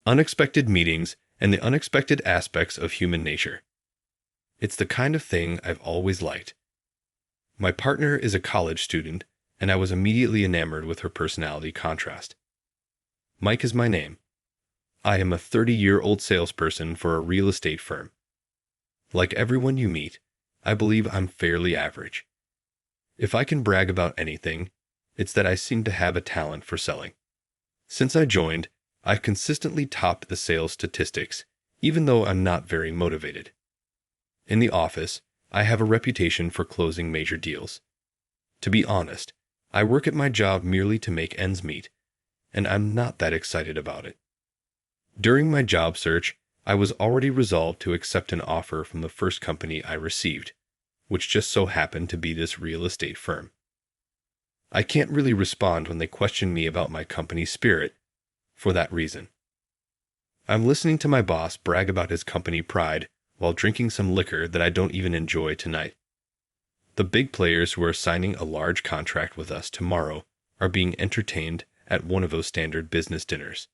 unexpected meetings, and the unexpected aspects of human nature. It's the kind of thing I've always liked. My partner is a college student, and I was immediately enamored with her personality contrast. Mike is my name. I am a 30-year-old salesperson for a real estate firm. Like everyone you meet, I believe I'm fairly average. If I can brag about anything, it's that I seem to have a talent for selling. Since I joined, I've consistently topped the sales statistics, even though I'm not very motivated. In the office, I have a reputation for closing major deals. To be honest, I work at my job merely to make ends meet, and I'm not that excited about it. During my job search, I was already resolved to accept an offer from the first company I received, which just so happened to be this real estate firm. I can't really respond when they question me about my company's spirit, for that reason. I'm listening to my boss brag about his company pride while drinking some liquor that I don't even enjoy tonight. The big players who are signing a large contract with us tomorrow are being entertained at one of those standard business dinners.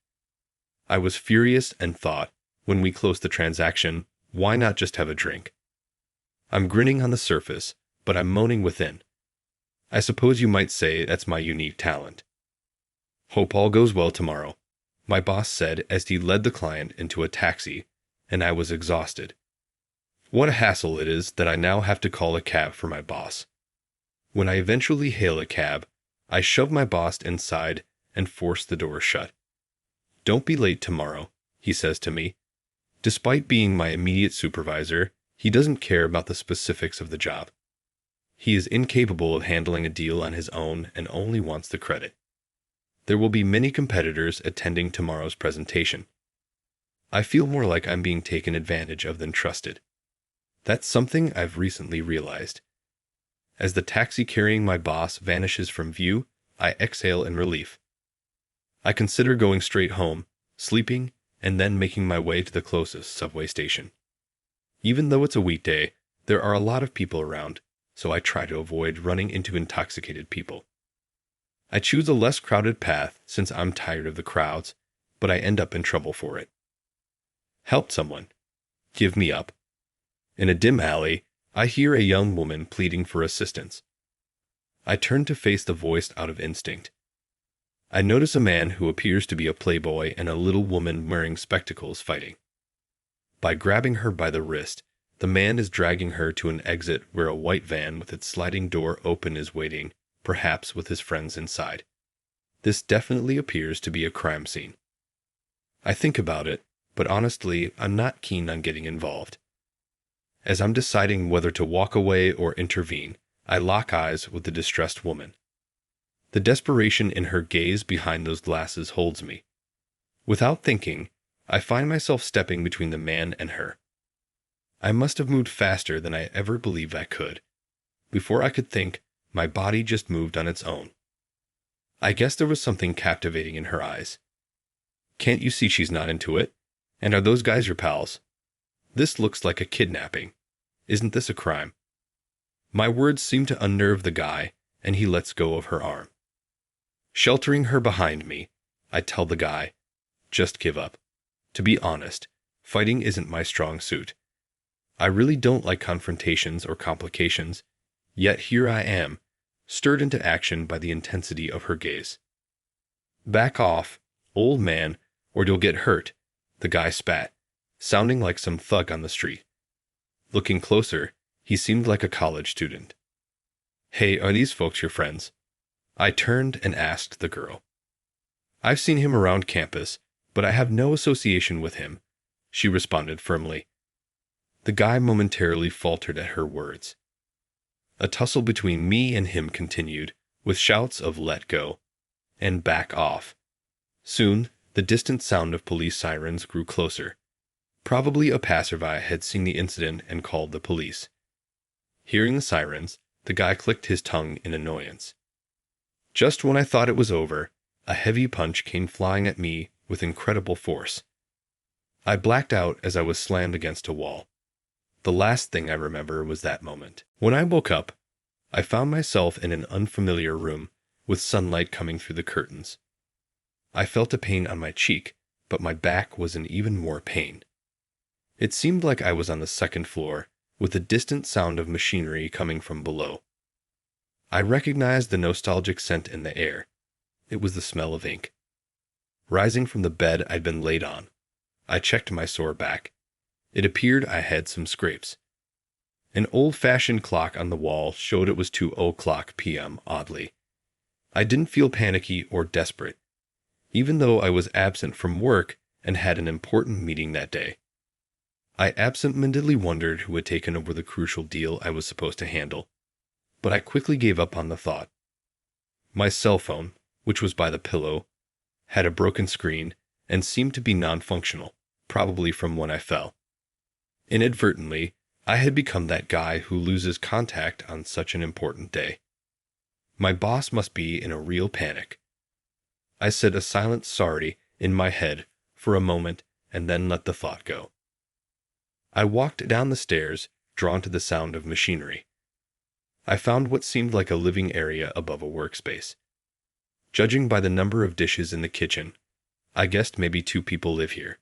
I was furious and thought, when we closed the transaction, why not just have a drink? I'm grinning on the surface, but I'm moaning within. I suppose you might say that's my unique talent. Hope all goes well tomorrow, my boss said as he led the client into a taxi, and I was exhausted. What a hassle it is that I now have to call a cab for my boss. When I eventually hail a cab, I shove my boss inside and force the door shut. Don't be late tomorrow, he says to me. Despite being my immediate supervisor, he doesn't care about the specifics of the job. He is incapable of handling a deal on his own and only wants the credit. There will be many competitors attending tomorrow's presentation. I feel more like I'm being taken advantage of than trusted. That's something I've recently realized. As the taxi carrying my boss vanishes from view, I exhale in relief. I consider going straight home, sleeping, and then making my way to the closest subway station. Even though it's a weekday, there are a lot of people around, so I try to avoid running into intoxicated people. I choose a less crowded path since I'm tired of the crowds, but I end up in trouble for it. Help someone. Give me up. In a dim alley, I hear a young woman pleading for assistance. I turn to face the voice out of instinct. I notice a man who appears to be a playboy and a little woman wearing spectacles fighting. By grabbing her by the wrist, the man is dragging her to an exit where a white van with its sliding door open is waiting, perhaps with his friends inside. This definitely appears to be a crime scene. I think about it, but honestly, I'm not keen on getting involved. As I'm deciding whether to walk away or intervene, I lock eyes with the distressed woman. The desperation in her gaze behind those glasses holds me. Without thinking, I find myself stepping between the man and her. I must have moved faster than I ever believed I could. Before I could think, my body just moved on its own. I guess there was something captivating in her eyes. Can't you see she's not into it? And are those guys your pals? This looks like a kidnapping. Isn't this a crime? My words seem to unnerve the guy, and he lets go of her arm. Sheltering her behind me, I tell the guy, just give up. To be honest, fighting isn't my strong suit. I really don't like confrontations or complications, yet here I am, stirred into action by the intensity of her gaze. Back off, old man, or you'll get hurt, the guy spat, sounding like some thug on the street. Looking closer, he seemed like a college student. Hey, are these folks your friends? I turned and asked the girl. I've seen him around campus, but I have no association with him, she responded firmly. The guy momentarily faltered at her words. A tussle between me and him continued, with shouts of let go and back off. Soon, the distant sound of police sirens grew closer. Probably a passerby had seen the incident and called the police. Hearing the sirens, the guy clicked his tongue in annoyance. Just when I thought it was over, a heavy punch came flying at me with incredible force. I blacked out as I was slammed against a wall. The last thing I remember was that moment. When I woke up, I found myself in an unfamiliar room with sunlight coming through the curtains. I felt a pain on my cheek, but my back was in even more pain. It seemed like I was on the second floor, with the distant sound of machinery coming from below. I recognized the nostalgic scent in the air. It was the smell of ink. Rising from the bed I'd been laid on, I checked my sore back. It appeared I had some scrapes. An old-fashioned clock on the wall showed it was 2:00 p.m., oddly. I didn't feel panicky or desperate, even though I was absent from work and had an important meeting that day. I absent-mindedly wondered who had taken over the crucial deal I was supposed to handle, but I quickly gave up on the thought. My cell phone, which was by the pillow, had a broken screen and seemed to be non-functional, probably from when I fell. Inadvertently, I had become that guy who loses contact on such an important day. My boss must be in a real panic. I said a silent sorry in my head for a moment and then let the thought go. I walked down the stairs, drawn to the sound of machinery. I found what seemed like a living area above a workspace. Judging by the number of dishes in the kitchen, I guessed maybe 2 people live here.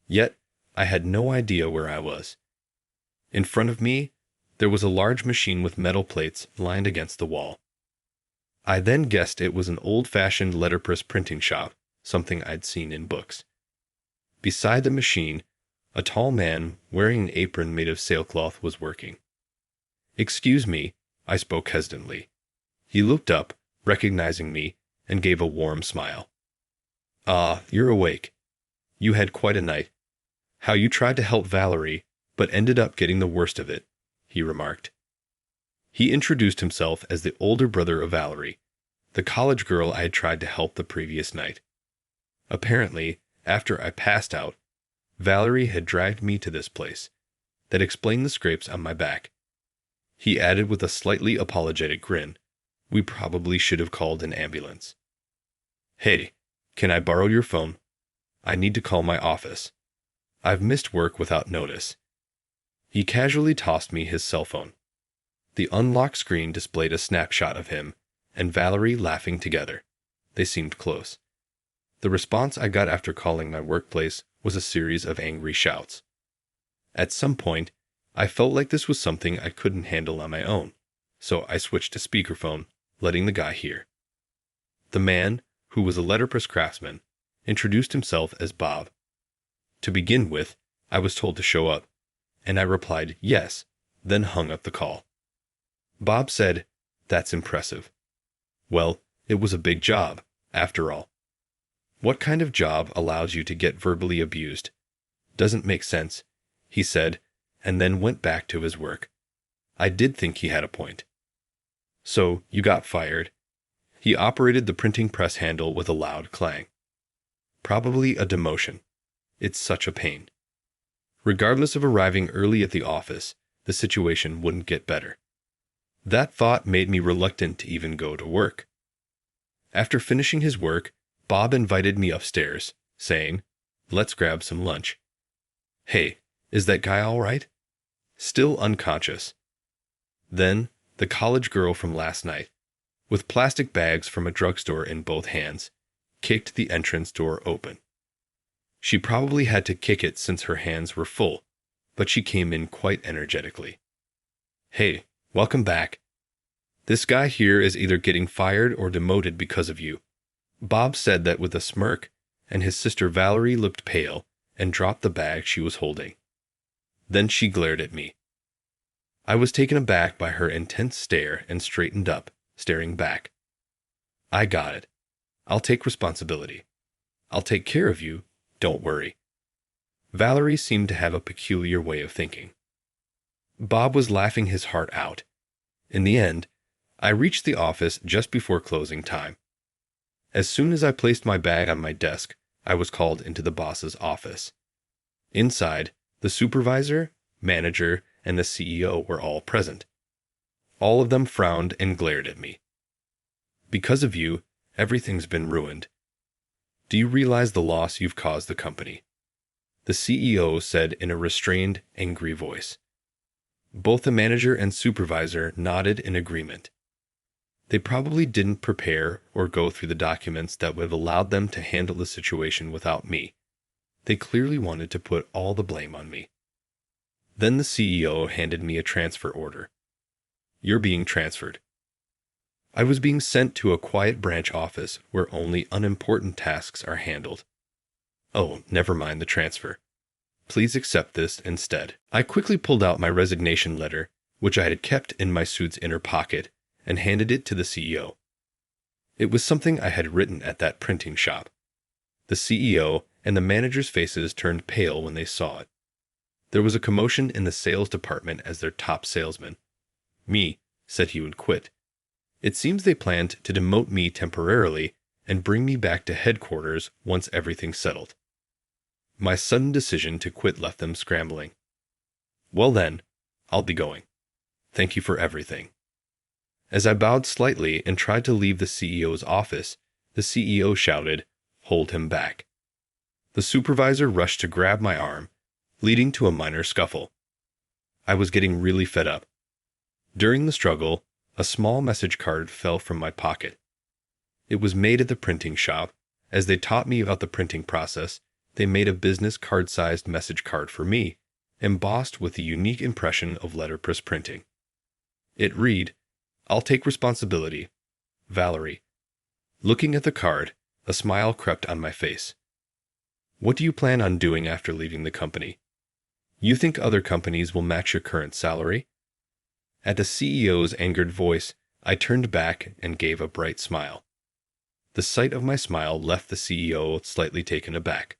Yet, I had no idea where I was. In front of me, there was a large machine with metal plates lined against the wall. I then guessed it was an old-fashioned letterpress printing shop, something I'd seen in books. Beside the machine, a tall man wearing an apron made of sailcloth was working. "Excuse me," I spoke hesitantly. He looked up, recognizing me, and gave a warm smile. "Ah, you're awake. You had quite a night. How you tried to help Valerie, but ended up getting the worst of it," he remarked. He introduced himself as the older brother of Valerie, the college girl I had tried to help the previous night. Apparently, after I passed out, Valerie had dragged me to this place. That explained the scrapes on my back. He added with a slightly apologetic grin, "We probably should have called an ambulance." "Hey, can I borrow your phone? I need to call my office. I've missed work without notice." He casually tossed me his cell phone. The unlocked screen displayed a snapshot of him and Valerie laughing together. They seemed close. The response I got after calling my workplace was a series of angry shouts. At some point, I felt like this was something I couldn't handle on my own, so I switched to speakerphone, letting the guy hear. The man, who was a letterpress craftsman, introduced himself as Bob. To begin with, I was told to show up, and I replied yes, then hung up the call. Bob said, "That's impressive." Well, it was a big job, after all. "What kind of job allows you to get verbally abused? Doesn't make sense," he said, and then went back to his work. I did think he had a point. "So, you got fired." He operated the printing press handle with a loud clang. "Probably a demotion. It's such a pain." Regardless of arriving early at the office, the situation wouldn't get better. That thought made me reluctant to even go to work. After finishing his work, Bob invited me upstairs, saying, "Let's grab some lunch." "Hey, is that guy all right?" Still unconscious. Then, the college girl from last night, with plastic bags from a drugstore in both hands, kicked the entrance door open. She probably had to kick it since her hands were full, but she came in quite energetically. "Hey, welcome back. This guy here is either getting fired or demoted because of you." Bob said that with a smirk, and his sister Valerie looked pale and dropped the bag she was holding. Then she glared at me. I was taken aback by her intense stare and straightened up, staring back. "I got it. I'll take responsibility. I'll take care of you, don't worry." Valerie seemed to have a peculiar way of thinking. Bob was laughing his heart out. In the end, I reached the office just before closing time. As soon as I placed my bag on my desk, I was called into the boss's office. Inside, the supervisor, manager, and the CEO were all present. All of them frowned and glared at me. "Because of you, everything's been ruined. Do you realize the loss you've caused the company?" The CEO said in a restrained, angry voice. Both the manager and supervisor nodded in agreement. They probably didn't prepare or go through the documents that would have allowed them to handle the situation without me. They clearly wanted to put all the blame on me. Then the CEO handed me a transfer order. You're being transferred. I was being sent to a quiet branch office where only unimportant tasks are handled. Oh, never mind the transfer. Please accept this instead. I quickly pulled out my resignation letter, which I had kept in my suit's inner pocket, and handed it to the CEO. It was something I had written at that printing shop. The CEO and the manager's faces turned pale when they saw it. There was a commotion in the sales department as their top salesman, me, said he would quit. It seems they planned to demote me temporarily and bring me back to headquarters once everything settled. My sudden decision to quit left them scrambling. Well then, I'll be going. Thank you for everything. As I bowed slightly and tried to leave the CEO's office, the CEO shouted, "Hold him back." The supervisor rushed to grab my arm, leading to a minor scuffle. I was getting really fed up. During the struggle, a small message card fell from my pocket. It was made at the printing shop. As they taught me about the printing process, they made a business card-sized message card for me, embossed with the unique impression of letterpress printing. It read, "I'll take responsibility. Valerie." Looking at the card, a smile crept on my face. What do you plan on doing after leaving the company? You think other companies will match your current salary? At the CEO's angered voice, I turned back and gave a bright smile. The sight of my smile left the CEO slightly taken aback.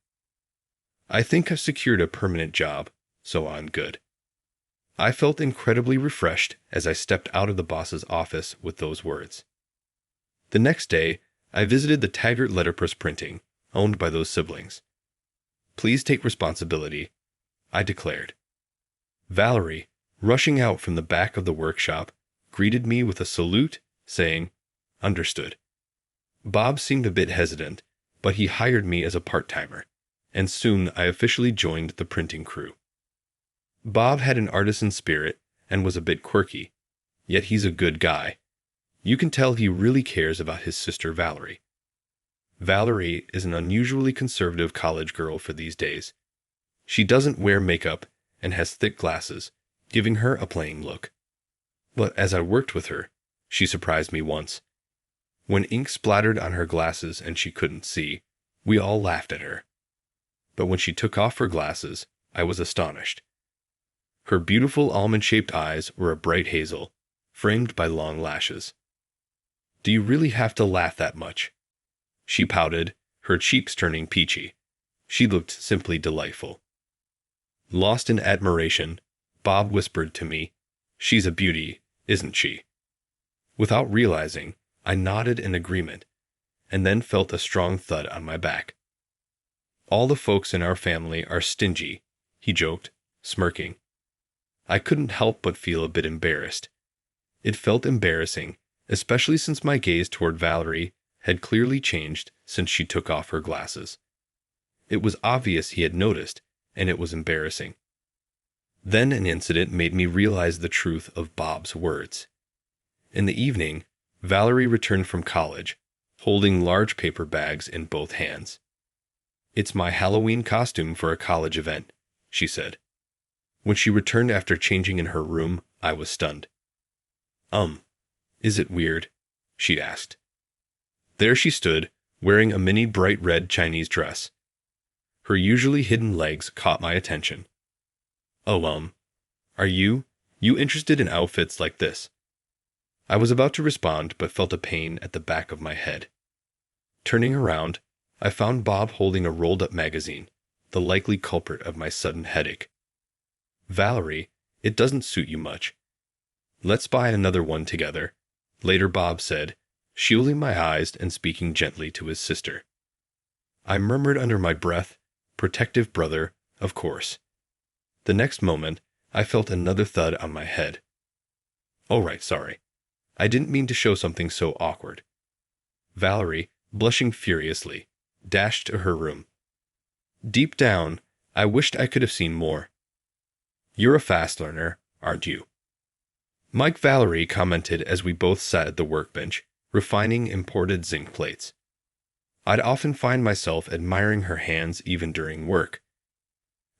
I think I've secured a permanent job, so on good. I felt incredibly refreshed as I stepped out of the boss's office with those words. The next day, I visited the Taggart Letterpress Printing, owned by those siblings. Please take responsibility, I declared. Valerie, rushing out from the back of the workshop, greeted me with a salute, saying, "Understood." Bob seemed a bit hesitant, but he hired me as a part-timer, and soon I officially joined the printing crew. Bob had an artisan spirit and was a bit quirky, yet he's a good guy. You can tell he really cares about his sister Valerie. Valerie is an unusually conservative college girl for these days. She doesn't wear makeup and has thick glasses, giving her a plain look. But as I worked with her, she surprised me once. When ink splattered on her glasses and she couldn't see, we all laughed at her. But when she took off her glasses, I was astonished. Her beautiful almond-shaped eyes were a bright hazel, framed by long lashes. Do you really have to laugh that much? She pouted, her cheeks turning peachy. She looked simply delightful. Lost in admiration, Bob whispered to me, "She's a beauty, isn't she?" Without realizing, I nodded in agreement, and then felt a strong thud on my back. All the folks in our family are stingy, he joked, smirking. I couldn't help but feel a bit embarrassed. It felt embarrassing, especially since my gaze toward Valerie had clearly changed since she took off her glasses. It was obvious he had noticed, and it was embarrassing. Then an incident made me realize the truth of Bob's words. In the evening, Valerie returned from college, holding large paper bags in both hands. "It's my Halloween costume for a college event," she said. When she returned after changing in her room, I was stunned. Is it weird?" she asked. There she stood, wearing a mini bright red Chinese dress. Her usually hidden legs caught my attention. "Oh, are you interested in outfits like this?" I was about to respond but felt a pain at the back of my head. Turning around, I found Bob holding a rolled-up magazine, the likely culprit of my sudden headache. "Valerie, it doesn't suit you much. Let's buy another one together," later Bob said, shielding my eyes and speaking gently to his sister. I murmured under my breath, "Protective brother, of course." The next moment, I felt another thud on my head. "All right, sorry. I didn't mean to show something so awkward." Valerie, blushing furiously, dashed to her room. Deep down, I wished I could have seen more. "You're a fast learner, aren't you?" Mike Valerie commented as we both sat at the workbench, refining imported zinc plates. I'd often find myself admiring her hands even during work.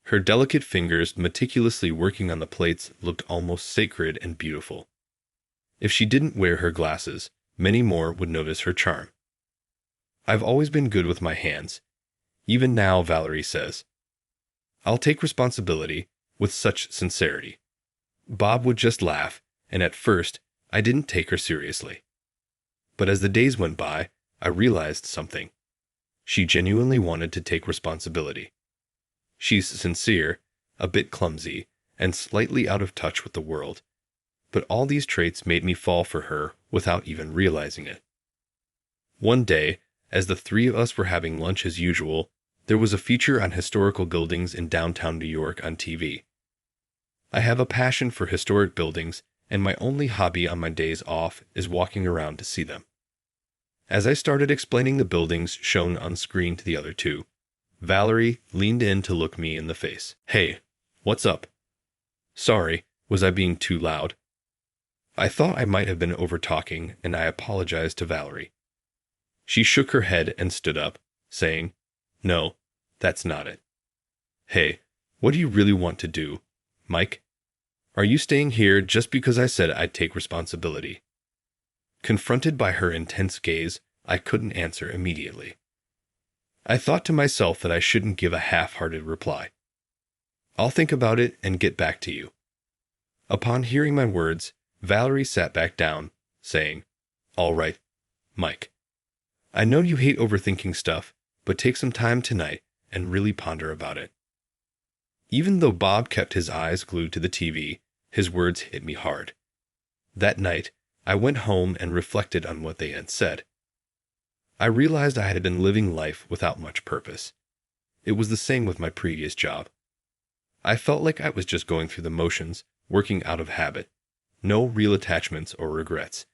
Her delicate fingers meticulously working on the plates looked almost sacred and beautiful. If she didn't wear her glasses, many more would notice her charm. I've always been good with my hands. Even now, Valerie says. I'll take responsibility with such sincerity. Bob would just laugh, and at first, I didn't take her seriously. But as the days went by, I realized something. She genuinely wanted to take responsibility. She's sincere, a bit clumsy, and slightly out of touch with the world. But all these traits made me fall for her without even realizing it. One day, as the three of us were having lunch as usual, there was a feature on historical buildings in downtown New York on TV. I have a passion for historic buildings, and my only hobby on my days off is walking around to see them. As I started explaining the buildings shown on screen to the other two, Valerie leaned in to look me in the face. "Hey, what's up?" "Sorry, was I being too loud?" I thought I might have been over-talking, and I apologized to Valerie. She shook her head and stood up, saying, "No, that's not it." "Hey, what do you really want to do, Mike? Are you staying here just because I said I'd take responsibility?" Confronted by her intense gaze, I couldn't answer immediately. I thought to myself that I shouldn't give a half-hearted reply. "I'll think about it and get back to you." Upon hearing my words, Valerie sat back down, saying, "All right, Mike. I know you hate overthinking stuff, but take some time tonight and really ponder about it." Even though Bob kept his eyes glued to the TV, his words hit me hard. That night, I went home and reflected on what they had said. I realized I had been living life without much purpose. It was the same with my previous job. I felt like I was just going through the motions, working out of habit. No real attachments or regrets.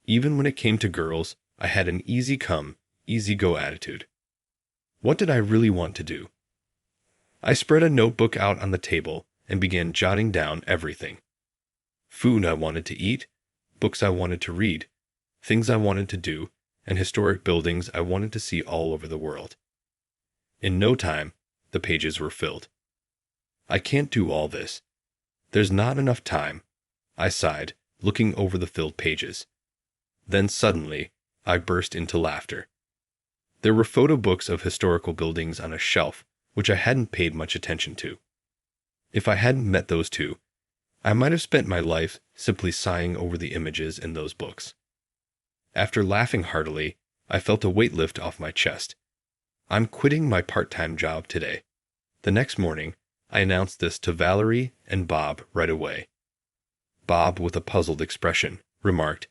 Even when it came to girls, I had an easy come, easy go attitude. What did I really want to do? I spread a notebook out on the table and began jotting down everything. Food I wanted to eat, books I wanted to read, things I wanted to do, and historic buildings I wanted to see all over the world. In no time, the pages were filled. I can't do all this. There's not enough time, I sighed, looking over the filled pages. Then suddenly, I burst into laughter. There were photo books of historical buildings on a shelf, which I hadn't paid much attention to. If I hadn't met those two, I might have spent my life simply sighing over the images in those books. After laughing heartily, I felt a weight lift off my chest. I'm quitting my part-time job today. The next morning, I announced this to Valerie and Bob right away. Bob, with a puzzled expression, remarked,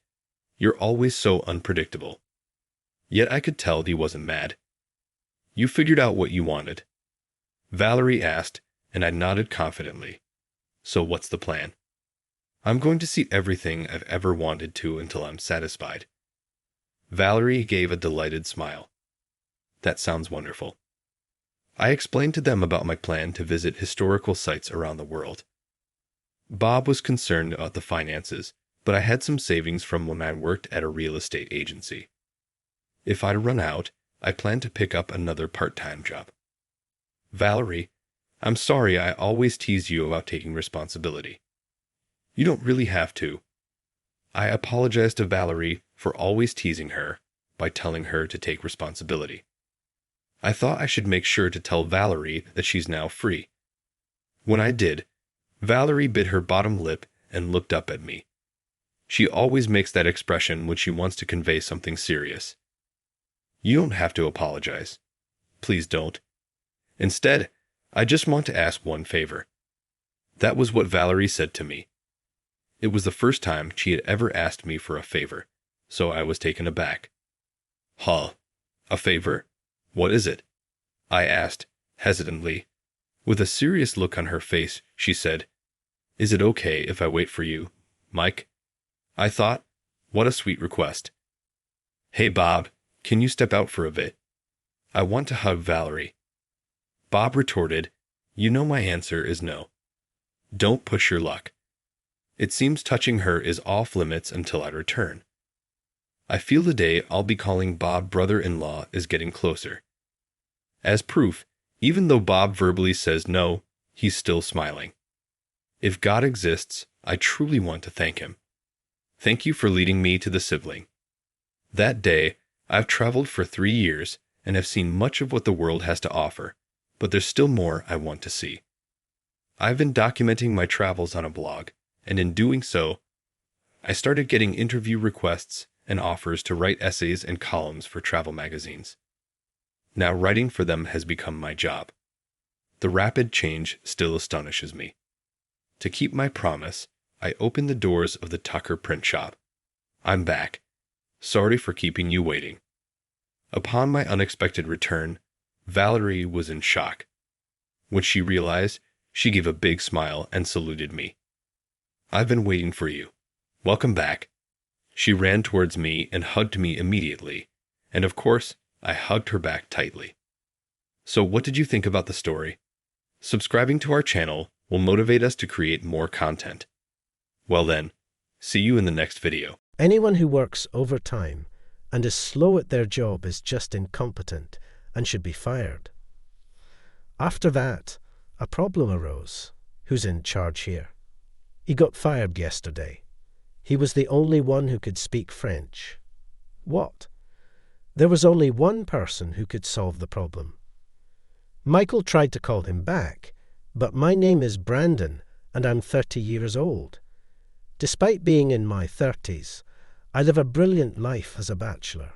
"You're always so unpredictable." Yet I could tell he wasn't mad. "You figured out what you wanted?" Valerie asked, and I nodded confidently. "So what's the plan?" "I'm going to see everything I've ever wanted to until I'm satisfied." Valerie gave a delighted smile. "That sounds wonderful." I explained to them about my plan to visit historical sites around the world. Bob was concerned about the finances, but I had some savings from when I worked at a real estate agency. If I'd run out, I planned to pick up another part-time job. "Valerie, I'm sorry I always tease you about taking responsibility. You don't really have to." I apologized to Valerie for always teasing her by telling her to take responsibility. I thought I should make sure to tell Valerie that she's now free. When I did, Valerie bit her bottom lip and looked up at me. She always makes that expression when she wants to convey something serious. "You don't have to apologize. Please don't. Instead, I just want to ask one favor." That was what Valerie said to me. It was the first time she had ever asked me for a favor, so I was taken aback. "Huh, a favor? What is it?" I asked, hesitantly. With a serious look on her face, she said, "Is it okay if I wait for you, Mike?" I thought, what a sweet request. "Hey Bob, can you step out for a bit? I want to hug Valerie." Bob retorted, "You know my answer is no. Don't push your luck. It seems touching her is off limits until I return." I feel the day I'll be calling Bob brother-in-law is getting closer. As proof, even though Bob verbally says no, he's still smiling. If God exists, I truly want to thank him. Thank you for leading me to the sibling. That day, I've traveled for 3 years and have seen much of what the world has to offer, but there's still more I want to see. I've been documenting my travels on a blog, and in doing so, I started getting interview requests and offers to write essays and columns for travel magazines. Now writing for them has become my job. The rapid change still astonishes me. To keep my promise, I opened the doors of the Tucker print shop. I'm back. Sorry for keeping you waiting. Upon my unexpected return, Valerie was in shock. When she realized, she gave a big smile and saluted me. I've been waiting for you. Welcome back. She ran towards me and hugged me immediately, and of course, I hugged her back tightly. So what did you think about the story? Subscribing to our channel will motivate us to create more content. Well then, see you in the next video. Anyone who works overtime and is slow at their job is just incompetent and should be fired. After that, a problem arose. Who's in charge here? He got fired yesterday. He was the only one who could speak French. What? There was only one person who could solve the problem. Michael tried to call him back, but my name is Brandon and I'm 30 years old. Despite being in my 30s, I live a brilliant life as a bachelor.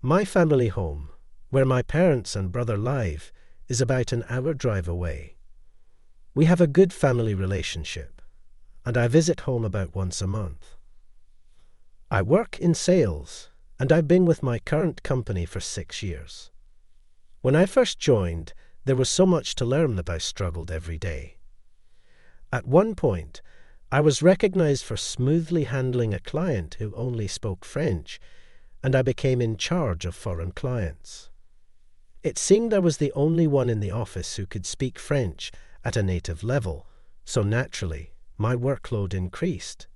My family home, where my parents and brother live, is about an hour drive away. We have a good family relationship, and I visit home about once a month. I work in sales, and I've been with my current company for 6 years. When I first joined, there was so much to learn that I struggled every day. At one point, I was recognized for smoothly handling a client who only spoke French, and I became in charge of foreign clients. It seemed I was the only one in the office who could speak French at a native level, so naturally, my workload increased.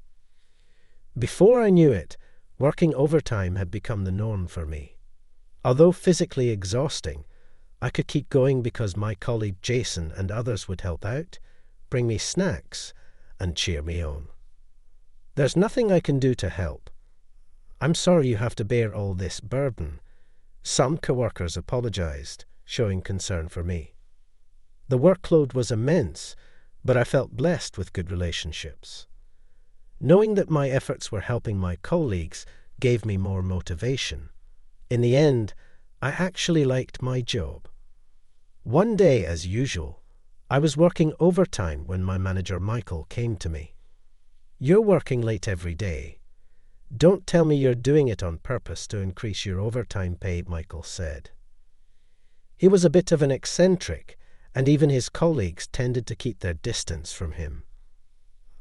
Before I knew it, working overtime had become the norm for me. Although physically exhausting, I could keep going because my colleague Jason and others would help out, bring me snacks, and cheer me on. There's nothing I can do to help. I'm sorry you have to bear all this burden. Some coworkers apologized, showing concern for me. The workload was immense, but I felt blessed with good relationships. Knowing that my efforts were helping my colleagues gave me more motivation. In the end, I actually liked my job. One day, as usual, I was working overtime when my manager Michael came to me. "You're working late every day. Don't tell me you're doing it on purpose to increase your overtime pay," Michael said. He was a bit of an eccentric, and even his colleagues tended to keep their distance from him.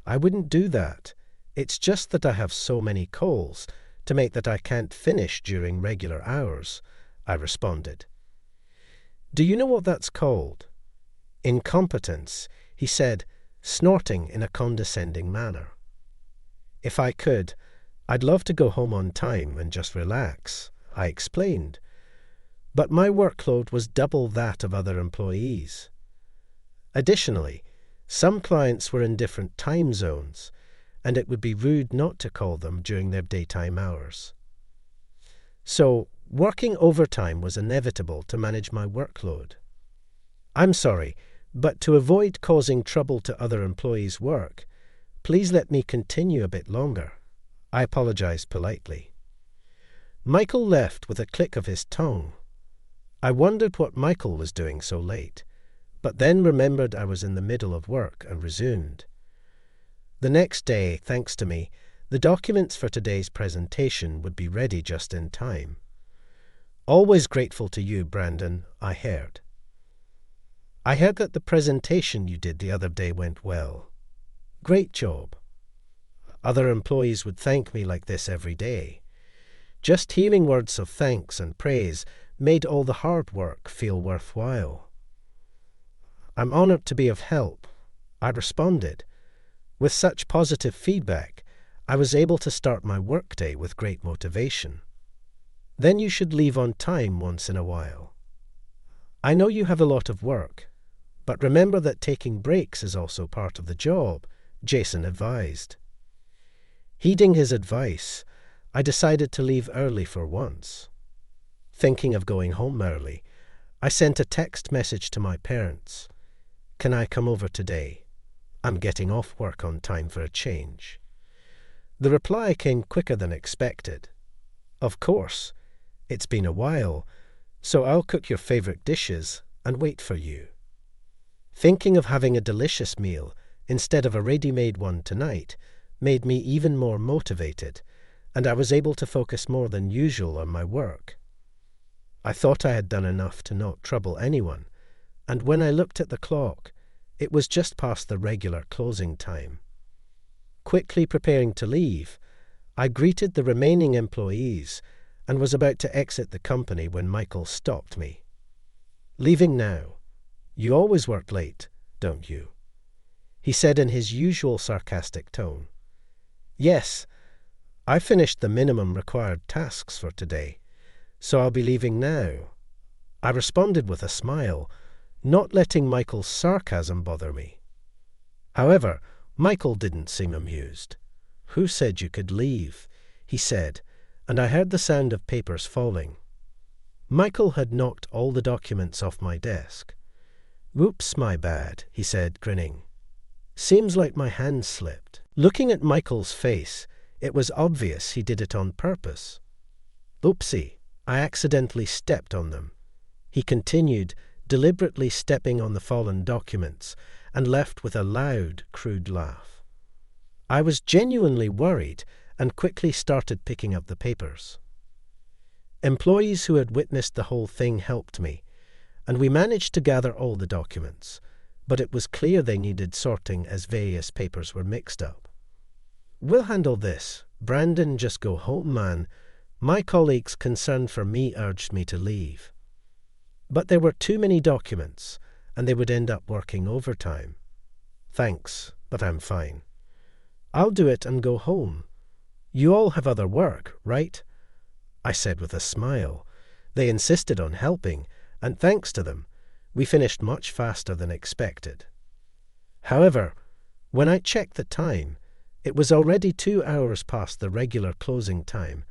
"I wouldn't do that. It's just that I have so many calls to make that I can't finish during regular hours," I responded. "Do you know what that's called?" "Incompetence," he said, snorting in a condescending manner. If I could, I'd love to go home on time and just relax, I explained. But my workload was double that of other employees. Additionally, some clients were in different time zones, and it would be rude not to call them during their daytime hours. So, working overtime was inevitable to manage my workload. "I'm sorry, but to avoid causing trouble to other employees' work, please let me continue a bit longer," I apologized politely. Michael left with a click of his tongue. I wondered what Michael was doing so late, but then remembered I was in the middle of work and resumed. The next day, thanks to me, the documents for today's presentation would be ready just in time. "Always grateful to you, Brandon," I heard. "I heard that the presentation you did the other day went well. Great job. Other employees would thank me like this every day. Just hearing words of thanks and praise made all the hard work feel worthwhile." "I'm honored to be of help," I responded. With such positive feedback, I was able to start my workday with great motivation. Then you should leave on time once in a while. I know you have a lot of work, but remember that taking breaks is also part of the job, Jason advised. Heeding his advice, I decided to leave early for once. Thinking of going home early, I sent a text message to my parents. "Can I come over today? I'm getting off work on time for a change." The reply came quicker than expected. "Of course. It's been a while, so I'll cook your favorite dishes and wait for you." Thinking of having a delicious meal instead of a ready-made one tonight made me even more motivated, and I was able to focus more than usual on my work. I thought I had done enough to not trouble anyone, and when I looked at the clock, it was just past the regular closing time. Quickly preparing to leave, I greeted the remaining employees and was about to exit the company when Michael stopped me. "Leaving now? You always work late, don't you?" he said in his usual sarcastic tone. "Yes, I finished the minimum required tasks for today, so I'll be leaving now," I responded with a smile, not letting Michael's sarcasm bother me. However, Michael didn't seem amused. "Who said you could leave?" he said, and I heard the sound of papers falling. Michael had knocked all the documents off my desk. "Whoops, my bad," he said, grinning. "Seems like my hand slipped." Looking at Michael's face, it was obvious he did it on purpose. "Oopsie, I accidentally stepped on them," he continued, deliberately stepping on the fallen documents, and left with a loud, crude laugh. I was genuinely worried and quickly started picking up the papers. Employees who had witnessed the whole thing helped me, and we managed to gather all the documents, but it was clear they needed sorting as various papers were mixed up. "We'll handle this. Brandon, just go home, man." My colleagues concerned for me urged me to leave. But there were too many documents, and they would end up working overtime. "Thanks, but I'm fine." "I'll do it and go home. You all have other work, right?" I said with a smile. They insisted on helping, and thanks to them, we finished much faster than expected. However, when I checked the time, it was already 2 hours past the regular closing time,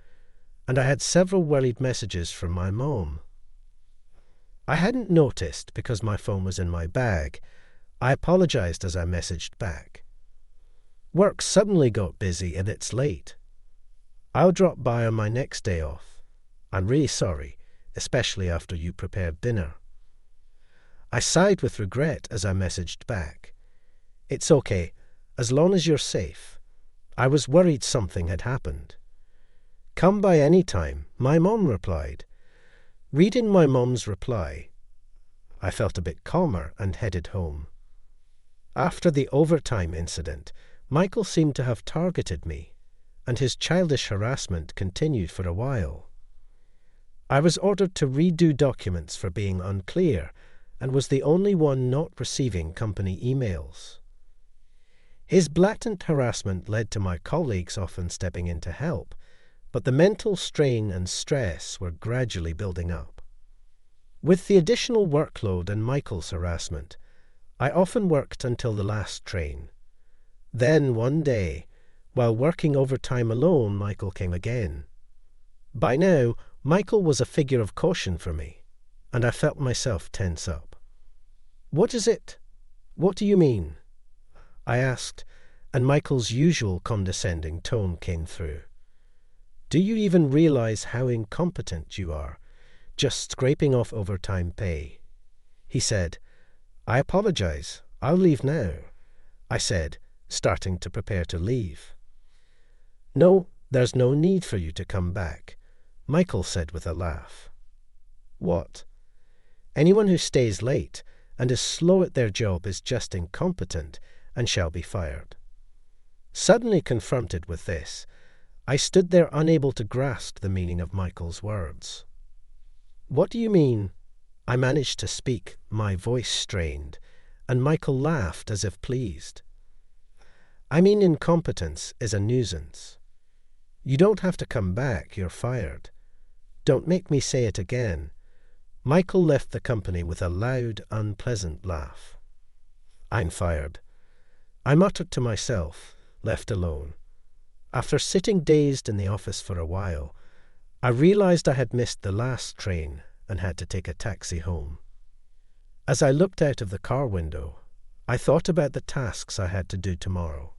and I had several worried messages from my mom. I hadn't noticed because my phone was in my bag. I apologized as I messaged back. "Work suddenly got busy and it's late. I'll drop by on my next day off. I'm really sorry, especially after you prepared dinner." I sighed with regret as I messaged back. "It's okay, as long as you're safe. I was worried something had happened." "Come by any time," my mom replied. Reading my mom's reply, I felt a bit calmer and headed home. After the overtime incident, Michael seemed to have targeted me, and his childish harassment continued for a while. I was ordered to redo documents for being unclear, and was the only one not receiving company emails. His blatant harassment led to my colleagues often stepping in to help, but the mental strain and stress were gradually building up. With the additional workload and Michael's harassment, I often worked until the last train. Then one day, while working overtime alone, Michael came again. By now, Michael was a figure of caution for me, and I felt myself tense up. "What is it? What do you mean?" I asked, and Michael's usual condescending tone came through. "Do you even realize how incompetent you are, just scraping off overtime pay?" He said. "I apologize. I'll leave now," I said, starting to prepare to leave. "No, there's no need for you to come back," Michael said with a laugh. "What? Anyone who stays late and is slow at their job is just incompetent and shall be fired." Suddenly confronted with this, I stood there unable to grasp the meaning of Michael's words. "What do you mean?" I managed to speak, my voice strained, and Michael laughed as if pleased. I mean, incompetence is a nuisance. You don't have to come back, you're fired. Don't make me say it again. Michael left the company with a loud, unpleasant laugh. I'm fired. I muttered to myself, left alone. After sitting dazed in the office for a while, I realized I had missed the last train and had to take a taxi home. As I looked out of the car window, I thought about the tasks I had to do tomorrow.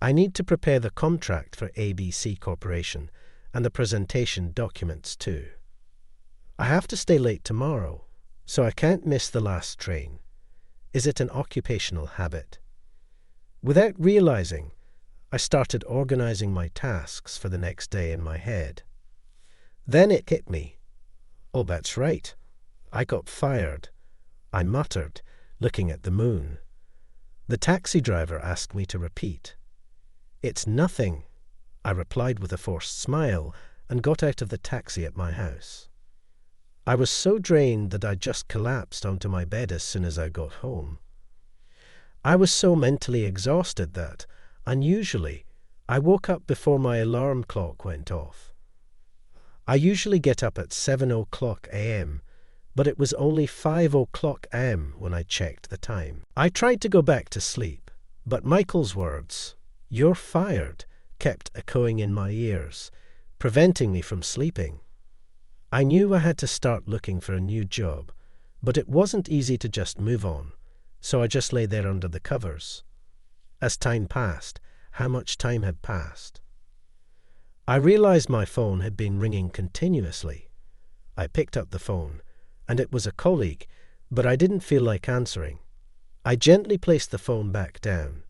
I need to prepare the contract for ABC Corporation and the presentation documents too. I have to stay late tomorrow, so I can't miss the last train. Is it an occupational habit? Without realizing, I started organizing my tasks for the next day in my head. Then it hit me. Oh, that's right. I got fired. I muttered, looking at the moon. The taxi driver asked me to repeat. It's nothing, I replied with a forced smile and got out of the taxi at my house. I was so drained that I just collapsed onto my bed as soon as I got home. I was so mentally exhausted that, unusually, I woke up before my alarm clock went off. I usually get up at 7:00 a.m., but it was only 5:00 a.m. when I checked the time. I tried to go back to sleep, but Michael's words, "You're fired," kept echoing in my ears, preventing me from sleeping. I knew I had to start looking for a new job, but it wasn't easy to just move on, so I just lay there under the covers. As time passed, how much time had passed? I realized my phone had been ringing continuously. I picked up the phone, and it was a colleague, but I didn't feel like answering. I gently placed the phone back down.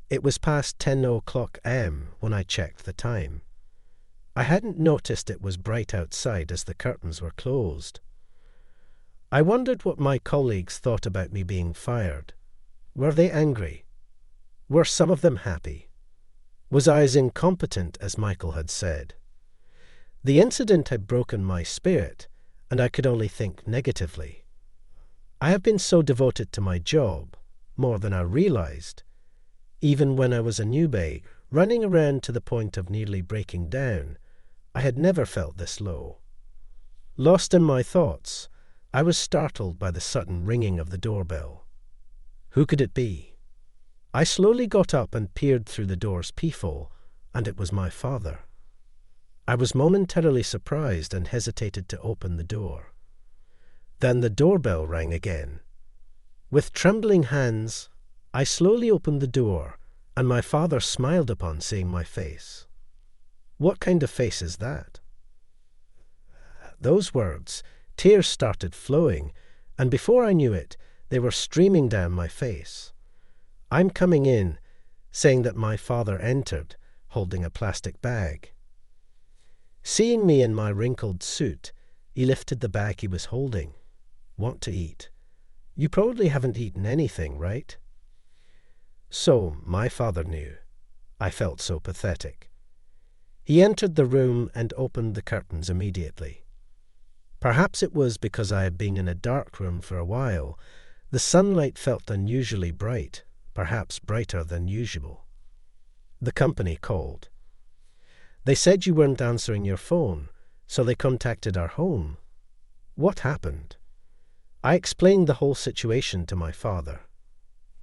It was past 10:00 a.m. when I checked the time. I hadn't noticed it was bright outside as the curtains were closed. I wondered what my colleagues thought about me being fired. Were they angry? Were some of them happy? Was I as incompetent as Michael had said? The incident had broken my spirit, and I could only think negatively. I have been so devoted to my job, more than I realized. Even when I was a newbie, running around to the point of nearly breaking down, I had never felt this low. Lost in my thoughts, I was startled by the sudden ringing of the doorbell. Who could it be? I slowly got up and peered through the door's peephole, and it was my father. I was momentarily surprised and hesitated to open the door. Then the doorbell rang again. With trembling hands, I slowly opened the door, and my father smiled upon seeing my face. What kind of face is that? At those words, tears started flowing, and before I knew it, they were streaming down my face. I'm coming in, saying that my father entered, holding a plastic bag. Seeing me in my wrinkled suit, he lifted the bag he was holding. Want to eat? You probably haven't eaten anything, right? So, my father knew. I felt so pathetic. He entered the room and opened the curtains immediately. Perhaps it was because I had been in a dark room for a while. The sunlight felt unusually bright, perhaps brighter than usual. The company called. They said you weren't answering your phone, so they contacted our home. What happened? I explained the whole situation to my father.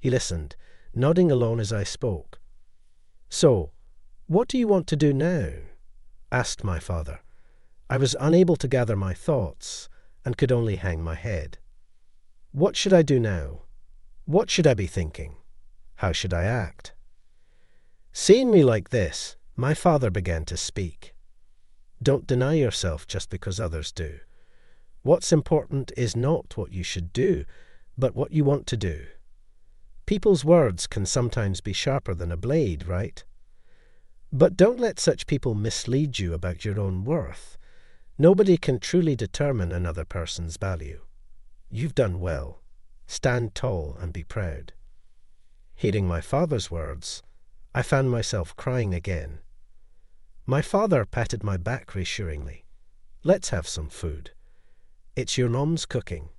He listened, nodding along as I spoke. So, what do you want to do now? Asked my father. I was unable to gather my thoughts and could only hang my head. What should I do now? What should I be thinking? How should I act? Seeing me like this, my father began to speak. Don't deny yourself just because others do. What's important is not what you should do, but what you want to do. People's words can sometimes be sharper than a blade, right? But don't let such people mislead you about your own worth. Nobody can truly determine another person's value. You've done well. Stand tall and be proud. Hearing my father's words, I found myself crying again. My father patted my back reassuringly. Let's have some food. It's your mom's cooking.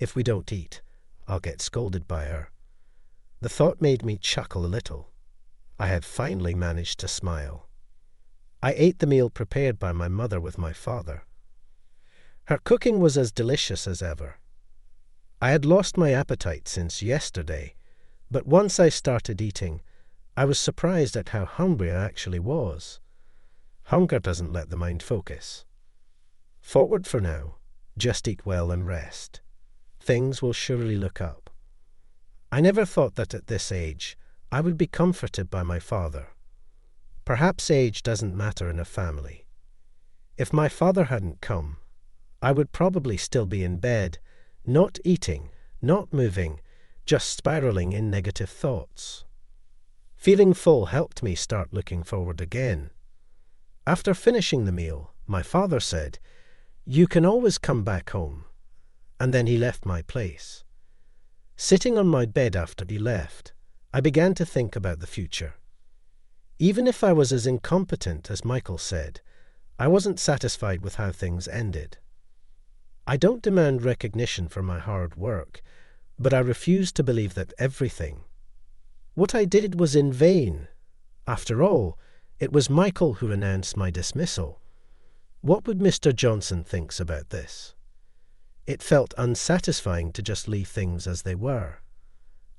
If we don't eat, I'll get scolded by her. The thought made me chuckle a little. I had finally managed to smile. I ate the meal prepared by my mother with my father. Her cooking was as delicious as ever. I had lost my appetite since yesterday, but once I started eating, I was surprised at how hungry I actually was. Hunger doesn't let the mind focus. Forward for now. Just eat well and rest. Things will surely look up. I never thought that at this age I would be comforted by my father. Perhaps age doesn't matter in a family. If my father hadn't come, I would probably still be in bed, not eating, not moving, just spiraling in negative thoughts. Feeling full helped me start looking forward again. After finishing the meal, my father said, "You can always come back home." And then he left my place. Sitting on my bed after he left, I began to think about the future. Even if I was as incompetent as Michael said, I wasn't satisfied with how things ended. I don't demand recognition for my hard work, but I refuse to believe that everything. What I did was in vain. After all, it was Michael who announced my dismissal. What would Mr. Johnson think about this? It felt unsatisfying to just leave things as they were.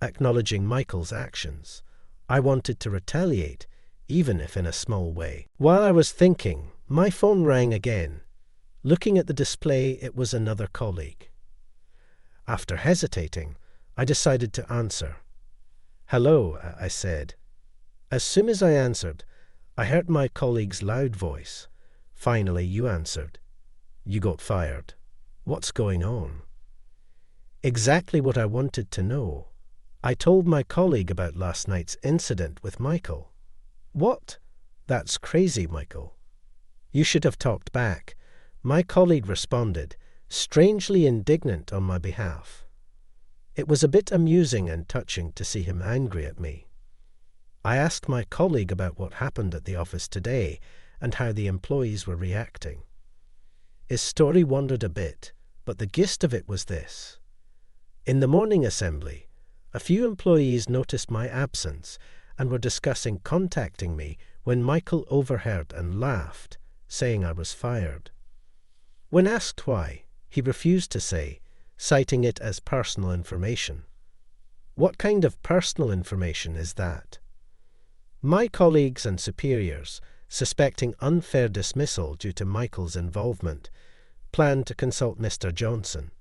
Acknowledging Michael's actions, I wanted to retaliate, even if in a small way. While I was thinking, my phone rang again. Looking at the display, it was another colleague. After hesitating, I decided to answer. "Hello," I said. As soon as I answered, I heard my colleague's loud voice. "Finally, you answered. You got fired. What's going on?" Exactly what I wanted to know. I told my colleague about last night's incident with Michael. "What? That's crazy, Michael." "You should have talked back." My colleague responded, strangely indignant on my behalf. It was a bit amusing and touching to see him angry at me. I asked my colleague about what happened at the office today and how the employees were reacting. His story wandered a bit, but the gist of it was this. In the morning assembly, a few employees noticed my absence and were discussing contacting me when Michael overheard and laughed, saying I was fired. When asked why, he refused to say, citing it as personal information. What kind of personal information is that? My colleagues and superiors, suspecting unfair dismissal due to Michael's involvement, planned to consult Mr. Johnson,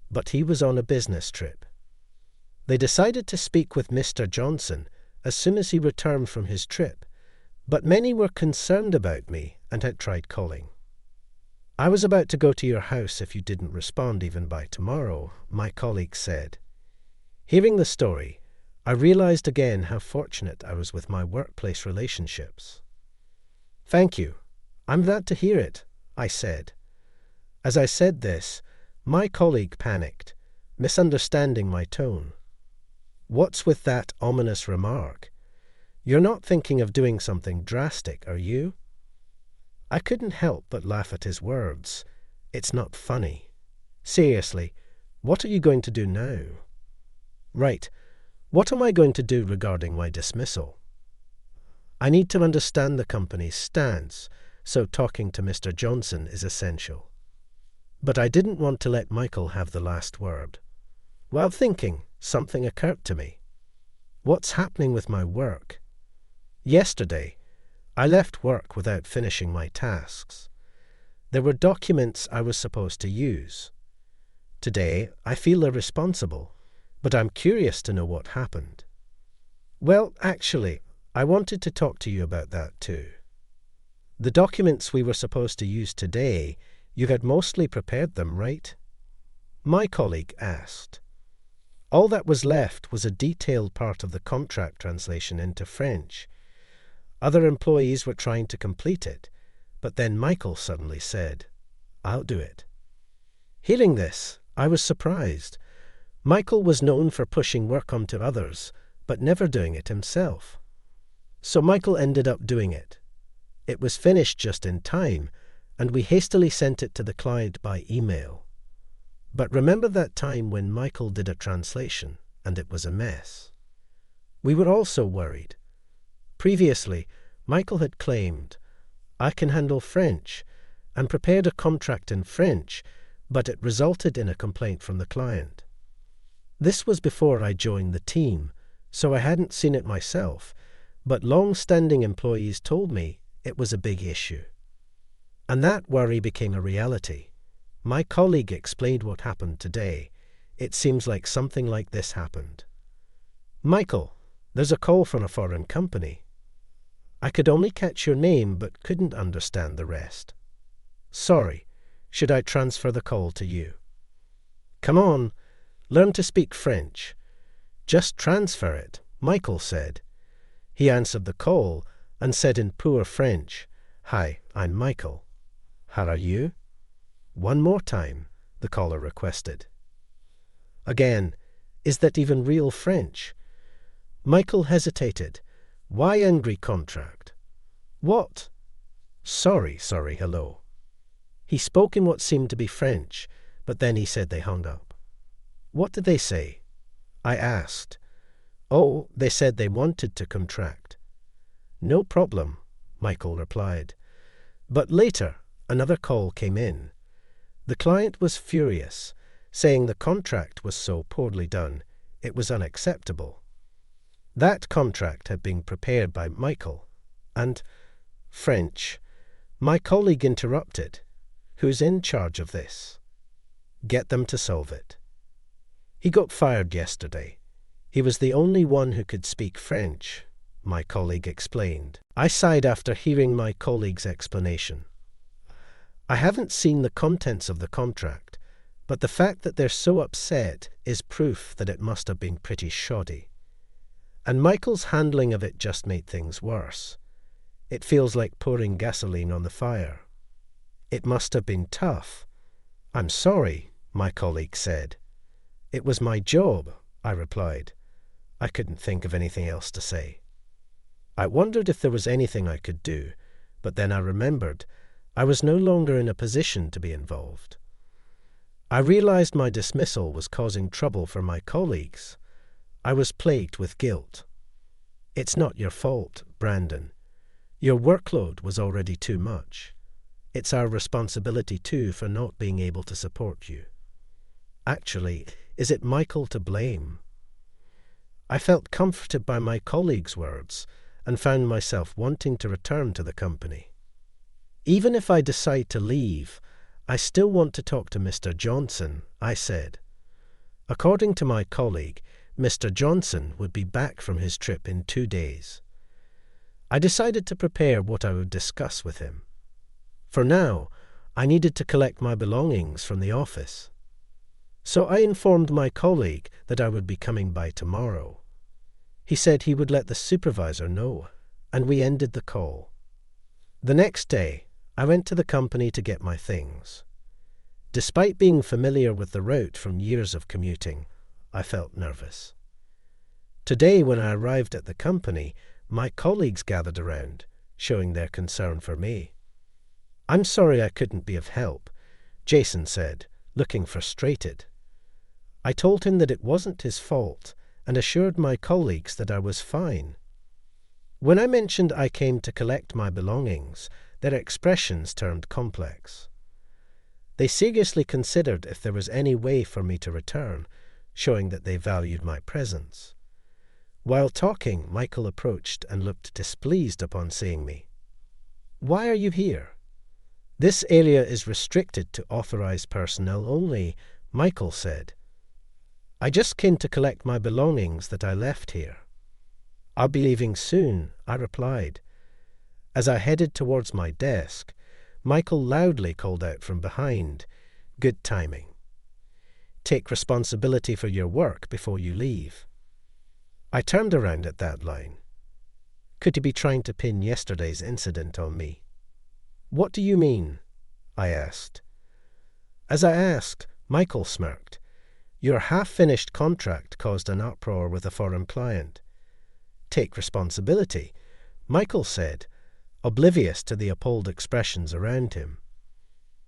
but he was on a business trip. They decided to speak with Mr. Johnson as soon as he returned from his trip, but many were concerned about me and had tried calling. "I was about to go to your house if you didn't respond even by tomorrow," my colleague said. Hearing the story, I realized again how fortunate I was with my workplace relationships. "Thank you. I'm glad to hear it," I said. As I said this, my colleague panicked, misunderstanding my tone. "What's with that ominous remark? You're not thinking of doing something drastic, are you?" I couldn't help but laugh at his words. It's not funny. Seriously, what are you going to do now? Right, what am I going to do regarding my dismissal? I need to understand the company's stance, so talking to Mr. Johnson is essential. But I didn't want to let Michael have the last word. While thinking, something occurred to me. What's happening with my work? Yesterday, I left work without finishing my tasks. There were documents I was supposed to use. Today, I feel irresponsible, but I'm curious to know what happened. Well, actually, I wanted to talk to you about that too. The documents we were supposed to use today, you had mostly prepared them, right? My colleague asked. All that was left was a detailed part of the contract translation into French. Other employees were trying to complete it, but then Michael suddenly said, "I'll do it." Hearing this, I was surprised. Michael was known for pushing work onto others, but never doing it himself. So Michael ended up doing it. It was finished just in time, and we hastily sent it to the client by email. But remember that time when Michael did a translation, and it was a mess? We were also worried. Previously, Michael had claimed, "I can handle French," and prepared a contract in French, but it resulted in a complaint from the client. This was before I joined the team, so I hadn't seen it myself, but long-standing employees told me it was a big issue. And that worry became a reality. My colleague explained what happened today. It seems like something like this happened. "Michael, there's a call from a foreign company." I could only catch your name but couldn't understand the rest. "Sorry, should I transfer the call to you?" "Come on, learn to speak French." "Just transfer it," Michael said. He answered the call and said in poor French, "Hi, I'm Michael. How are you?" "One more time," the caller requested. Again, is that even real French? Michael hesitated. "Why angry contract?" "What?" Sorry, hello." He spoke in what seemed to be French, but then he said they hung up. "What did they say?" I asked. "Oh, they said they wanted to contract." "No problem," Michael replied. But later, another call came in. The client was furious, saying the contract was so poorly done, it was unacceptable. That contract had been prepared by Michael, and French. My colleague interrupted. "Who's in charge of this?" "Get them to solve it." He got fired yesterday. He was the only one who could speak French, my colleague explained. I sighed after hearing my colleague's explanation. I haven't seen the contents of the contract, but the fact that they're so upset is proof that it must have been pretty shoddy. And Michael's handling of it just made things worse. It feels like pouring gasoline on the fire. It must have been tough. "I'm sorry," my colleague said. "It was my job," I replied. I couldn't think of anything else to say. I wondered if there was anything I could do, but then I remembered I was no longer in a position to be involved. I realized my dismissal was causing trouble for my colleagues. I was plagued with guilt. "It's not your fault, Brandon. Your workload was already too much. It's our responsibility too for not being able to support you. Actually, is it Michael to blame?" I felt comforted by my colleague's words and found myself wanting to return to the company. "Even if I decide to leave, I still want to talk to Mr. Johnson," I said. According to my colleague, Mr. Johnson would be back from his trip in 2 days. I decided to prepare what I would discuss with him. For now, I needed to collect my belongings from the office. So I informed my colleague that I would be coming by tomorrow. He said he would let the supervisor know, and we ended the call. The next day, I went to the company to get my things. Despite being familiar with the route from years of commuting, I felt nervous. Today, when I arrived at the company, my colleagues gathered around, showing their concern for me. "I'm sorry I couldn't be of help," Jason said, looking frustrated. I told him that it wasn't his fault and assured my colleagues that I was fine. When I mentioned I came to collect my belongings, their expressions turned complex. They seriously considered if there was any way for me to return, showing that they valued my presence. While talking, Michael approached and looked displeased upon seeing me. "Why are you here?" "This area is restricted to authorized personnel only," Michael said. "I just came to collect my belongings that I left here." "I'll be leaving soon," I replied. As I headed towards my desk, Michael loudly called out from behind, "Good timing. Take responsibility for your work before you leave." I turned around at that line. Could he be trying to pin yesterday's incident on me? "What do you mean?" I asked. As I asked, Michael smirked. "Your half-finished contract caused an uproar with a foreign client." "Take responsibility," Michael said, oblivious to the appalled expressions around him.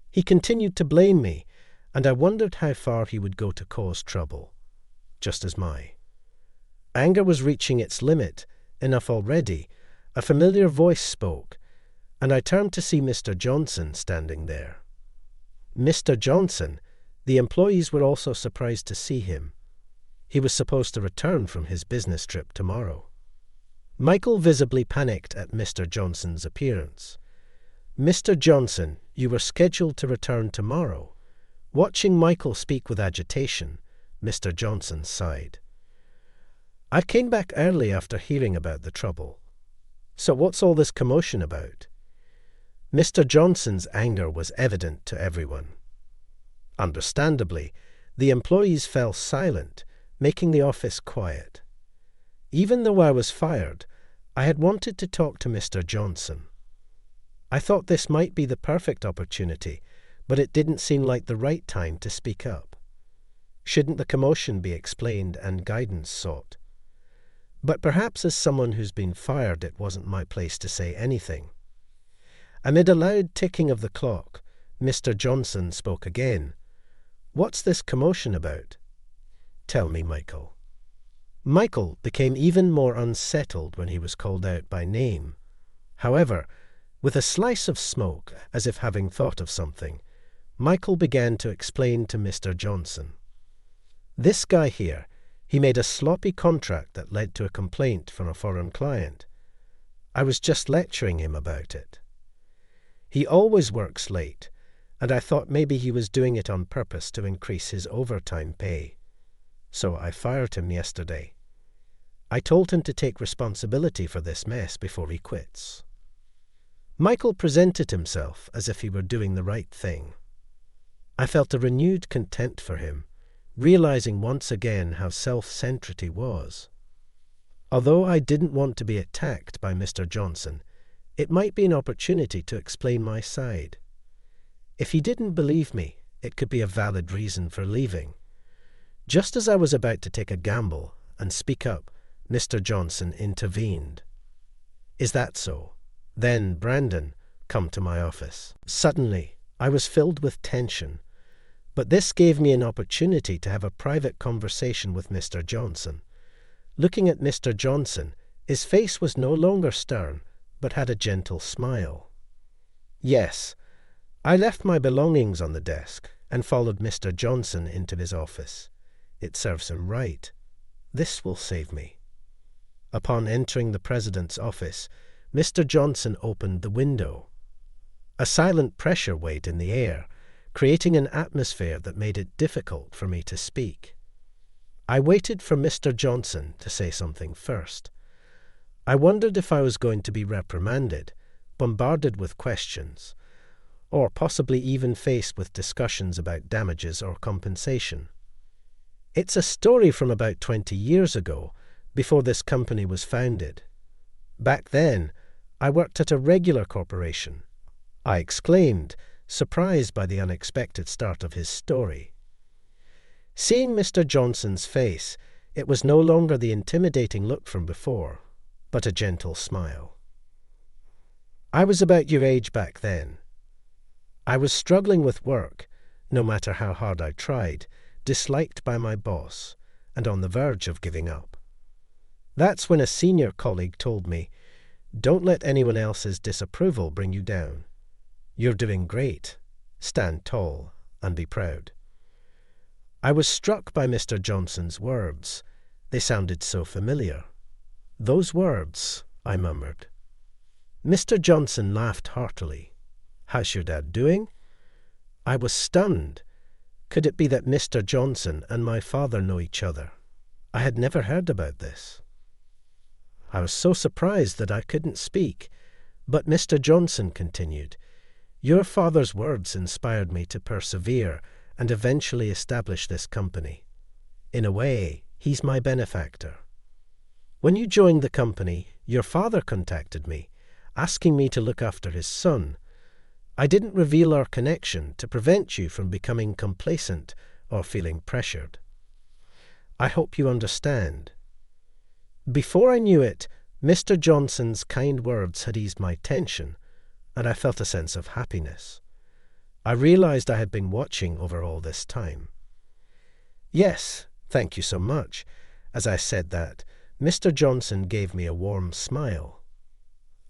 He continued to blame me, and I wondered how far he would go to cause trouble, just as my anger was reaching its limit, enough already, A familiar voice spoke, and I turned to see Mr. Johnson standing there. Mr. Johnson, the employees were also surprised to see him. He was supposed to return from his business trip tomorrow. Michael visibly panicked at Mr. Johnson's appearance. "Mr. Johnson, you were scheduled to return tomorrow." Watching Michael speak with agitation, Mr. Johnson sighed. "I came back early after hearing about the trouble. So what's all this commotion about?" Mr. Johnson's anger was evident to everyone. Understandably, the employees fell silent, making the office quiet. Even though I was fired, I had wanted to talk to Mr. Johnson. I thought this might be the perfect opportunity, but it didn't seem like the right time to speak up. Shouldn't the commotion be explained and guidance sought? But perhaps as someone who's been fired, it wasn't my place to say anything. Amid a loud ticking of the clock, Mr. Johnson spoke again. "What's this commotion about?" "Tell me, Michael." Michael became even more unsettled when he was called out by name. However, with a slice of smoke, as if having thought of something, Michael began to explain to Mr. Johnson. "This guy here, he made a sloppy contract that led to a complaint from a foreign client. I was just lecturing him about it. He always works late, and I thought maybe he was doing it on purpose to increase his overtime pay. So I fired him yesterday. I told him to take responsibility for this mess before he quits." Michael presented himself as if he were doing the right thing. I felt a renewed contempt for him, realizing once again how self-centered he was. Although I didn't want to be attacked by Mr. Johnson, it might be an opportunity to explain my side. If he didn't believe me, it could be a valid reason for leaving. Just as I was about to take a gamble and speak up, Mr. Johnson intervened. "Is that so? Then, Brandon, come to my office." Suddenly, I was filled with tension, but this gave me an opportunity to have a private conversation with Mr. Johnson. Looking at Mr. Johnson, his face was no longer stern, but had a gentle smile. "Yes, I left my belongings on the desk and followed Mr. Johnson into his office. It serves him right. This will save me." Upon entering the president's office, Mr. Johnson opened the window. A silent pressure weighed in the air, creating an atmosphere that made it difficult for me to speak. I waited for Mr. Johnson to say something first. I wondered if I was going to be reprimanded, bombarded with questions, or possibly even faced with discussions about damages or compensation. It's a story from about 20 years ago, before this company was founded. Back then, I worked at a regular corporation. I exclaimed, surprised by the unexpected start of his story. Seeing Mr. Johnson's face, it was no longer the intimidating look from before, but a gentle smile. "I was about your age back then. I was struggling with work, no matter how hard I tried, disliked by my boss, and on the verge of giving up. That's when a senior colleague told me, 'Don't let anyone else's disapproval bring you down. You're doing great. Stand tall and be proud.' I was struck by Mr. Johnson's words. They sounded so familiar. 'Those words,' I murmured. Mr. Johnson laughed heartily. 'How's your dad doing?' I was stunned. Could it be that Mr. Johnson and my father know each other? I had never heard about this. I was so surprised that I couldn't speak, but Mr. Johnson continued, 'Your father's words inspired me to persevere and eventually establish this company. In a way, he's my benefactor. When you joined the company, your father contacted me, asking me to look after his son. I didn't reveal our connection to prevent you from becoming complacent or feeling pressured. I hope you understand.' Before I knew it, Mr. Johnson's kind words had eased my tension, and I felt a sense of happiness. I realized I had been watching over all this time. 'Yes, thank you so much.' As I said that, Mr. Johnson gave me a warm smile.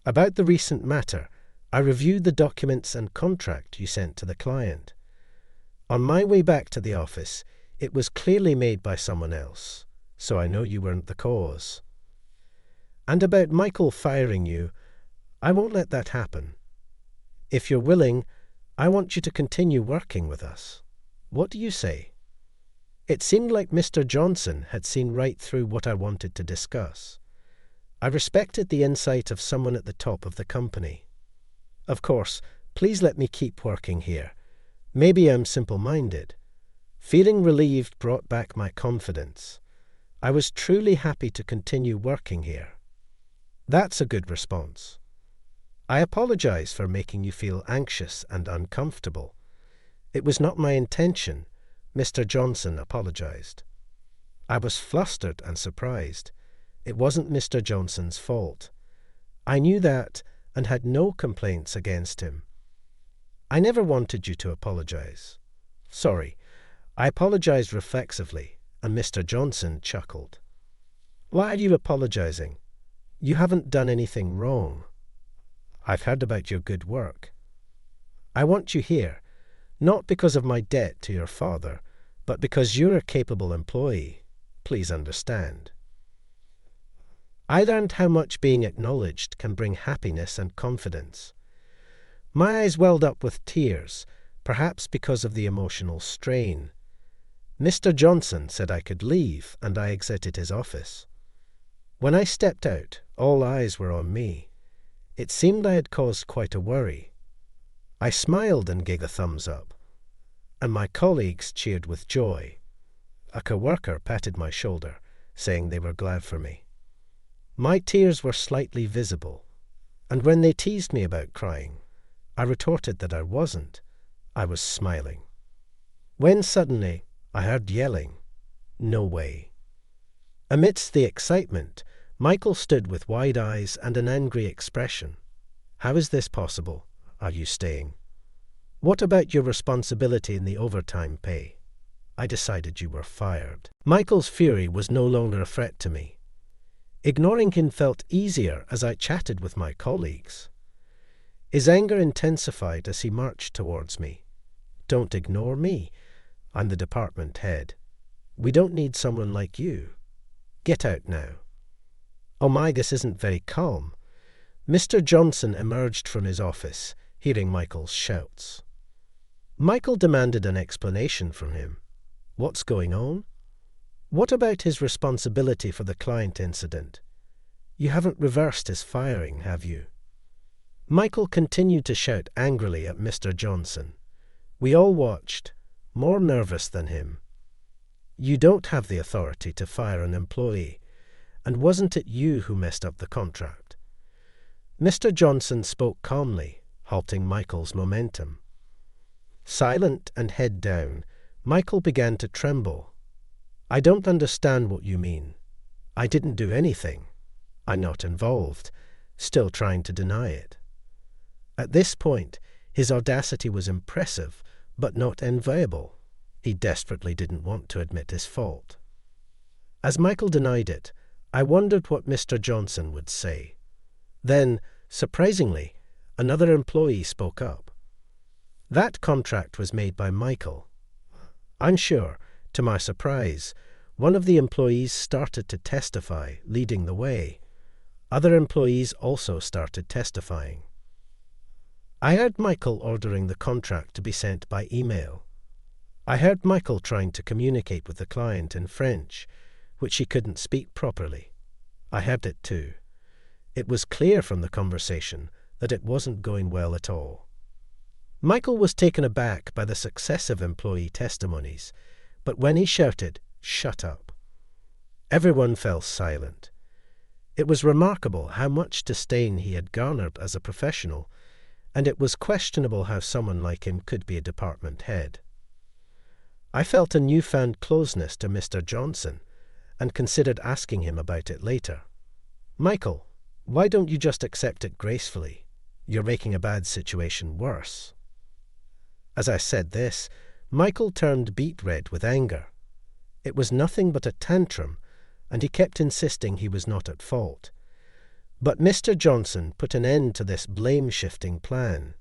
About the recent matter, I reviewed the documents and contract you sent to the client. On my way back to the office, it was clearly made by someone else, so I know you weren't the cause. And about Michael firing you, I won't let that happen. If you're willing, I want you to continue working with us. What do you say? It seemed like Mr. Johnson had seen right through what I wanted to discuss. I respected the insight of someone at the top of the company. Of course, please let me keep working here. Maybe I'm simple-minded. Feeling relieved brought back my confidence. I was truly happy to continue working here. That's a good response. I apologize for making you feel anxious and uncomfortable. It was not my intention, Mr. Johnson apologized. I was flustered and surprised. It wasn't Mr. Johnson's fault. I knew that and had no complaints against him. I never wanted you to apologize. Sorry. I apologized reflexively, and Mr. Johnson chuckled. Why are you apologizing? You haven't done anything wrong. I've heard about your good work. I want you here, not because of my debt to your father, but because you're a capable employee. Please understand. I learned how much being acknowledged can bring happiness and confidence. My eyes welled up with tears, perhaps because of the emotional strain. Mr. Johnson said I could leave, and I exited his office. When I stepped out, all eyes were on me. It seemed I had caused quite a worry. I smiled and gave a thumbs up, and my colleagues cheered with joy. A coworker patted my shoulder, saying they were glad for me. My tears were slightly visible, and when they teased me about crying, I retorted that I wasn't. I was smiling. When suddenly I heard yelling. No way. Amidst the excitement, Michael stood with wide eyes and an angry expression. How is this possible? Are you staying? What about your responsibility in the overtime pay? I decided you were fired. Michael's fury was no longer a threat to me. Ignoring him felt easier as I chatted with my colleagues. His anger intensified as he marched towards me. Don't ignore me. I'm the department head. We don't need someone like you. Get out now. Oh my, this isn't very calm. Mr. Johnson emerged from his office, hearing Michael's shouts. Michael demanded an explanation from him. What's going on? What about his responsibility for the client incident? You haven't reversed his firing, have you? Michael continued to shout angrily at Mr. Johnson. We all watched, more nervous than him. You don't have the authority to fire an employee, and wasn't it you who messed up the contract? Mr. Johnson spoke calmly, halting Michael's momentum. Silent and head down, Michael began to tremble. I don't understand what you mean. I didn't do anything. I'm not involved, still trying to deny it. At this point, his audacity was impressive, but not enviable. He desperately didn't want to admit his fault. As Michael denied it, I wondered what Mr. Johnson would say. Then, surprisingly, another employee spoke up. That contract was made by Michael. I'm sure, to my surprise, one of the employees started to testify, leading the way. Other employees also started testifying. I heard Michael ordering the contract to be sent by email. I heard Michael trying to communicate with the client in French, which he couldn't speak properly. I heard it too. It was clear from the conversation that it wasn't going well at all. Michael was taken aback by the successive employee testimonies, but when he shouted, "Shut up!" everyone fell silent. It was remarkable how much disdain he had garnered as a professional, and it was questionable how someone like him could be a department head. I felt a newfound closeness to Mr. Johnson, and considered asking him about it later. Michael, why don't you just accept it gracefully? You're making a bad situation worse. As I said this, Michael turned beet red with anger. It was nothing but a tantrum, and he kept insisting he was not at fault. But Mr. Johnson put an end to this blame-shifting plan.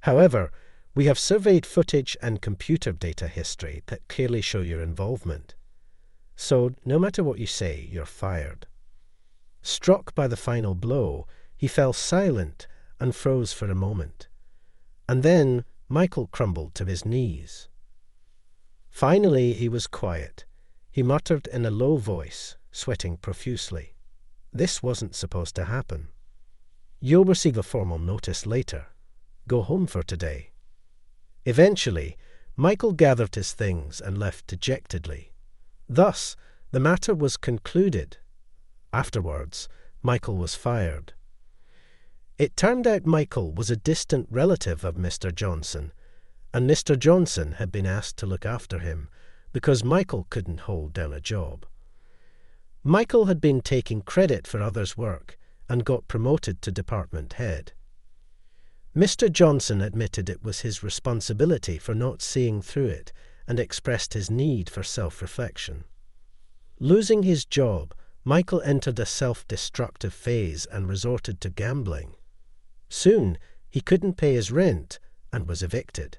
However, we have surveyed footage and computer data history that clearly show your involvement. So, no matter what you say, you're fired. Struck by the final blow, he fell silent and froze for a moment. And then Michael crumbled to his knees. Finally, he was quiet. He muttered in a low voice, sweating profusely. This wasn't supposed to happen. You'll receive a formal notice later. Go home for today. Eventually, Michael gathered his things and left dejectedly. Thus, the matter was concluded. Afterwards, Michael was fired. It turned out Michael was a distant relative of Mr. Johnson, and Mr. Johnson had been asked to look after him because Michael couldn't hold down a job. Michael had been taking credit for others' work and got promoted to department head. Mr. Johnson admitted it was his responsibility for not seeing through it and expressed his need for self-reflection. Losing his job, Michael entered a self-destructive phase and resorted to gambling. Soon, he couldn't pay his rent and was evicted.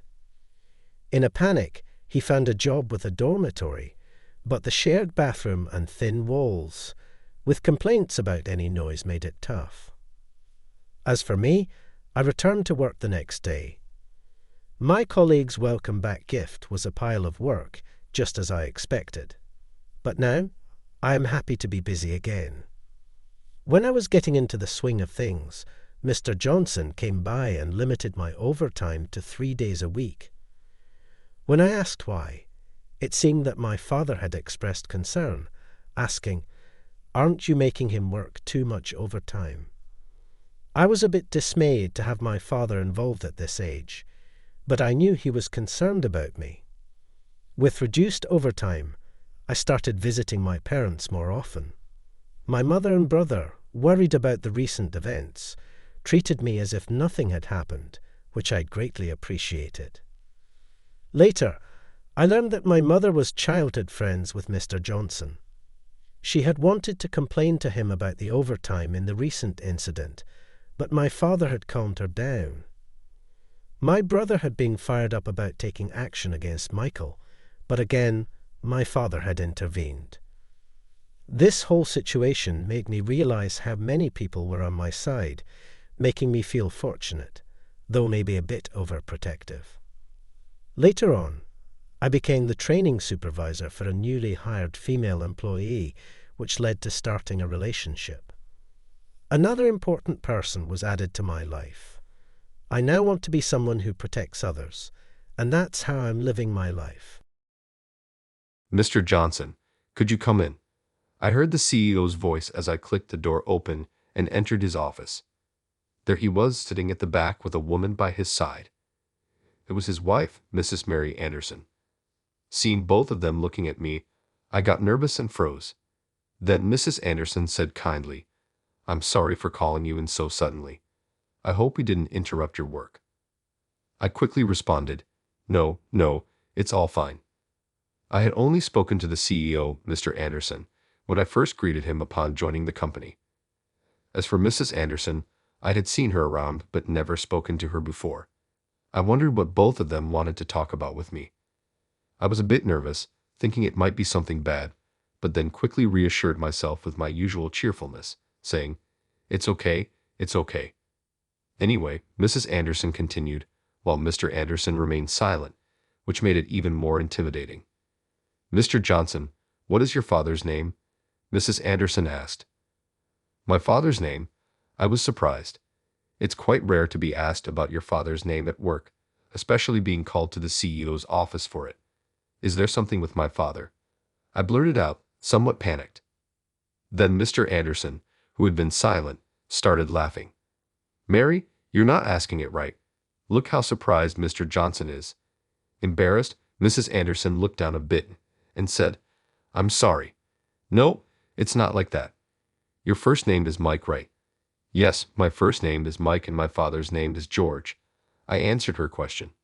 In a panic, he found a job with a dormitory, but the shared bathroom and thin walls, with complaints about any noise, made it tough. As for me, I returned to work the next day. My colleague's welcome back gift was a pile of work, just as I expected. But now, I am happy to be busy again. When I was getting into the swing of things, Mr. Johnson came by and limited my overtime to 3 days a week. When I asked why, it seemed that my father had expressed concern, asking, "Aren't you making him work too much overtime?" I was a bit dismayed to have my father involved at this age, but I knew he was concerned about me. With reduced overtime, I started visiting my parents more often. My mother and brother, worried about the recent events, treated me as if nothing had happened, which I greatly appreciated. Later, I learned that my mother was childhood friends with Mr. Johnson. She had wanted to complain to him about the overtime in the recent incident, but my father had calmed her down. My brother had been fired up about taking action against Michael, but again, my father had intervened. This whole situation made me realize how many people were on my side, making me feel fortunate, though maybe a bit overprotective. Later on, I became the training supervisor for a newly hired female employee, which led to starting a relationship. Another important person was added to my life. I now want to be someone who protects others, and that's how I'm living my life. Mr. Johnson, could you come in? I heard the CEO's voice as I clicked the door open and entered his office. There he was, sitting at the back with a woman by his side. It was his wife, Mrs. Mary Anderson. Seeing both of them looking at me, I got nervous and froze. Then Mrs. Anderson said kindly, "I'm sorry for calling you in so suddenly. I hope we didn't interrupt your work." I quickly responded, No, it's all fine." I had only spoken to the CEO, Mr. Anderson, when I first greeted him upon joining the company. As for Mrs. Anderson, I had seen her around but never spoken to her before. I wondered what both of them wanted to talk about with me. I was a bit nervous, thinking it might be something bad, but then quickly reassured myself with my usual cheerfulness, saying, It's okay. Anyway, Mrs. Anderson continued, while Mr. Anderson remained silent, which made it even more intimidating. "Mr. Johnson, what is your father's name?" Mrs. Anderson asked. My father's name? I was surprised. It's quite rare to be asked about your father's name at work, especially being called to the CEO's office for it. Is there something with my father? I blurted out, somewhat panicked. Then Mr. Anderson, who had been silent, started laughing. "Mary, you're not asking it right. Look how surprised Mr. Johnson is." Embarrassed, Mrs. Anderson looked down a bit and said, "I'm sorry. No, it's not like that. Your first name is Mike, right?" "Yes, my first name is Mike and my father's name is George," I answered her question.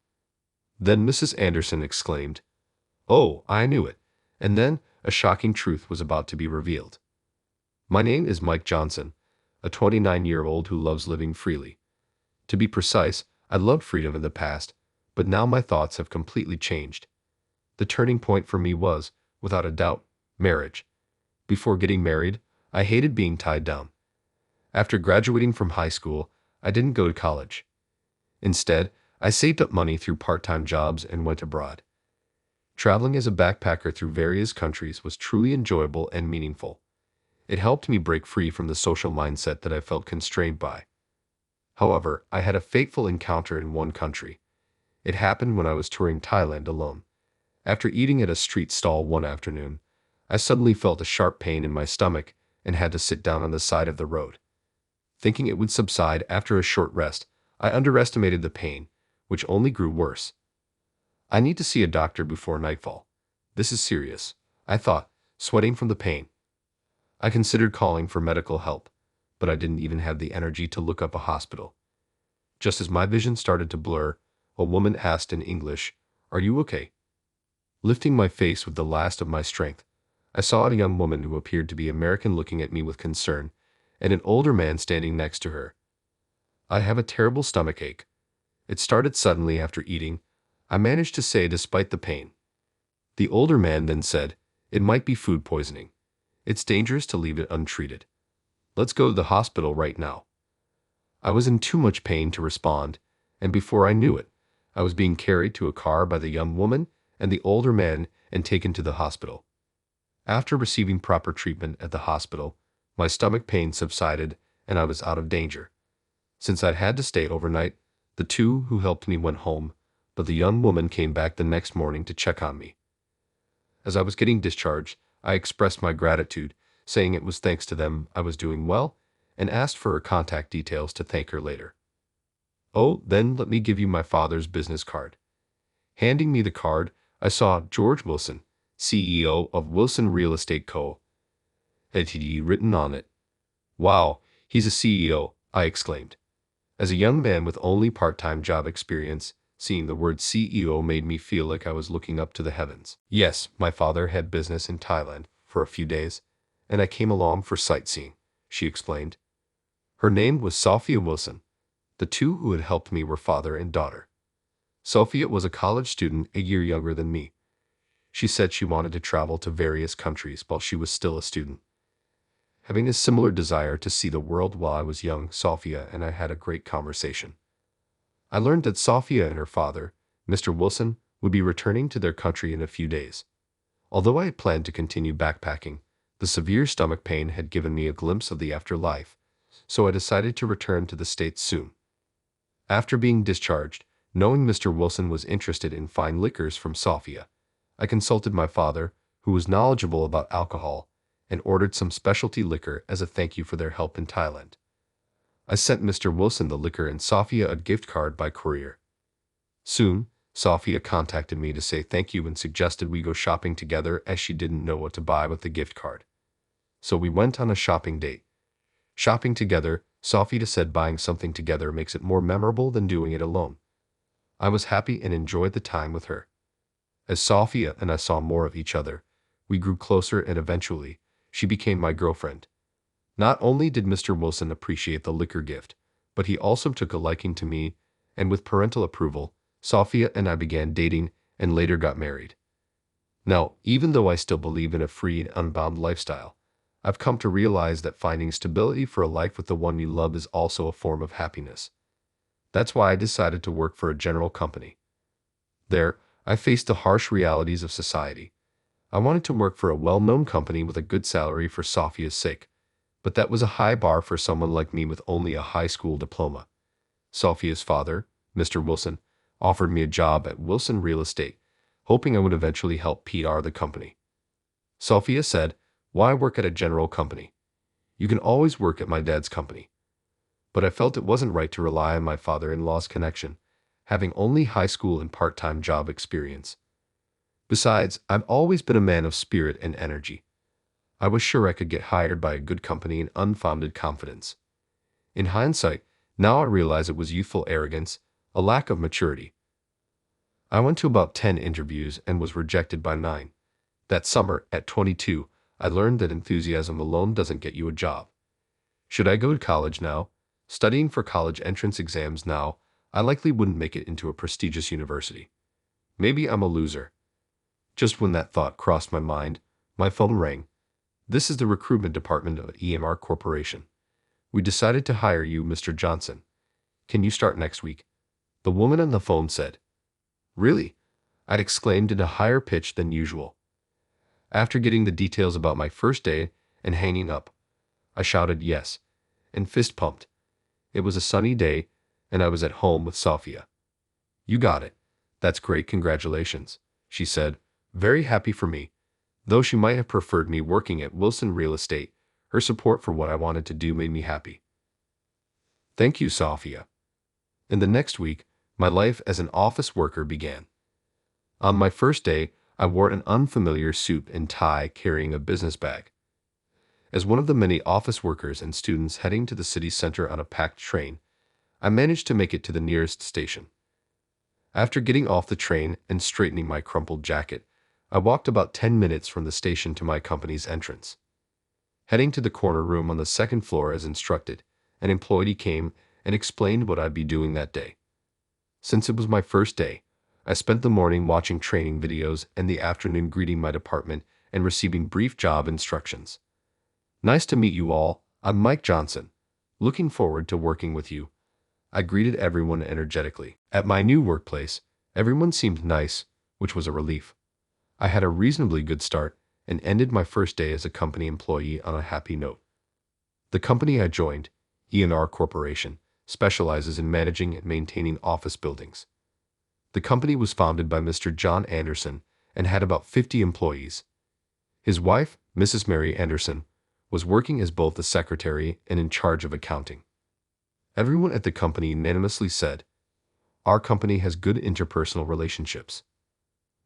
Then Mrs. Anderson exclaimed, "Oh, I knew it." And then a shocking truth was about to be revealed. "My name is Mike Johnson, a 29-year-old who loves living freely. To be precise, I loved freedom in the past, but now my thoughts have completely changed. The turning point for me was, without a doubt, marriage. Before getting married, I hated being tied down. After graduating from high school, I didn't go to college. Instead, I saved up money through part-time jobs and went abroad. Traveling as a backpacker through various countries was truly enjoyable and meaningful. It helped me break free from the social mindset that I felt constrained by. However, I had a fateful encounter in one country. It happened when I was touring Thailand alone. After eating at a street stall one afternoon, I suddenly felt a sharp pain in my stomach and had to sit down on the side of the road. Thinking it would subside after a short rest, I underestimated the pain, which only grew worse. I need to see a doctor before nightfall. This is serious, I thought, sweating from the pain. I considered calling for medical help, but I didn't even have the energy to look up a hospital. Just as my vision started to blur, a woman asked in English, "Are you okay?" Lifting my face with the last of my strength, I saw a young woman who appeared to be American looking at me with concern, and an older man standing next to her. "I have a terrible stomachache. It started suddenly after eating," I managed to say despite the pain. The older man then said, "It might be food poisoning. It's dangerous to leave it untreated. Let's go to the hospital right now." I was in too much pain to respond, and before I knew it, I was being carried to a car by the young woman and the older man and taken to the hospital. After receiving proper treatment at the hospital, my stomach pain subsided and I was out of danger. Since I'd had to stay overnight, the two who helped me went home, but the young woman came back the next morning to check on me. As I was getting discharged, I expressed my gratitude, saying it was thanks to them I was doing well, and asked for her contact details to thank her later. "Oh, then let me give you my father's business card." Handing me the card, I saw George Wilson, CEO of Wilson Real Estate Co. Ltd. written on it. "Wow, he's a CEO," I exclaimed. As a young man with only part-time job experience, seeing the word CEO made me feel like I was looking up to the heavens. Yes, my father had business in Thailand for a few days, and I came along for sightseeing, she explained. Her name was Sophia Wilson. The two who had helped me were father and daughter. Sophia was a college student a year younger than me. She said she wanted to travel to various countries while she was still a student. Having a similar desire to see the world while I was young, Sophia and I had a great conversation. I learned that Sophia and her father, Mr. Wilson, would be returning to their country in a few days. Although I had planned to continue backpacking, the severe stomach pain had given me a glimpse of the afterlife, so I decided to return to the States soon. After being discharged, knowing Mr. Wilson was interested in fine liquors from Sophia, I consulted my father, who was knowledgeable about alcohol, and ordered some specialty liquor as a thank you for their help in Thailand. I sent Mr. Wilson the liquor and Sophia a gift card by courier. Soon, Sophia contacted me to say thank you and suggested we go shopping together as she didn't know what to buy with the gift card. So we went on a shopping date. Shopping together, Sophia said buying something together makes it more memorable than doing it alone. I was happy and enjoyed the time with her. As Sophia and I saw more of each other, we grew closer and eventually, she became my girlfriend. Not only did Mr. Wilson appreciate the liquor gift, but he also took a liking to me, and with parental approval, Sophia and I began dating and later got married. Now, even though I still believe in a free and unbound lifestyle, I've come to realize that finding stability for a life with the one you love is also a form of happiness. That's why I decided to work for a general company. There, I faced the harsh realities of society. I wanted to work for a well-known company with a good salary for Sophia's sake, but that was a high bar for someone like me with only a high school diploma. Sophia's father, Mr. Wilson, offered me a job at Wilson Real Estate, hoping I would eventually help PR the company. Sophia said, "Why work at a general company? You can always work at my dad's company." But I felt it wasn't right to rely on my father-in-law's connection, having only high school and part-time job experience. Besides, I've always been a man of spirit and energy. I was sure I could get hired by a good company in unfounded confidence. In hindsight, now I realize it was youthful arrogance, a lack of maturity. I went to about 10 interviews and was rejected by 9. That summer, at 22, I learned that enthusiasm alone doesn't get you a job. Should I go to college now? Studying for college entrance exams now, I likely wouldn't make it into a prestigious university. Maybe I'm a loser. Just when that thought crossed my mind, my phone rang. This is the recruitment department of EMR Corporation. We decided to hire you, Mr. Johnson. Can you start next week? The woman on the phone said. Really? I'd exclaimed in a higher pitch than usual. After getting the details about my first day and hanging up, I shouted yes, and fist pumped. It was a sunny day, and I was at home with Sophia. You got it. That's great, congratulations, she said, very happy for me. Though she might have preferred me working at Wilson Real Estate, her support for what I wanted to do made me happy. Thank you, Sophia. In the next week, my life as an office worker began. On my first day, I wore an unfamiliar suit and tie carrying a business bag. As one of the many office workers and students heading to the city center on a packed train, I managed to make it to the nearest station. After getting off the train and straightening my crumpled jacket, I walked about 10 minutes from the station to my company's entrance. Heading to the corner room on the second floor as instructed, an employee came and explained what I'd be doing that day. Since it was my first day, I spent the morning watching training videos and the afternoon greeting my department and receiving brief job instructions. Nice to meet you all. I'm Mike Johnson. Looking forward to working with you. I greeted everyone energetically. At my new workplace, everyone seemed nice, which was a relief. I had a reasonably good start and ended my first day as a company employee on a happy note. The company I joined, ENR Corporation, specializes in managing and maintaining office buildings. The company was founded by Mr. John Anderson and had about 50 employees. His wife, Mrs. Mary Anderson, was working as both the secretary and in charge of accounting. Everyone at the company unanimously said, "Our company has good interpersonal relationships."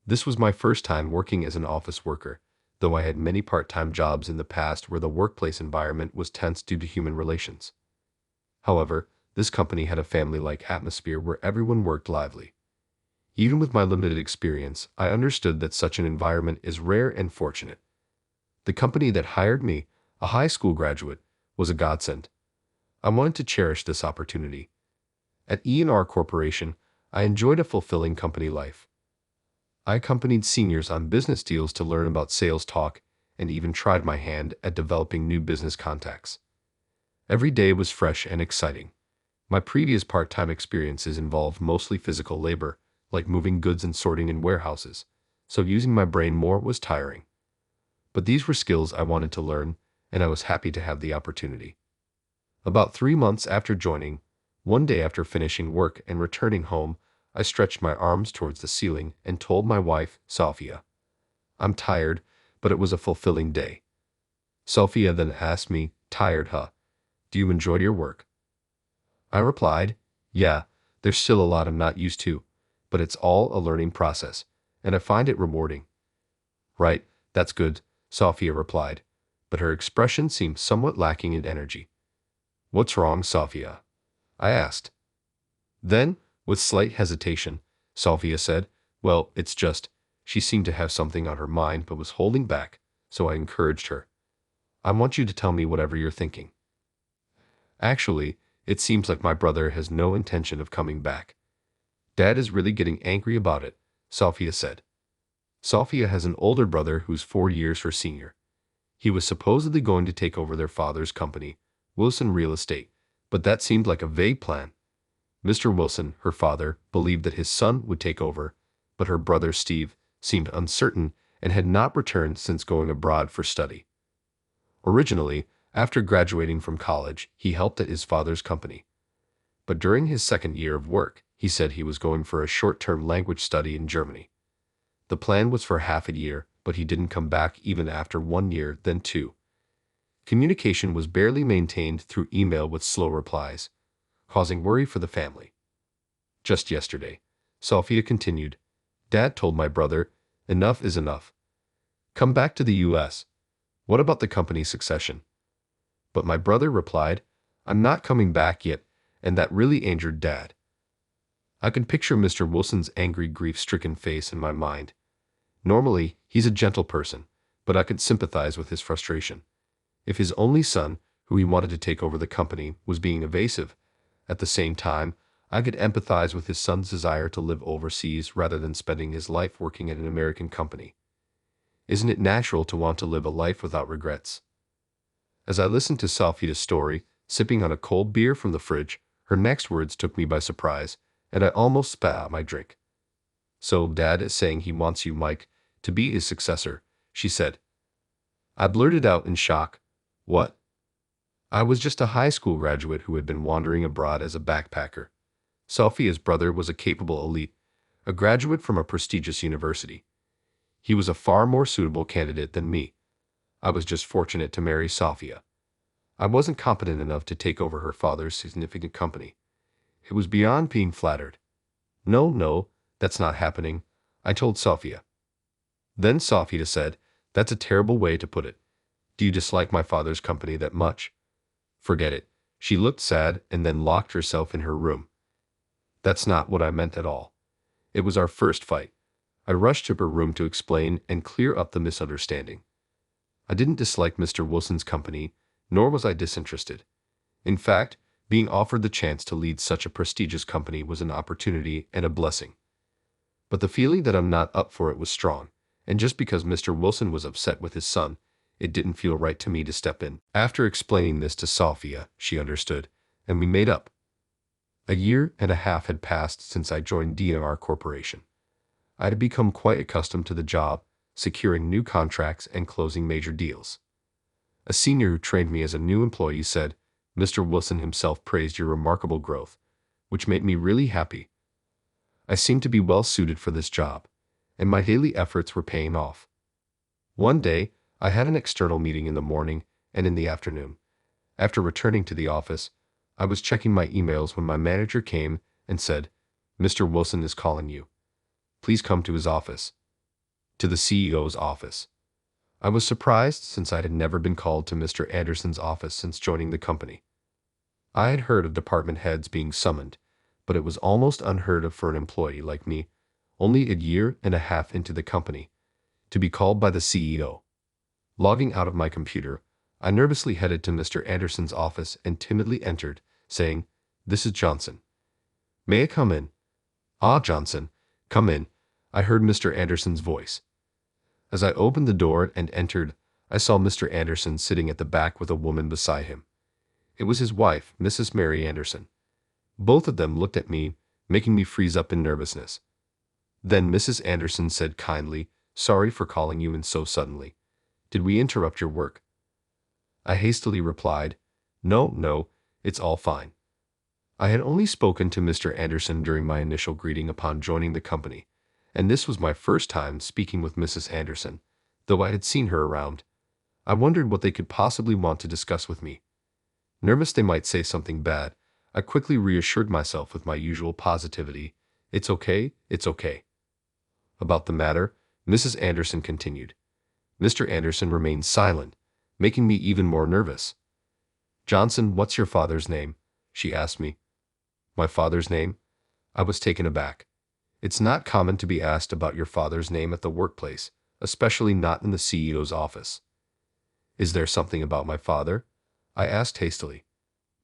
This was my first time working as an office worker, though I had many part-time jobs in the past where the workplace environment was tense due to human relations. However, this company had a family-like atmosphere where everyone worked lively. Even with my limited experience, I understood that such an environment is rare and fortunate. The company that hired me, a high school graduate, was a godsend. I wanted to cherish this opportunity. At ENR Corporation, I enjoyed a fulfilling company life. I accompanied seniors on business deals to learn about sales talk and even tried my hand at developing new business contacts. Every day was fresh and exciting. My previous part-time experiences involved mostly physical labor, like moving goods and sorting in warehouses, so using my brain more was tiring. But these were skills I wanted to learn, and I was happy to have the opportunity. About 3 months after joining, one day after finishing work and returning home, I stretched my arms towards the ceiling and told my wife, Sophia, "I'm tired, but it was a fulfilling day." Sophia then asked me, "Tired, huh? Do you enjoy your work?" I replied, "Yeah, there's still a lot I'm not used to, but it's all a learning process, and I find it rewarding." "Right, that's good," Sophia replied, but her expression seemed somewhat lacking in energy. "What's wrong, Sophia?" I asked. Then, with slight hesitation, Sophia said, "Well, it's just," she seemed to have something on her mind but was holding back, so I encouraged her. "I want you to tell me whatever you're thinking." "Actually, it seems like my brother has no intention of coming back. Dad is really getting angry about it," Sophia said. Sophia has an older brother who's 4 years her senior. He was supposedly going to take over their father's company, Wilson Real Estate, but that seemed like a vague plan. Mr. Wilson, her father, believed that his son would take over, but her brother Steve seemed uncertain and had not returned since going abroad for study. Originally, after graduating from college, he helped at his father's company. But during his second year of work, he said he was going for a short-term language study in Germany. The plan was for half a year, but he didn't come back even after 1 year, then 2. Communication was barely maintained through email with slow replies, causing worry for the family. Just yesterday, Sophia continued, "Dad told my brother, enough is enough. Come back to the U.S. What about the company succession?" But my brother replied, "I'm not coming back yet," and that really angered Dad. I could picture Mr. Wilson's angry, grief-stricken face in my mind. Normally, he's a gentle person, but I could sympathize with his frustration. If his only son, who he wanted to take over the company, was being evasive. At the same time, I could empathize with his son's desire to live overseas rather than spending his life working at an American company. Isn't it natural to want to live a life without regrets? As I listened to Safie's story, sipping on a cold beer from the fridge, her next words took me by surprise, and I almost spat out my drink. "So, Dad is saying he wants you, Mike, to be his successor," she said. I blurted out in shock, "What?" I was just a high school graduate who had been wandering abroad as a backpacker. Safie's brother was a capable elite, a graduate from a prestigious university. He was a far more suitable candidate than me. I was just fortunate to marry Safia. I wasn't competent enough to take over her father's significant company. It was beyond being flattered. No, that's not happening," I told Safia. Then Safia said, "That's a terrible way to put it. Do you dislike my father's company that much?" "Forget it." She looked sad and then locked herself in her room. "That's not what I meant at all. It was our first fight." I rushed to her room to explain and clear up the misunderstanding. I didn't dislike Mr. Wilson's company, nor was I disinterested. In fact, being offered the chance to lead such a prestigious company was an opportunity and a blessing. But the feeling that I'm not up for it was strong, and just because Mr. Wilson was upset with his son, it didn't feel right to me to step in. After explaining this to Safia, she understood, and we made up. A year and a half had passed since I joined DNR Corporation. I had become quite accustomed to the job, securing new contracts and closing major deals. A senior who trained me as a new employee said, "Mr. Wilson himself praised your remarkable growth," which made me really happy. I seemed to be well suited for this job, and my daily efforts were paying off. One day, I had an external meeting in the morning and in the afternoon. After returning to the office, I was checking my emails when my manager came and said, "Mr. Wilson is calling you. Please come to his office." To the CEO's office. I was surprised since I had never been called to Mr. Anderson's office since joining the company. I had heard of department heads being summoned, but it was almost unheard of for an employee like me, only a year and a half into the company, to be called by the CEO. Logging out of my computer, I nervously headed to Mr. Anderson's office and timidly entered, saying, "This is Johnson. May I come in?" "Ah, Johnson, come in," I heard Mr. Anderson's voice. As I opened the door and entered, I saw Mr. Anderson sitting at the back with a woman beside him. It was his wife, Mrs. Mary Anderson. Both of them looked at me, making me freeze up in nervousness. Then Mrs. Anderson said kindly, "Sorry for calling you in so suddenly. Did we interrupt your work?" I hastily replied, No, it's all fine." I had only spoken to Mr. Anderson during my initial greeting upon joining the company, and this was my first time speaking with Mrs. Anderson, though I had seen her around. I wondered what they could possibly want to discuss with me. Nervous they might say something bad, I quickly reassured myself with my usual positivity. It's okay. About the matter, Mrs. Anderson continued. Mr. Anderson remained silent, making me even more nervous. "Johnson, what's your father's name?" she asked me. My father's name? I was taken aback. It's not common to be asked about your father's name at the workplace, especially not in the CEO's office. "Is there something about my father?" I asked hastily.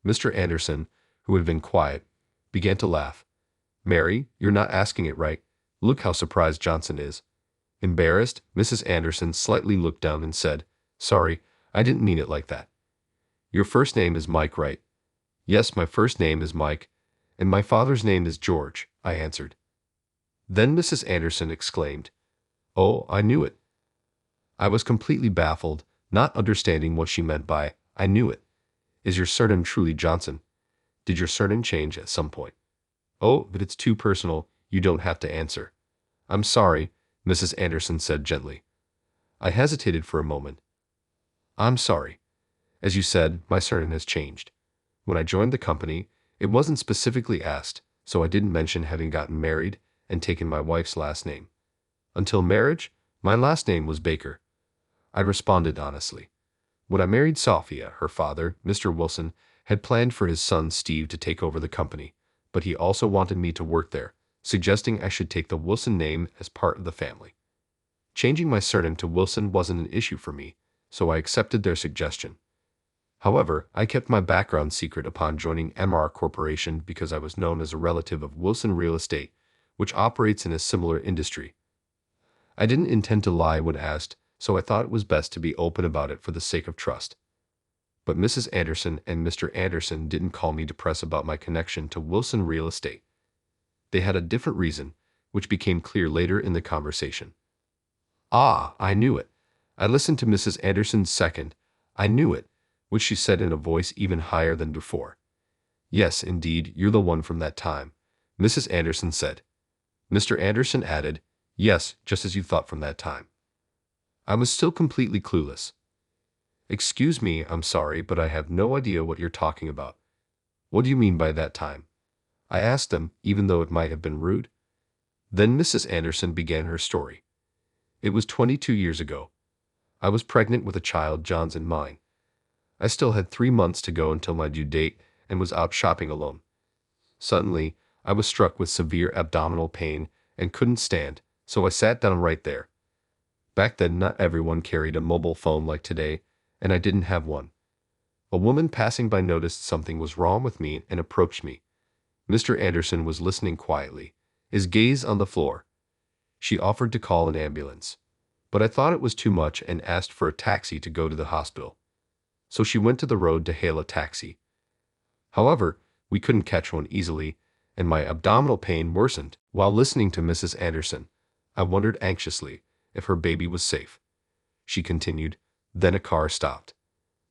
Mr. Anderson, who had been quiet, began to laugh. "Mary, you're not asking it right. Look how surprised Johnson is." Embarrassed, Mrs. Anderson slightly looked down and said, "Sorry, I didn't mean it like that." "Your first name is Mike, right?" "Yes, my first name is Mike, and my father's name is George," I answered. Then Mrs. Anderson exclaimed, "Oh, I knew it." I was completely baffled, not understanding what she meant by, "I knew it." "Is your surname truly Johnson? Did your surname change at some point?" "Oh, but it's too personal, you don't have to answer." "I'm sorry," Mrs. Anderson said gently. I hesitated for a moment. "I'm sorry. As you said, my surname has changed. When I joined the company, it wasn't specifically asked, so I didn't mention having gotten married and taken my wife's last name. Until marriage, my last name was Baker." I responded honestly. When I married Safia, her father, Mr. Wilson, had planned for his son Steve to take over the company, but he also wanted me to work there, suggesting I should take the Wilson name as part of the family. Changing my surname to Wilson wasn't an issue for me, so I accepted their suggestion. However, I kept my background secret upon joining MR Corporation because I was known as a relative of Wilson Real Estate, which operates in a similar industry. I didn't intend to lie when asked, so I thought it was best to be open about it for the sake of trust. But Mrs. Anderson and Mr. Anderson didn't call me to press about my connection to Wilson Real Estate. They had a different reason, which became clear later in the conversation. Ah, I knew it. I listened to Mrs. Anderson's second, I knew it, which she said in a voice even higher than before. Yes, indeed, you're the one from that time, Mrs. Anderson said. Mr. Anderson added, yes, just as you thought from that time. I was still completely clueless. Excuse me, I'm sorry, but I have no idea what you're talking about. What do you mean by that time? I asked them, even though it might have been rude. Then Mrs. Anderson began her story. It was 22 years ago. I was pregnant with a child, John's and mine. I still had 3 months to go until my due date and was out shopping alone. Suddenly, I was struck with severe abdominal pain and couldn't stand, so I sat down right there. Back then, not everyone carried a mobile phone like today, and I didn't have one. A woman passing by noticed something was wrong with me and approached me. Mr. Anderson was listening quietly, his gaze on the floor. She offered to call an ambulance, but I thought it was too much and asked for a taxi to go to the hospital. So she went to the road to hail a taxi. However, we couldn't catch one easily, and my abdominal pain worsened. While listening to Mrs. Anderson, I wondered anxiously if her baby was safe. She continued, then a car stopped.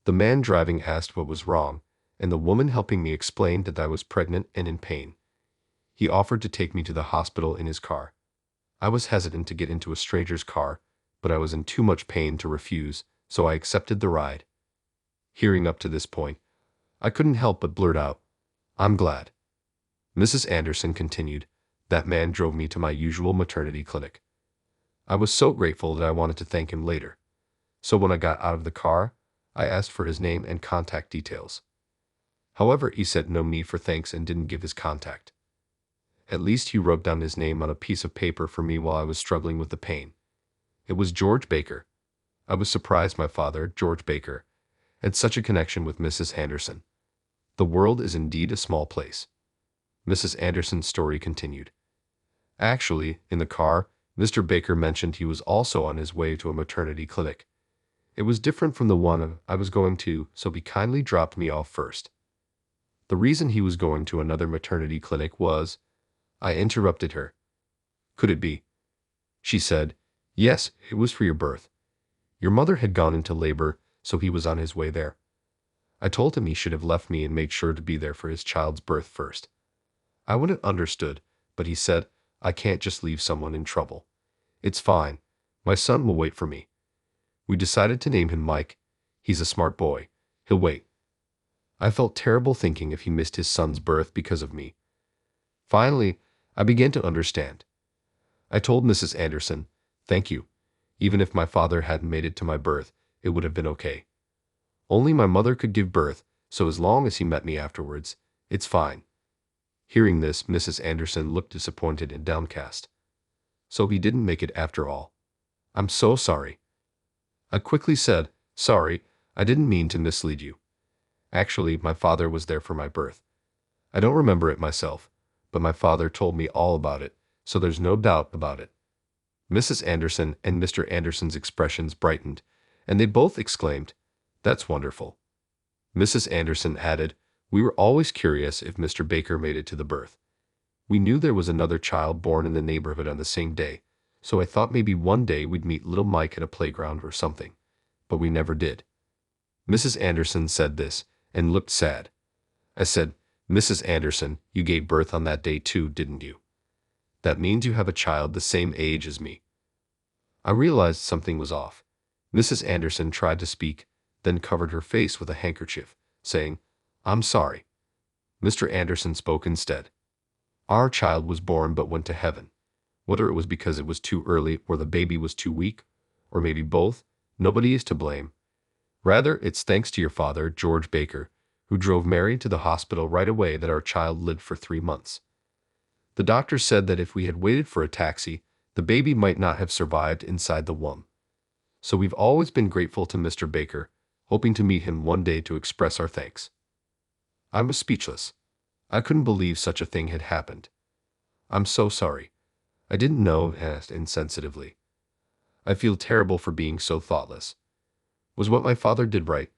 The man driving asked what was wrong, and the woman helping me explained that I was pregnant and in pain. He offered to take me to the hospital in his car. I was hesitant to get into a stranger's car, but I was in too much pain to refuse, so I accepted the ride. Hearing up to this point, I couldn't help but blurt out, I'm glad. Mrs. Anderson continued, that man drove me to my usual maternity clinic. I was so grateful that I wanted to thank him later. So when I got out of the car, I asked for his name and contact details. However, he said no need for thanks and didn't give his contact. At least he wrote down his name on a piece of paper for me while I was struggling with the pain. It was George Baker. I was surprised my father, George Baker, had such a connection with Mrs. Anderson. The world is indeed a small place. Mrs. Anderson's story continued. Actually, in the car, Mr. Baker mentioned he was also on his way to a maternity clinic. It was different from the one I was going to, so he kindly dropped me off first. The reason he was going to another maternity clinic was, I interrupted her. Could it be? She said, yes, it was for your birth. Your mother had gone into labor, so he was on his way there. I told him he should have left me and made sure to be there for his child's birth first. I wouldn't have understood, but he said, I can't just leave someone in trouble. It's fine. My son will wait for me. We decided to name him Mike. He's a smart boy. He'll wait. I felt terrible thinking if he missed his son's birth because of me. Finally, I began to understand. I told Mrs. Anderson, thank you. Even if my father hadn't made it to my birth, it would have been okay. Only my mother could give birth, so as long as he met me afterwards, it's fine. Hearing this, Mrs. Anderson looked disappointed and downcast. So he didn't make it after all. I'm so sorry. I quickly said, sorry, I didn't mean to mislead you. Actually, my father was there for my birth. I don't remember it myself, but my father told me all about it, so there's no doubt about it. Mrs. Anderson and Mr. Anderson's expressions brightened, and they both exclaimed, that's wonderful. Mrs. Anderson added, we were always curious if Mr. Baker made it to the birth. We knew there was another child born in the neighborhood on the same day, so I thought maybe one day we'd meet little Mike at a playground or something, but we never did. Mrs. Anderson said this and looked sad. I said, Mrs. Anderson, you gave birth on that day too, didn't you? That means you have a child the same age as me. I realized something was off. Mrs. Anderson tried to speak, then covered her face with a handkerchief, saying, I'm sorry. Mr. Anderson spoke instead. Our child was born but went to heaven. Whether it was because it was too early or the baby was too weak, or maybe both, nobody is to blame. Rather, it's thanks to your father, George Baker, who drove Mary to the hospital right away that our child lived for 3 months. The doctor said that if we had waited for a taxi, the baby might not have survived inside the womb. So we've always been grateful to Mr. Baker, hoping to meet him one day to express our thanks. I was speechless. I couldn't believe such a thing had happened. I'm so sorry. I didn't know, he asked insensitively. I feel terrible for being so thoughtless. Was what my father did right?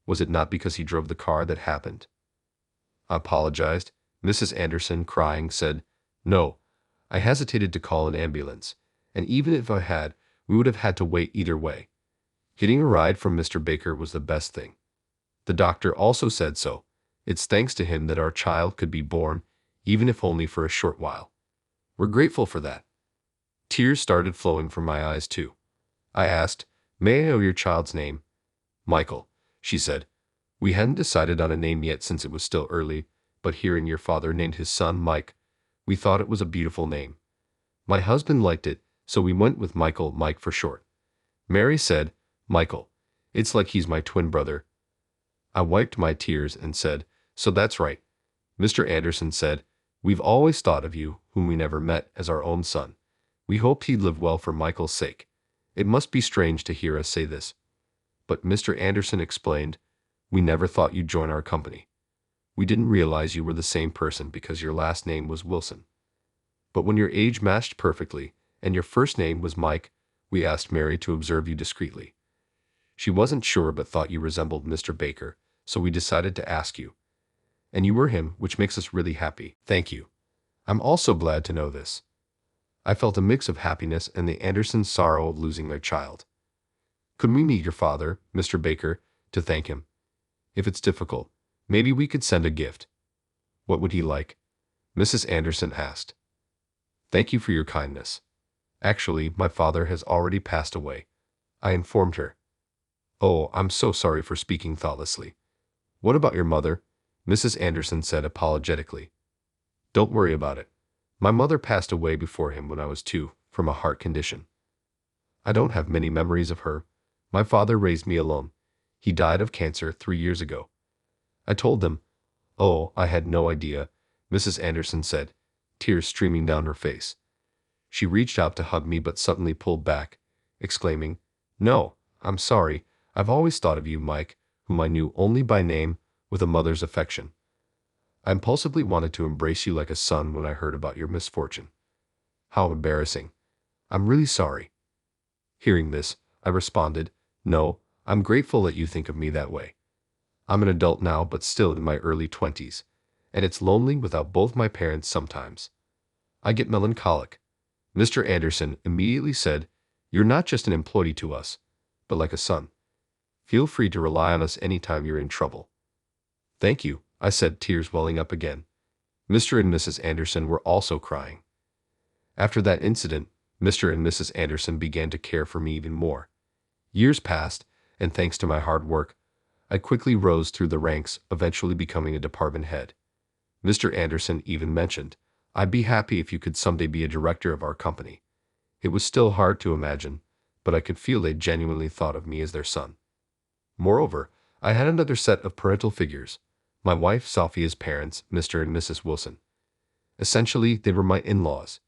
Was it not because he drove the car that happened? I apologized. Mrs. Anderson, crying, said, "No, I hesitated to call an ambulance, and even if I had, we would have had to wait either way. Getting a ride from Mr. Baker was the best thing. The doctor also said so. It's thanks to him that our child could be born, even if only for a short while. We're grateful for that." Tears started flowing from my eyes too. I asked, "May I know your child's name?" "Michael," she said. "We hadn't decided on a name yet since it was still early, but hearing your father named his son Mike, we thought it was a beautiful name. My husband liked it, so we went with Michael, Mike for short." Mary said, "Michael, it's like he's my twin brother." I wiped my tears and said, "So that's right." Mr. Anderson said, "We've always thought of you, whom we never met, as our own son. We hoped he'd live well for Michael's sake. It must be strange to hear us say this." But Mr. Anderson explained, "We never thought you'd join our company. We didn't realize you were the same person because your last name was Wilson. But when your age matched perfectly, and your first name was Mike, we asked Mary to observe you discreetly. She wasn't sure but thought you resembled Mr. Baker, so we decided to ask you. And you were him, which makes us really happy. Thank you. I'm also glad to know this." I felt a mix of happiness and the Andersons' sorrow of losing their child. "Could we meet your father, Mr. Baker, to thank him? If it's difficult, maybe we could send a gift." "What would he like?" Mrs. Anderson asked. "Thank you for your kindness. Actually, my father has already passed away," I informed her. "Oh, I'm so sorry for speaking thoughtlessly. What about your mother?" Mrs. Anderson said apologetically. "Don't worry about it. My mother passed away before him when I was 2, from a heart condition. I don't have many memories of her. My father raised me alone. He died of cancer 3 years ago." I told them. "Oh, I had no idea," Mrs. Anderson said, tears streaming down her face. She reached out to hug me but suddenly pulled back, exclaiming, "No, I'm sorry. I've always thought of you, Mike, whom I knew only by name, with a mother's affection. I impulsively wanted to embrace you like a son when I heard about your misfortune. How embarrassing. I'm really sorry." Hearing this, I responded, "No, I'm grateful that you think of me that way. I'm an adult now but still in my early 20s, and it's lonely without both my parents sometimes. I get melancholic." Mr. Anderson immediately said, "You're not just an employee to us, but like a son. Feel free to rely on us anytime you're in trouble." "Thank you," I said, tears welling up again. Mr. and Mrs. Anderson were also crying. After that incident, Mr. and Mrs. Anderson began to care for me even more. Years passed, and thanks to my hard work, I quickly rose through the ranks, eventually becoming a department head. Mr. Anderson even mentioned, "I'd be happy if you could someday be a director of our company." It was still hard to imagine, but I could feel they genuinely thought of me as their son. Moreover, I had another set of parental figures, my wife Sophia's parents, Mr. and Mrs. Wilson. Essentially, they were my in-laws.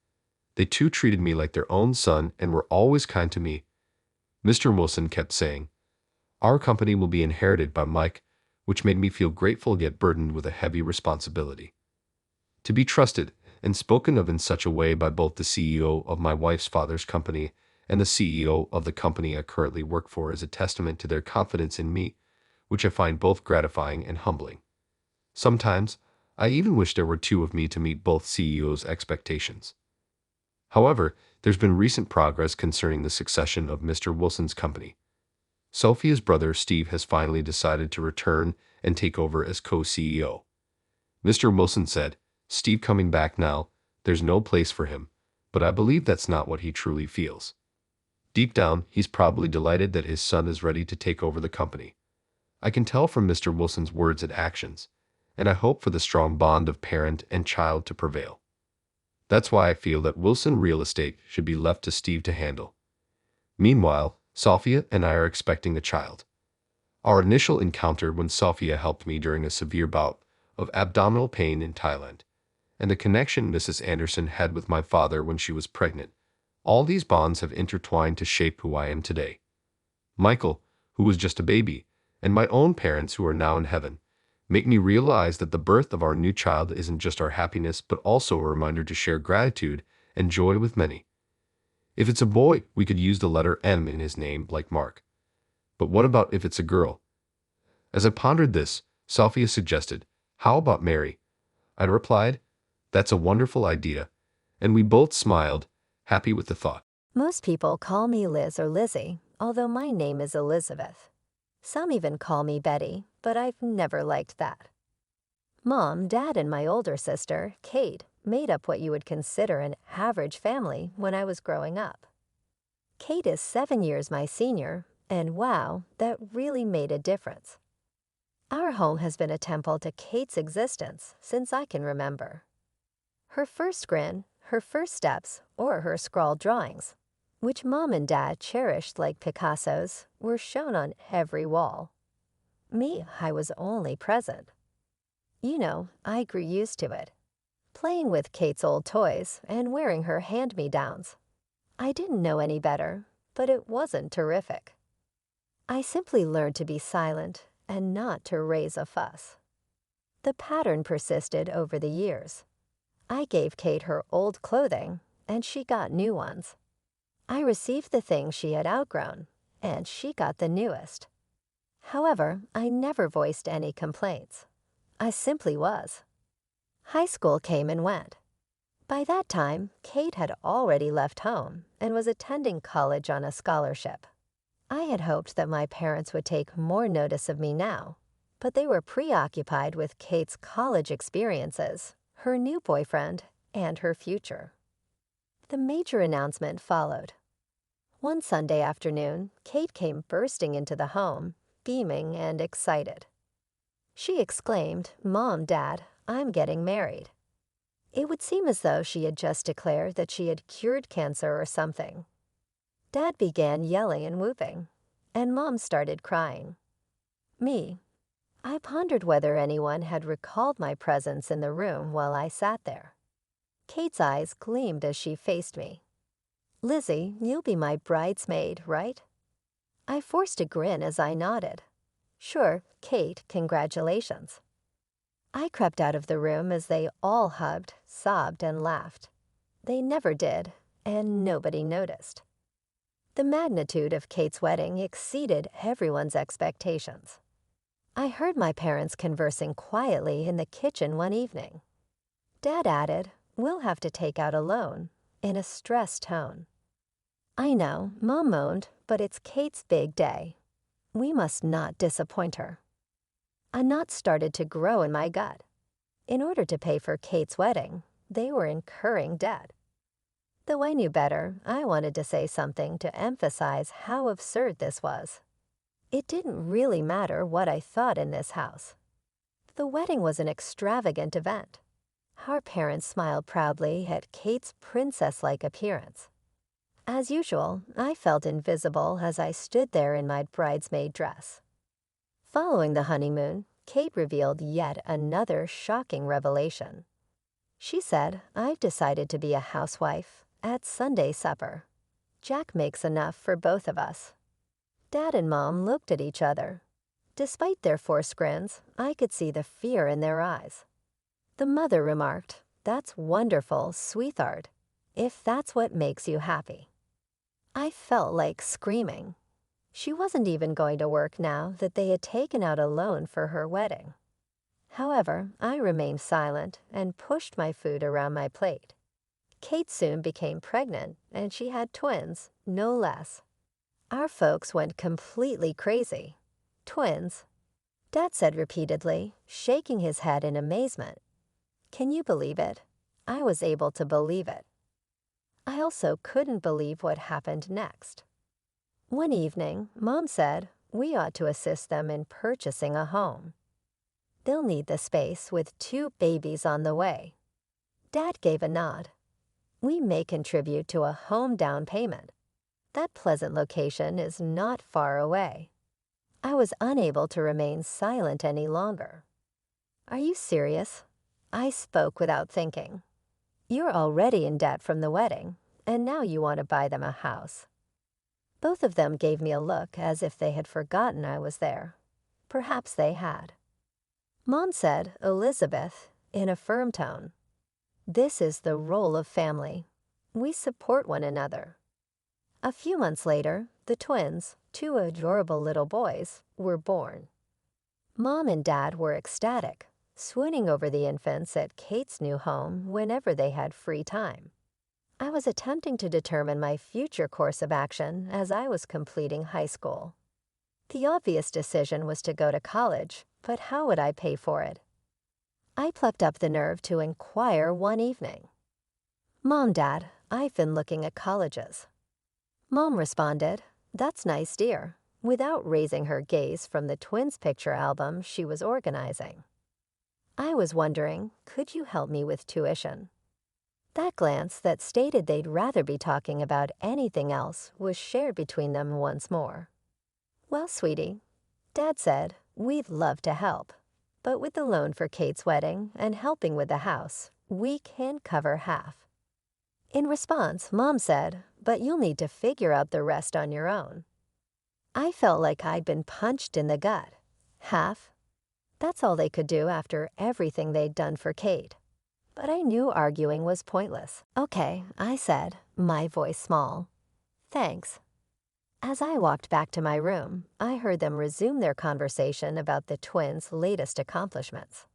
They too treated me like their own son and were always kind to me. Mr. Wilson kept saying, "Our company will be inherited by Mike," which made me feel grateful yet burdened with a heavy responsibility. To be trusted and spoken of in such a way by both the CEO of my wife's father's company and the CEO of the company I currently work for is a testament to their confidence in me, which I find both gratifying and humbling. Sometimes, I even wish there were 2 of me to meet both CEOs' expectations. However, there's been recent progress concerning the succession of Mr. Wilson's company. Sophia's brother Steve has finally decided to return and take over as co-CEO. Mr. Wilson said, "Steve coming back now, there's no place for him," but I believe that's not what he truly feels. Deep down, he's probably delighted that his son is ready to take over the company. I can tell from Mr. Wilson's words and actions, and I hope for the strong bond of parent and child to prevail. That's why I feel that Wilson Real Estate should be left to Steve to handle. Meanwhile, Sophia and I are expecting a child. Our initial encounter when Sophia helped me during a severe bout of abdominal pain in Thailand, and the connection Mrs. Anderson had with my father when she was pregnant, all these bonds have intertwined to shape who I am today. Michael, who was just a baby, and my own parents who are now in heaven make me realize that the birth of our new child isn't just our happiness, but also a reminder to share gratitude and joy with many. If it's a boy, we could use the letter M in his name, like Mark. But what about if it's a girl? As I pondered this, Sophia suggested, "How about Mary?" I replied, "That's a wonderful idea," and we both smiled, happy with the thought. Most people call me Liz or Lizzie, although my name is Elizabeth. Some even call me Betty, but I've never liked that. Mom, Dad, and my older sister, Kate, made up what you would consider an average family when I was growing up. Kate is 7 years my senior, and wow, that really made a difference. Our home has been a temple to Kate's existence since I can remember. Her first grin, her first steps, or her scrawled drawings, which Mom and Dad cherished like Picasso's, were shown on every wall. Me, I was only present. You know, I grew used to it, playing with Kate's old toys and wearing her hand-me-downs. I didn't know any better, but it wasn't terrific. I simply learned to be silent and not to raise a fuss. The pattern persisted over the years. I gave Kate her old clothing, and she got new ones. I received the things she had outgrown, and she got the newest. However, I never voiced any complaints. I simply was. High school came and went. By that time, Kate had already left home and was attending college on a scholarship. I had hoped that my parents would take more notice of me now, but they were preoccupied with Kate's college experiences, her new boyfriend, and her future. The major announcement followed. One Sunday afternoon, Kate came bursting into the home, beaming and excited. She exclaimed, "Mom, Dad, I'm getting married." It would seem as though she had just declared that she had cured cancer or something. Dad began yelling and whooping, and Mom started crying. I pondered whether anyone had recalled my presence in the room while I sat there. Kate's eyes gleamed as she faced me. "Lizzie, you'll be my bridesmaid, right?" I forced a grin as I nodded. "Sure, Kate, congratulations." I crept out of the room as they all hugged, sobbed, and laughed. They never did, and nobody noticed. The magnitude of Kate's wedding exceeded everyone's expectations. I heard my parents conversing quietly in the kitchen one evening. Dad added, "We'll have to take out a loan," in a stressed tone. "I know," Mom moaned, "but it's Kate's big day. We must not disappoint her." A knot started to grow in my gut. In order to pay for Kate's wedding, they were incurring debt. Though I knew better, I wanted to say something to emphasize how absurd this was. It didn't really matter what I thought in this house. The wedding was an extravagant event. Our parents smiled proudly at Kate's princess-like appearance. As usual, I felt invisible as I stood there in my bridesmaid dress. Following the honeymoon, Kate revealed yet another shocking revelation. She said, "I've decided to be a housewife at Sunday supper. Jack makes enough for both of us." Dad and Mom looked at each other. Despite their forced grins, I could see the fear in their eyes. The mother remarked, "That's wonderful, sweetheart, if that's what makes you happy." I felt like screaming. She wasn't even going to work now that they had taken out a loan for her wedding. However, I remained silent and pushed my food around my plate. Kate soon became pregnant, and she had twins, no less. Our folks went completely crazy. "Twins?" Dad said repeatedly, shaking his head in amazement. Can you believe it? I was able to believe it. I also couldn't believe what happened next. One evening, Mom said we ought to assist them in purchasing a home. They'll need the space with 2 babies on the way. Dad gave a nod. We may contribute to a home down payment. That pleasant location is not far away. I was unable to remain silent any longer. "Are you serious?" I spoke without thinking. "You're already in debt from the wedding, and now you want to buy them a house." Both of them gave me a look as if they had forgotten I was there. Perhaps they had. Mom said, Elizabeth, in a firm tone, "This is the role of family. We support one another." A few months later, the twins, two adorable little boys, were born. Mom and Dad were ecstatic, swooning over the infants at Kate's new home whenever they had free time. I was attempting to determine my future course of action as I was completing high school. The obvious decision was to go to college, but how would I pay for it? I plucked up the nerve to inquire one evening. "Mom, Dad, I've been looking at colleges." Mom responded, "That's nice, dear," without raising her gaze from the twins' picture album she was organizing. I was wondering, could you help me with tuition? That glance that stated they'd rather be talking about anything else was shared between them once more. "Well, sweetie," Dad said, "we'd love to help. But with the loan for Kate's wedding and helping with the house, we can cover half." In response, Mom said, "But you'll need to figure out the rest on your own." I felt like I'd been punched in the gut. Half? That's all they could do after everything they'd done for Kate. But I knew arguing was pointless. "Okay," I said, my voice small. "Thanks." As I walked back to my room, I heard them resume their conversation about the twins' latest accomplishments.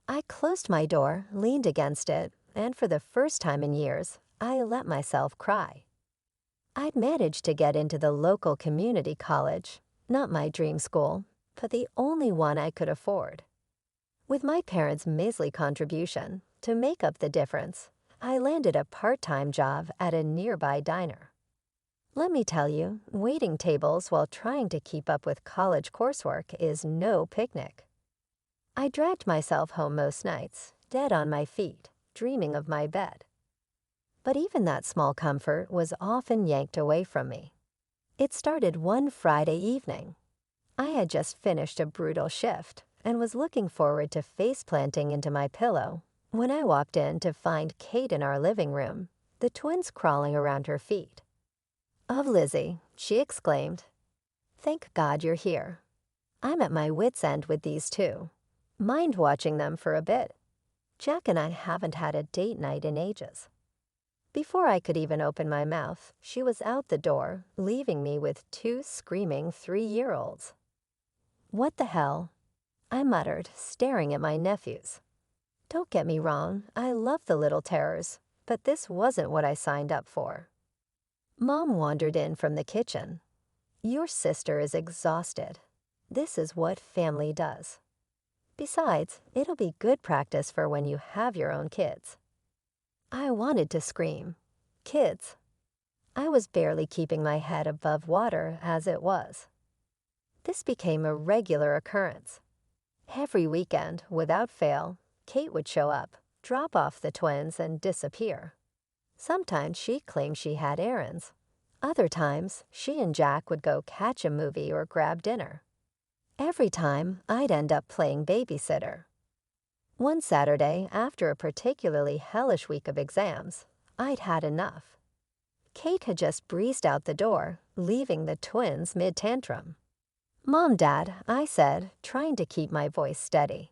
I closed my door, leaned against it, and for the first time in years, I let myself cry. I'd managed to get into the local community college, not my dream school, but the only one I could afford. With my parents' measly contribution, to make up the difference, I landed a part-time job at a nearby diner. Let me tell you, waiting tables while trying to keep up with college coursework is no picnic. I dragged myself home most nights, dead on my feet, dreaming of my bed. But even that small comfort was often yanked away from me. It started one Friday evening. I had just finished a brutal shift and was looking forward to face-planting into my pillow when I walked in to find Kate in our living room, the twins crawling around her feet. "Of Lizzie," she exclaimed. "Thank God you're here. I'm at my wit's end with these two. Mind watching them for a bit? Jack and I haven't had a date night in ages." Before I could even open my mouth, she was out the door, leaving me with two screaming 3-year-olds. "What the hell?" I muttered, staring at my nephews. Don't get me wrong, I love the little terrors, but this wasn't what I signed up for. Mom wandered in from the kitchen. "Your sister is exhausted. This is what family does. Besides, it'll be good practice for when you have your own kids." I wanted to scream. Kids. I was barely keeping my head above water as it was. This became a regular occurrence. Every weekend, without fail, Kate would show up, drop off the twins, and disappear. Sometimes she claimed she had errands. Other times, she and Jack would go catch a movie or grab dinner. Every time, I'd end up playing babysitter. One Saturday, after a particularly hellish week of exams, I'd had enough. Kate had just breezed out the door, leaving the twins mid-tantrum. "Mom, Dad," I said, trying to keep my voice steady.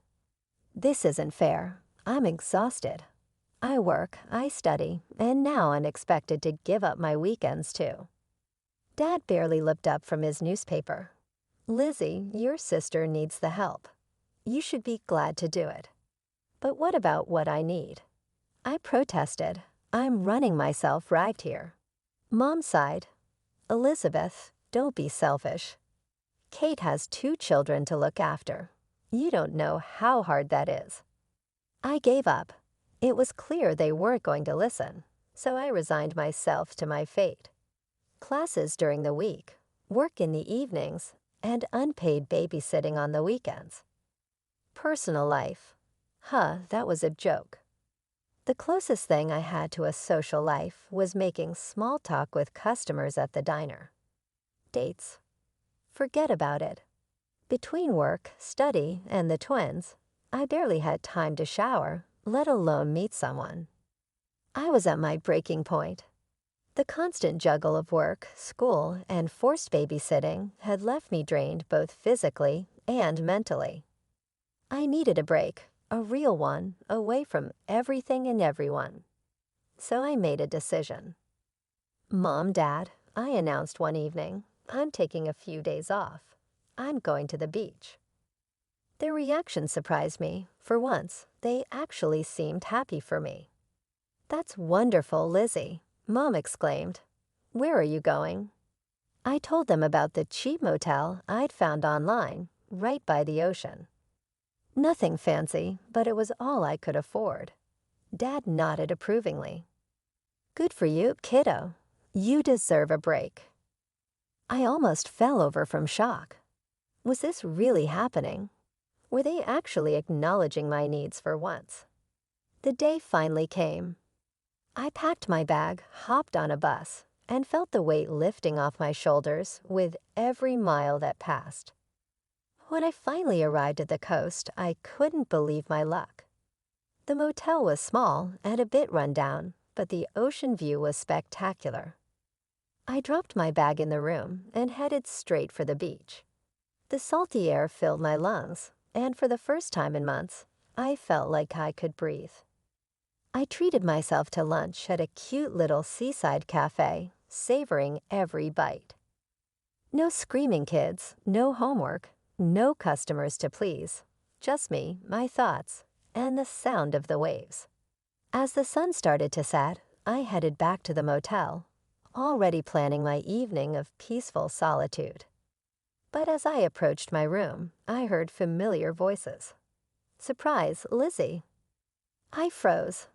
"This isn't fair. I'm exhausted. I work, I study, and now I'm expected to give up my weekends too." Dad barely looked up from his newspaper. "Lizzie, your sister needs the help. You should be glad to do it. But what about what I need?" I protested. "I'm running myself ragged here." Mom sighed. "Elizabeth, don't be selfish. Kate has 2 children to look after. You don't know how hard that is." I gave up. It was clear they weren't going to listen, so I resigned myself to my fate. Classes during the week, work in the evenings, and unpaid babysitting on the weekends. Personal life. That was a joke. The closest thing I had to a social life was making small talk with customers at the diner. Dates. Forget about it. Between work, study, and the twins, I barely had time to shower, let alone meet someone. I was at my breaking point. The constant juggle of work, school, and forced babysitting had left me drained both physically and mentally. I needed a break, a real one, away from everything and everyone. So I made a decision. "Mom, Dad," I announced one evening, "I'm taking a few days off. I'm going to the beach." Their reaction surprised me. For once, they actually seemed happy for me. "That's wonderful, Lizzie," Mom exclaimed. "Where are you going?" I told them about the cheap motel I'd found online, right by the ocean. Nothing fancy, but it was all I could afford. Dad nodded approvingly. "Good for you, kiddo. You deserve a break." I almost fell over from shock. Was this really happening? Were they actually acknowledging my needs for once? The day finally came. I packed my bag, hopped on a bus, and felt the weight lifting off my shoulders with every mile that passed. When I finally arrived at the coast, I couldn't believe my luck. The motel was small and a bit run down, but the ocean view was spectacular. I dropped my bag in the room and headed straight for the beach. The salty air filled my lungs, and for the first time in months, I felt like I could breathe. I treated myself to lunch at a cute little seaside cafe, savoring every bite. No screaming kids, no homework, no customers to please, just me, my thoughts, and the sound of the waves. As the sun started to set, I headed back to the motel, already planning my evening of peaceful solitude. But as I approached my room, I heard familiar voices. "Surprise, Lizzie." I froze.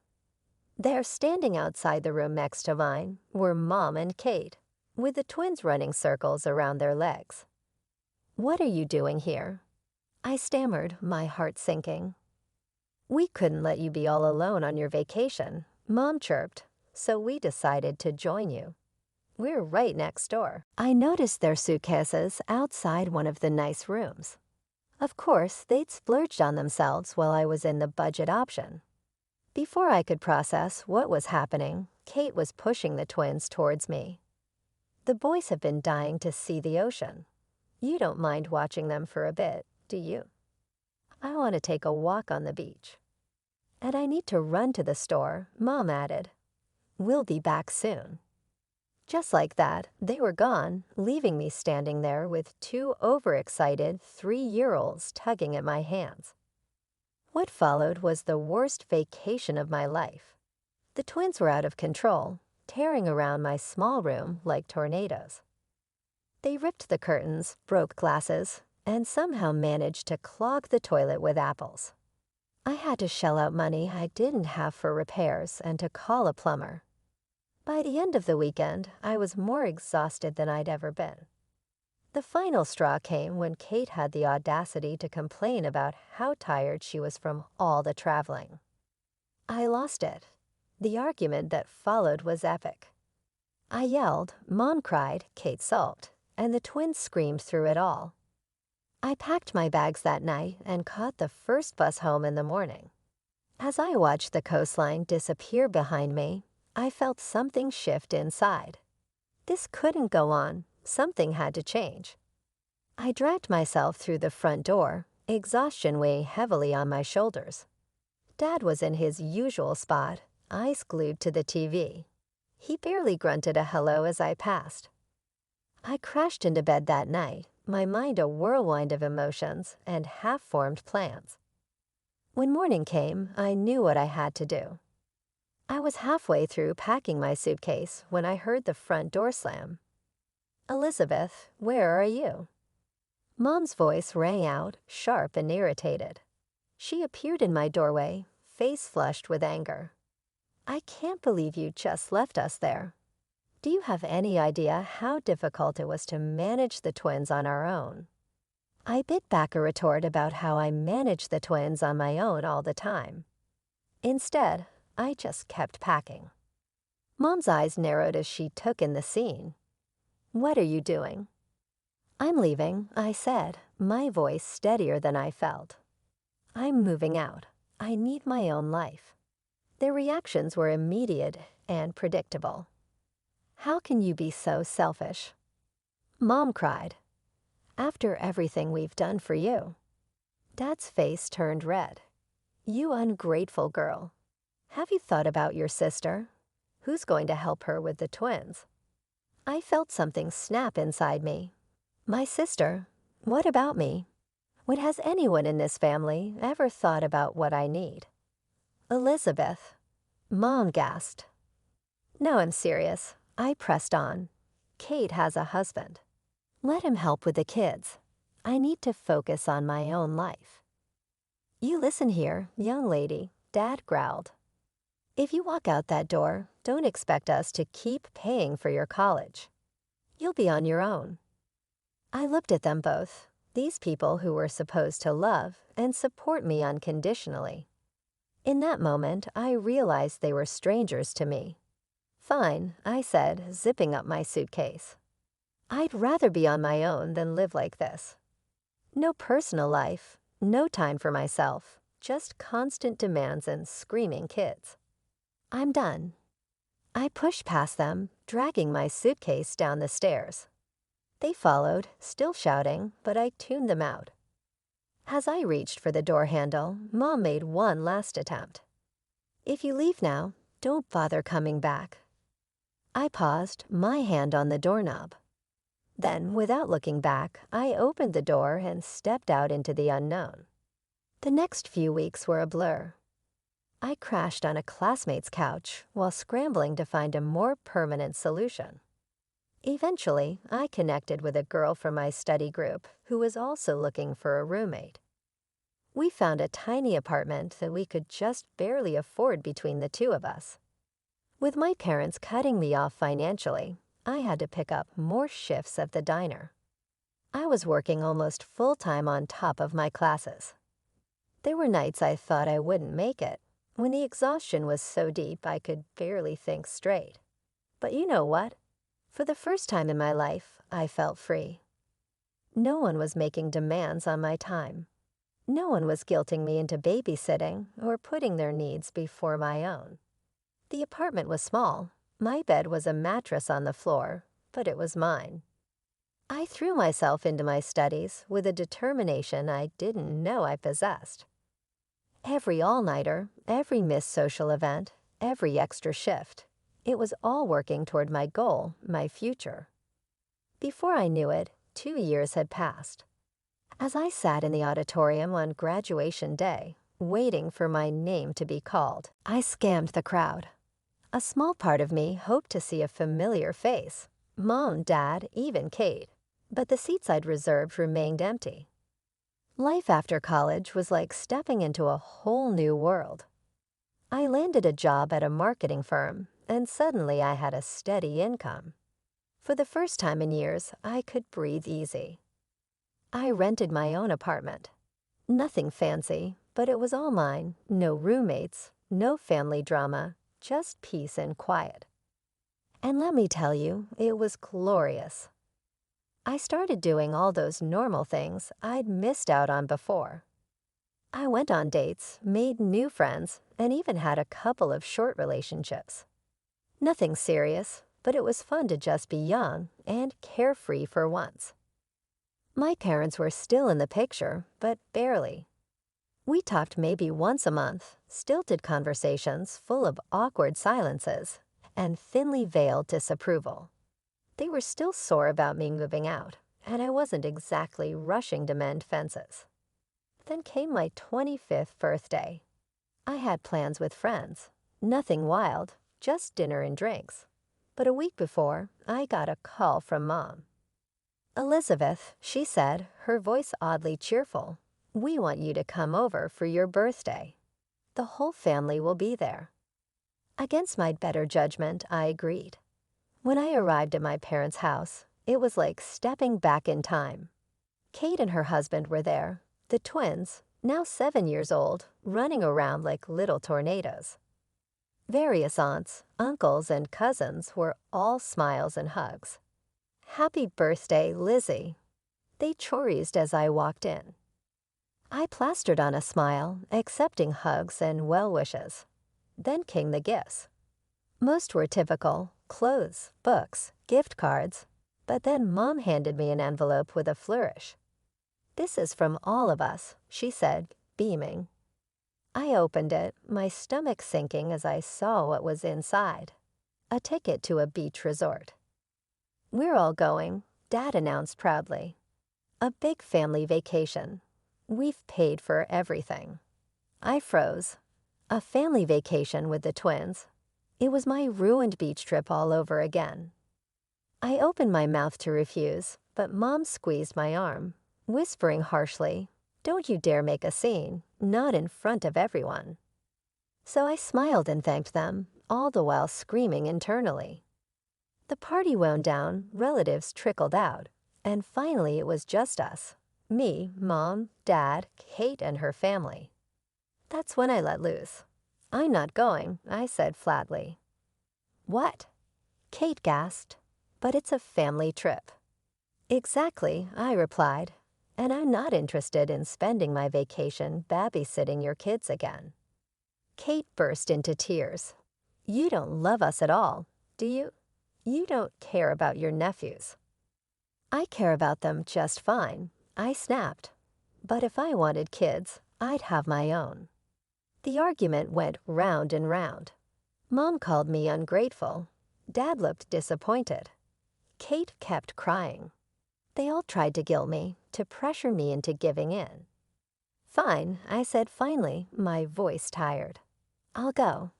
There, standing outside the room next to mine, were Mom and Kate, with the twins running circles around their legs. "What are you doing here?" I stammered, my heart sinking. "We couldn't let you be all alone on your vacation," Mom chirped, "so we decided to join you. We're right next door." I noticed their suitcases outside one of the nice rooms. Of course, they'd splurged on themselves while I was in the budget option. Before I could process what was happening, Kate was pushing the twins towards me. "The boys have been dying to see the ocean. You don't mind watching them for a bit, do you?" "I want to take a walk on the beach." "And I need to run to the store," Mom added. "We'll be back soon." Just like that, they were gone, leaving me standing there with two overexcited 3-year-olds tugging at my hands. What followed was the worst vacation of my life. The twins were out of control, tearing around my small room like tornadoes. They ripped the curtains, broke glasses, and somehow managed to clog the toilet with apples. I had to shell out money I didn't have for repairs and to call a plumber. By the end of the weekend, I was more exhausted than I'd ever been. The final straw came when Kate had the audacity to complain about how tired she was from all the traveling. I lost it. The argument that followed was epic. I yelled, Mom cried, Kate sulked, and the twins screamed through it all. I packed my bags that night and caught the first bus home in the morning. As I watched the coastline disappear behind me, I felt something shift inside. This couldn't go on. Something had to change. I dragged myself through the front door, exhaustion weighing heavily on my shoulders. Dad was in his usual spot, eyes glued to the TV. He barely grunted a hello as I passed. I crashed into bed that night, my mind a whirlwind of emotions and half-formed plans. When morning came, I knew what I had to do. I was halfway through packing my suitcase when I heard the front door slam. "Elizabeth, where are you?" Mom's voice rang out, sharp and irritated. She appeared in my doorway, face flushed with anger. "I can't believe you just left us there. Do you have any idea how difficult it was to manage the twins on our own?" I bit back a retort about how I managed the twins on my own all the time. Instead, I just kept packing. Mom's eyes narrowed as she took in the scene. "What are you doing?" "I'm leaving," I said, my voice steadier than I felt. "I'm moving out. I need my own life." Their reactions were immediate and predictable. "How can you be so selfish?" Mom cried. After everything we've done for you. Dad's face turned red. You ungrateful girl. Have you thought about your sister? Who's going to help her with the twins? I felt something snap inside me. My sister? What about me? What has anyone in this family ever thought about what I need? Elizabeth. Mom gasped. No, I'm serious. I pressed on. Kate has a husband. Let him help with the kids. I need to focus on my own life. You listen here, young lady, Dad growled. If you walk out that door, don't expect us to keep paying for your college. You'll be on your own. I looked at them both, these people who were supposed to love and support me unconditionally. In that moment, I realized they were strangers to me. Fine, I said, zipping up my suitcase. I'd rather be on my own than live like this. No personal life, no time for myself, just constant demands and screaming kids. I'm done. I pushed past them, dragging my suitcase down the stairs. They followed, still shouting, but I tuned them out. As I reached for the door handle, Mom made one last attempt. If you leave now, don't bother coming back. I paused, my hand on the doorknob. Then, without looking back, I opened the door and stepped out into the unknown. The next few weeks were a blur. I crashed on a classmate's couch while scrambling to find a more permanent solution. Eventually, I connected with a girl from my study group who was also looking for a roommate. We found a tiny apartment that we could just barely afford between the two of us. With my parents cutting me off financially, I had to pick up more shifts at the diner. I was working almost full-time on top of my classes. There were nights I thought I wouldn't make it, when the exhaustion was so deep I could barely think straight. But you know what? For the first time in my life, I felt free. No one was making demands on my time. No one was guilting me into babysitting or putting their needs before my own. The apartment was small. My bed was a mattress on the floor, but it was mine. I threw myself into my studies with a determination I didn't know I possessed. Every all-nighter, every missed social event, every extra shift, it was all working toward my goal, my future. Before I knew it, 2 years had passed. As I sat in the auditorium on graduation day, waiting for my name to be called, I scanned the crowd. A small part of me hoped to see a familiar face, Mom, Dad, even Kate, but the seats I'd reserved remained empty. Life after college was like stepping into a whole new world. I landed a job at a marketing firm, and suddenly I had a steady income. For the first time in years, I could breathe easy. I rented my own apartment. Nothing fancy, but it was all mine, no roommates, no family drama, just peace and quiet. And let me tell you, it was glorious. I started doing all those normal things I'd missed out on before. I went on dates, made new friends, and even had a couple of short relationships. Nothing serious, but it was fun to just be young and carefree for once. My parents were still in the picture, but barely. We talked maybe once a month, stilted conversations full of awkward silences, and thinly veiled disapproval. They were still sore about me moving out, and I wasn't exactly rushing to mend fences. Then came my 25th birthday. I had plans with friends. Nothing wild, just dinner and drinks. But a week before, I got a call from Mom. Elizabeth, she said, her voice oddly cheerful, we want you to come over for your birthday. The whole family will be there. Against my better judgment, I agreed. When I arrived at my parents' house, it was like stepping back in time. Kate and her husband were there, the twins, now 7 years old, running around like little tornadoes. Various aunts, uncles, and cousins were all smiles and hugs. Happy birthday, Lizzie. They chorused as I walked in. I plastered on a smile, accepting hugs and well wishes. Then came the gifts. Most were typical: clothes, books, gift cards. But then Mom handed me an envelope with a flourish. "This is from all of us," she said, beaming. I opened it, my stomach sinking as I saw what was inside. A ticket to a beach resort. "We're all going," Dad announced proudly. "A big family vacation. We've paid for everything." I froze. A family vacation with the twins. It was my ruined beach trip all over again. I opened my mouth to refuse, but Mom squeezed my arm, whispering harshly, "Don't you dare make a scene, not in front of everyone." So I smiled and thanked them, all the while screaming internally. The party wound down, relatives trickled out, and finally it was just us. Me, Mom, Dad, Kate, and her family. That's when I let loose. "I'm not going," I said flatly. "What?" Kate gasped. "But it's a family trip." "Exactly," I replied, "and I'm not interested in spending my vacation babysitting your kids again." Kate burst into tears. "You don't love us at all, do you? You don't care about your nephews." "I care about them just fine," I snapped. "But if I wanted kids, I'd have my own." The argument went round and round. Mom called me ungrateful. Dad looked disappointed. Kate kept crying. They all tried to guilt me, to pressure me into giving in. "Fine," I said finally, my voice tired. "I'll go."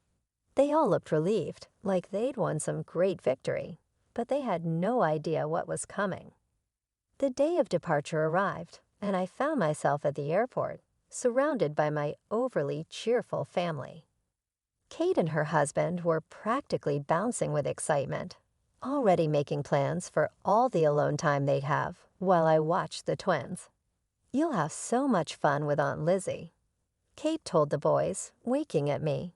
They all looked relieved, like they'd won some great victory, but they had no idea what was coming. The day of departure arrived, and I found myself at the airport, surrounded by my overly cheerful family. Kate and her husband were practically bouncing with excitement, already making plans for all the alone time they'd have while I watched the twins. "You'll have so much fun with Aunt Lizzie," Kate told the boys, winking at me.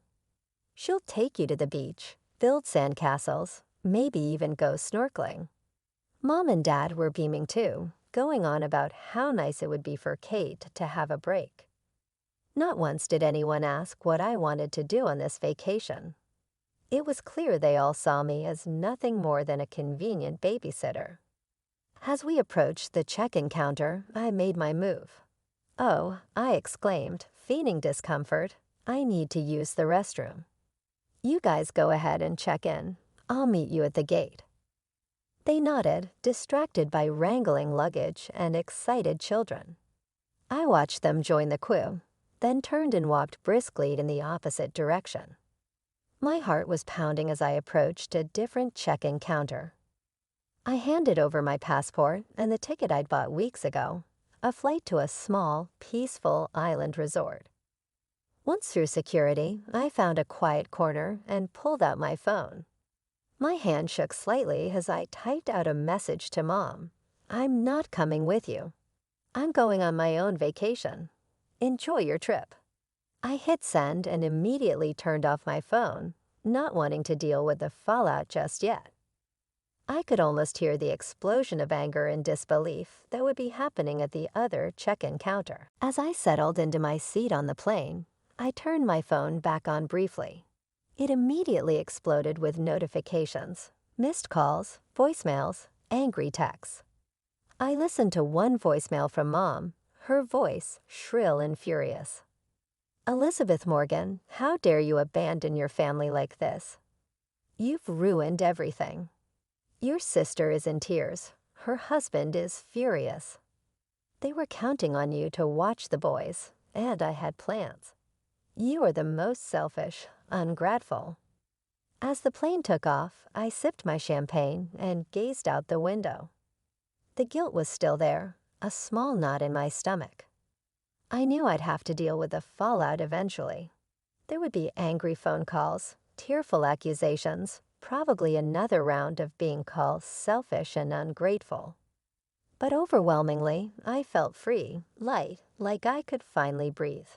"She'll take you to the beach, build sandcastles, maybe even go snorkeling." Mom and Dad were beaming too, going on about how nice it would be for Kate to have a break. Not once did anyone ask what I wanted to do on this vacation. It was clear they all saw me as nothing more than a convenient babysitter. As we approached the check-in counter, I made my move. "Oh," I exclaimed, feigning discomfort, "I need to use the restroom." "You guys go ahead and check in. I'll meet you at the gate." They nodded, distracted by wrangling luggage and excited children. I watched them join the queue, then turned and walked briskly in the opposite direction. My heart was pounding as I approached a different check-in counter. I handed over my passport and the ticket I'd bought weeks ago, a flight to a small, peaceful island resort. Once through security, I found a quiet corner and pulled out my phone. My hand shook slightly as I typed out a message to Mom. "I'm not coming with you. I'm going on my own vacation. Enjoy your trip." I hit send and immediately turned off my phone, not wanting to deal with the fallout just yet. I could almost hear the explosion of anger and disbelief that would be happening at the other check-in counter. As I settled into my seat on the plane, I turned my phone back on briefly. It immediately exploded with notifications, missed calls, voicemails, angry texts. I listened to one voicemail from Mom, her voice shrill and furious. "Elizabeth Morgan, how dare you abandon your family like this? You've ruined everything. Your sister is in tears. Her husband is furious. They were counting on you to watch the boys, and I had plans. You are the most selfish, ungrateful." As the plane took off, I sipped my champagne and gazed out the window. The guilt was still there, a small knot in my stomach. I knew I'd have to deal with the fallout eventually. There would be angry phone calls, tearful accusations, probably another round of being called selfish and ungrateful. But overwhelmingly, I felt free, light, like I could finally breathe.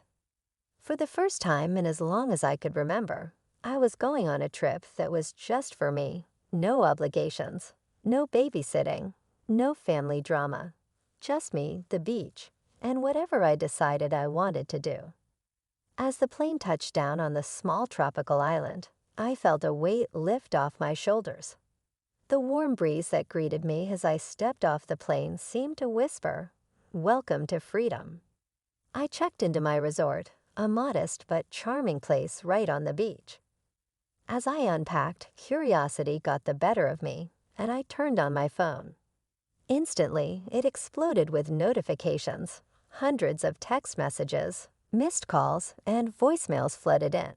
For the first time in as long as I could remember, I was going on a trip that was just for me, no obligations, no babysitting, no family drama, just me, the beach, and whatever I decided I wanted to do. As the plane touched down on the small tropical island, I felt a weight lift off my shoulders. The warm breeze that greeted me as I stepped off the plane seemed to whisper, "Welcome to freedom." I checked into my resort, a modest but charming place right on the beach. As I unpacked, curiosity got the better of me, and I turned on my phone. Instantly, it exploded with notifications. Hundreds of text messages, missed calls, and voicemails flooded in.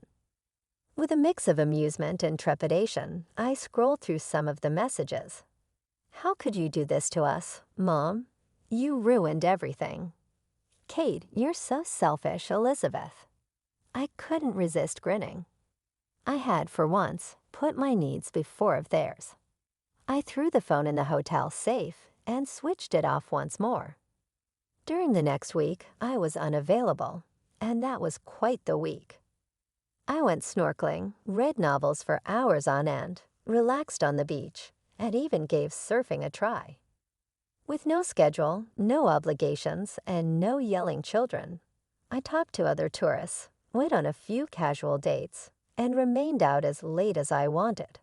With a mix of amusement and trepidation, I scrolled through some of the messages. "How could you do this to us, Mom? You ruined everything." "Kate, you're so selfish, Elizabeth." I couldn't resist grinning. I had, for once, put my needs before of theirs. I threw the phone in the hotel safe and switched it off once more. During the next week, I was unavailable, and that was quite the week. I went snorkeling, read novels for hours on end, relaxed on the beach, and even gave surfing a try. With no schedule, no obligations, and no yelling children, I talked to other tourists, went on a few casual dates, and remained out as late as I wanted.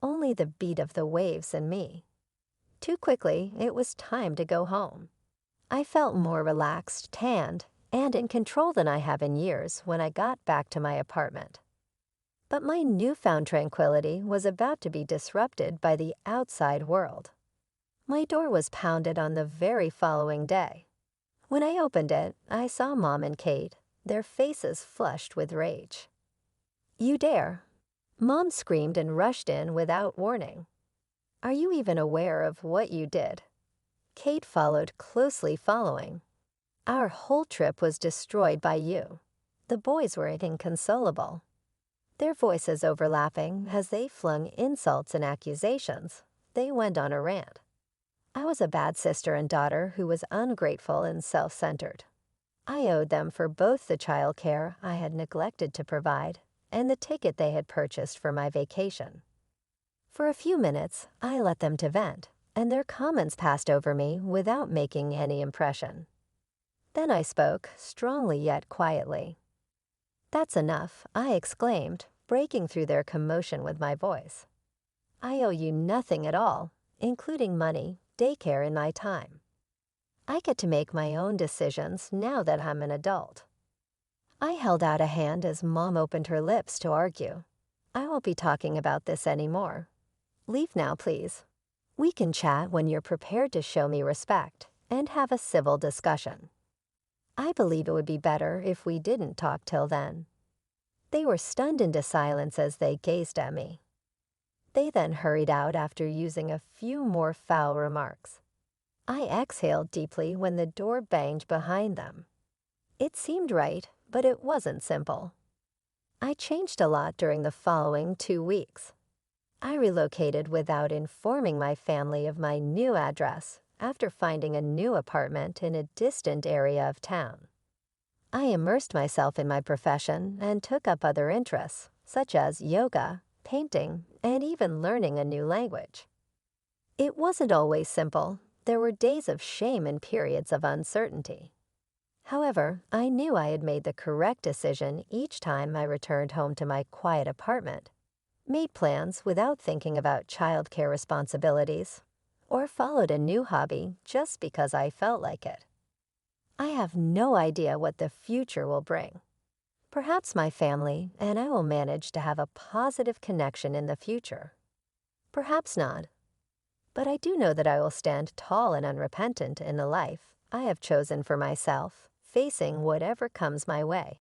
Only the beat of the waves and me. Too quickly, it was time to go home. I felt more relaxed, tanned, and in control than I have in years when I got back to my apartment. But my newfound tranquility was about to be disrupted by the outside world. My door was pounded on the very following day. When I opened it, I saw Mom and Kate, their faces flushed with rage. "You dare!" Mom screamed and rushed in without warning. "Are you even aware of what you did?" Kate followed, closely following. "Our whole trip was destroyed by you." The boys were inconsolable, their voices overlapping as they flung insults and accusations. They went on a rant. I was a bad sister and daughter who was ungrateful and self-centered. I owed them for both the child care I had neglected to provide and the ticket they had purchased for my vacation. For a few minutes, I let them to vent, and their comments passed over me without making any impression. Then I spoke, strongly yet quietly. "That's enough," I exclaimed, breaking through their commotion with my voice. "I owe you nothing at all, including money, daycare, and my time. I get to make my own decisions now that I'm an adult." I held out a hand as Mom opened her lips to argue. "I won't be talking about this anymore. Leave now, please. We can chat when you're prepared to show me respect and have a civil discussion." I believe it would be better if we didn't talk till then. They were stunned into silence as they gazed at me. They then hurried out after using a few more foul remarks. I exhaled deeply when the door banged behind them. It seemed right, but it wasn't simple. I changed a lot during the following 2 weeks. I relocated without informing my family of my new address after finding a new apartment in a distant area of town. I immersed myself in my profession and took up other interests, such as yoga, painting, and even learning a new language. It wasn't always simple. There were days of shame and periods of uncertainty. However, I knew I had made the correct decision each time I returned home to my quiet apartment, made plans without thinking about childcare responsibilities, or followed a new hobby just because I felt like it. I have no idea what the future will bring. Perhaps my family and I will manage to have a positive connection in the future. Perhaps not. But I do know that I will stand tall and unrepentant in the life I have chosen for myself, facing whatever comes my way.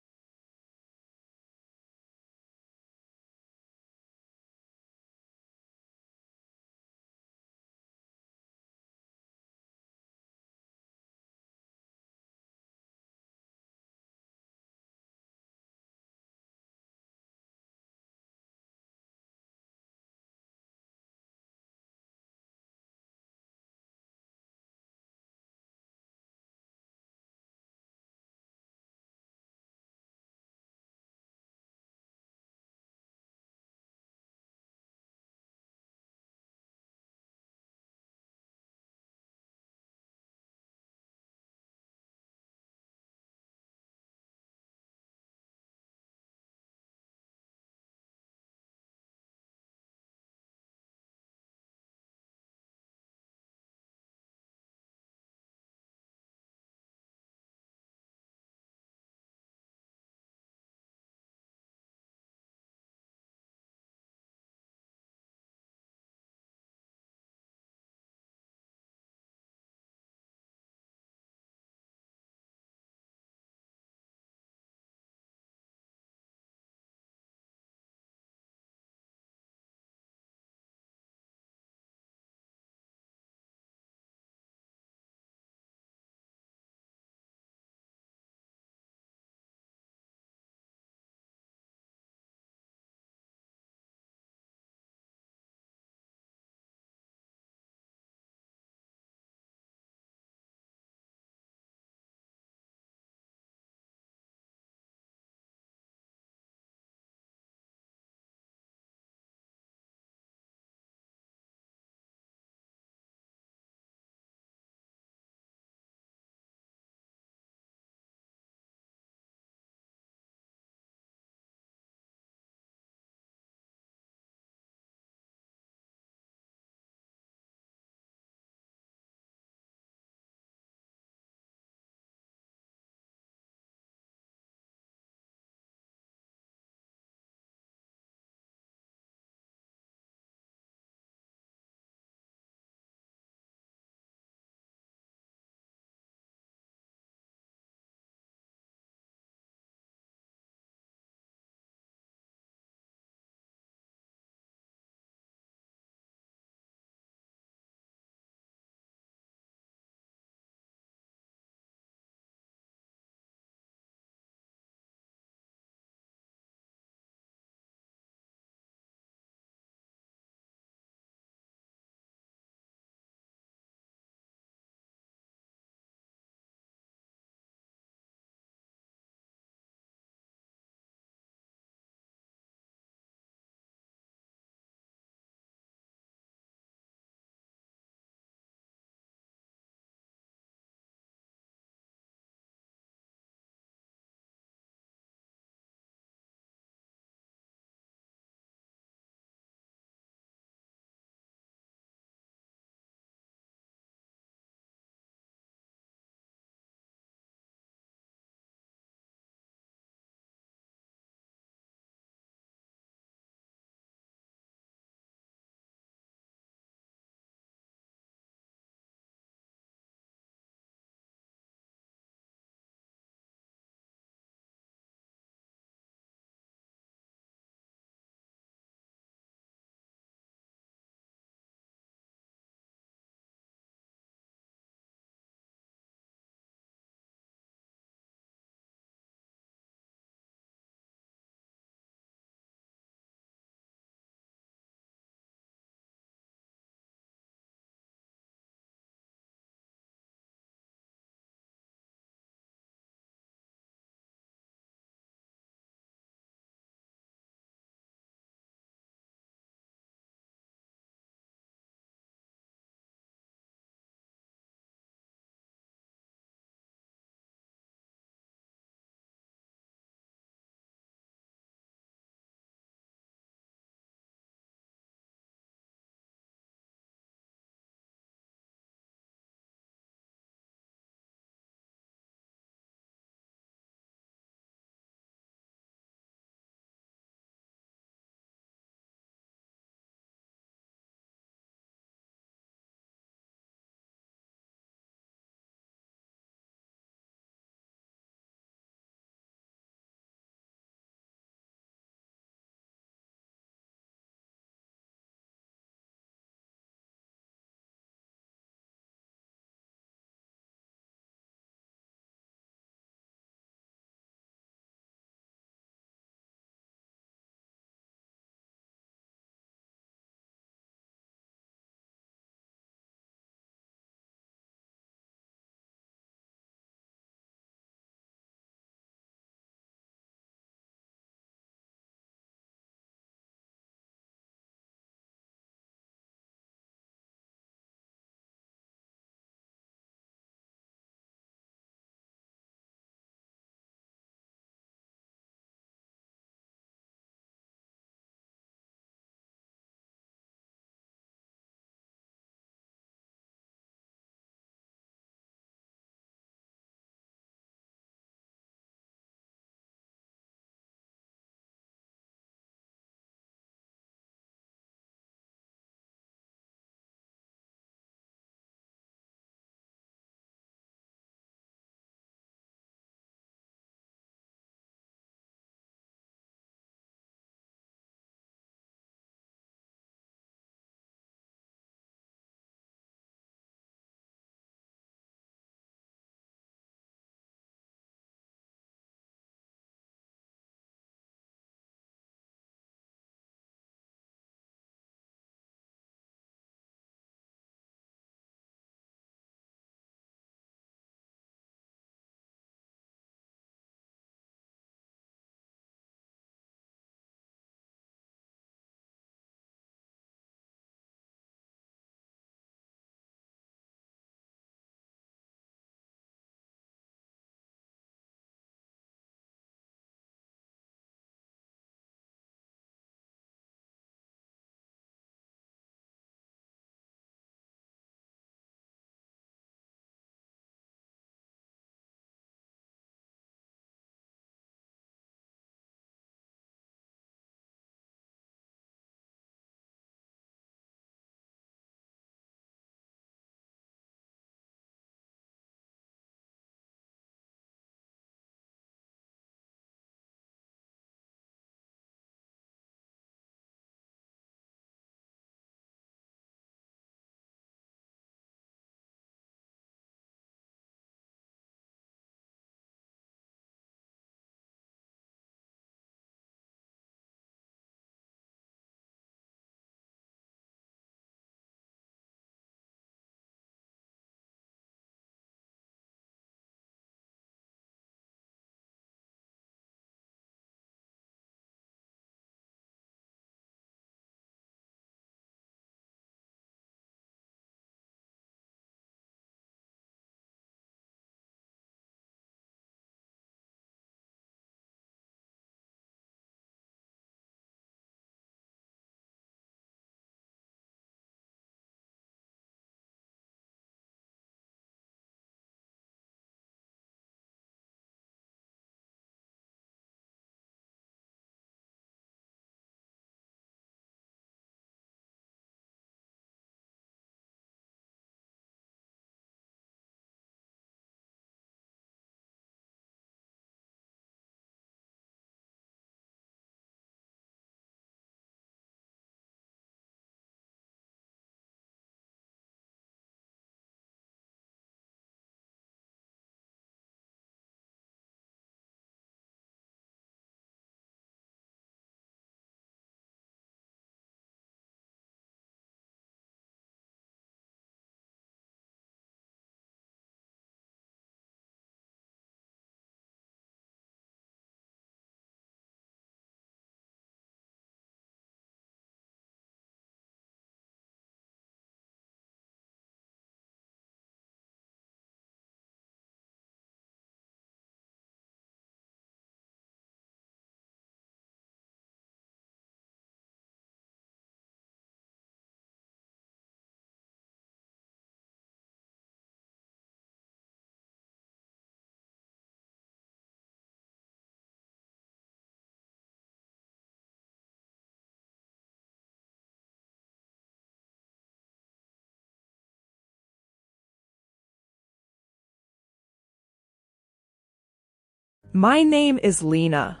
My name is Lena.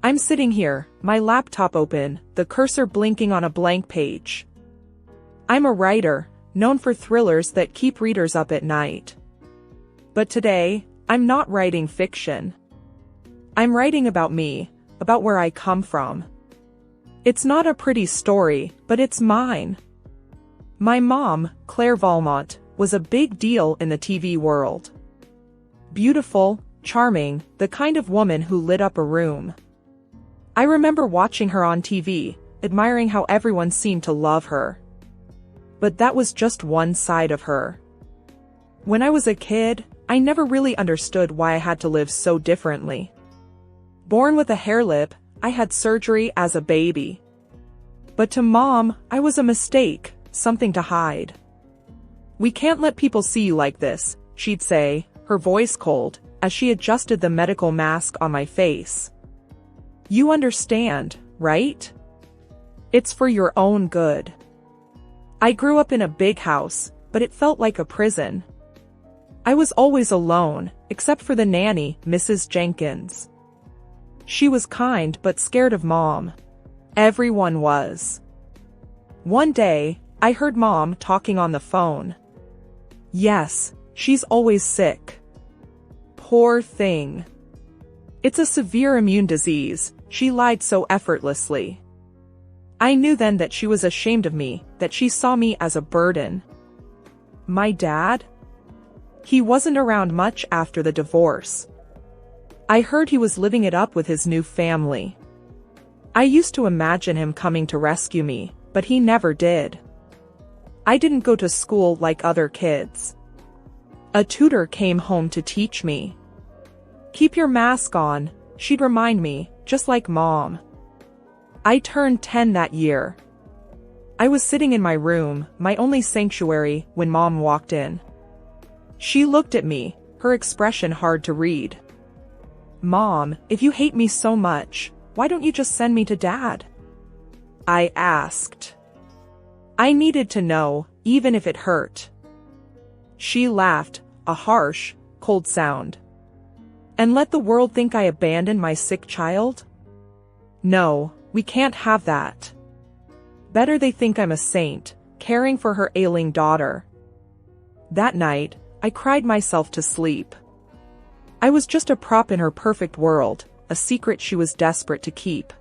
I'm sitting here, my laptop open, the cursor blinking on a blank page. I'm a writer, known for thrillers that keep readers up at night. But today, I'm not writing fiction. I'm writing about me, about where I come from. It's not a pretty story, but it's mine. My mom, Claire Valmont, was a big deal in the TV world. Beautiful, charming, the kind of woman who lit up a room. I remember watching her on TV, admiring how everyone seemed to love her. But that was just one side of her. When I was a kid, I never really understood why I had to live so differently. Born with a hair lip, I had surgery as a baby. But to Mom, I was a mistake, something to hide. "We can't let people see you like this," she'd say, her voice cold, as she adjusted the medical mask on my face. "You understand, right? It's for your own good." I grew up in a big house, but it felt like a prison. I was always alone, except for the nanny, Mrs. Jenkins. She was kind but scared of Mom. Everyone was. One day, I heard Mom talking on the phone. "Yes, she's always sick. Poor thing. It's a severe immune disease," she lied so effortlessly. I knew then that she was ashamed of me, that she saw me as a burden. My dad? He wasn't around much after the divorce. I heard he was living it up with his new family. I used to imagine him coming to rescue me, but he never did. I didn't go to school like other kids. A tutor came home to teach me. "Keep your mask on," she'd remind me, just like Mom. I turned 10 that year. I was sitting in my room, my only sanctuary, when Mom walked in. She looked at me, her expression hard to read. "Mom, if you hate me so much, why don't you just send me to Dad?" I asked. I needed to know, even if it hurt. She laughed, a harsh, cold sound. "And let the world think I abandoned my sick child? No, we can't have that. Better they think I'm a saint, caring for her ailing daughter." That night, I cried myself to sleep. I was just a prop in her perfect world, a secret she was desperate to keep.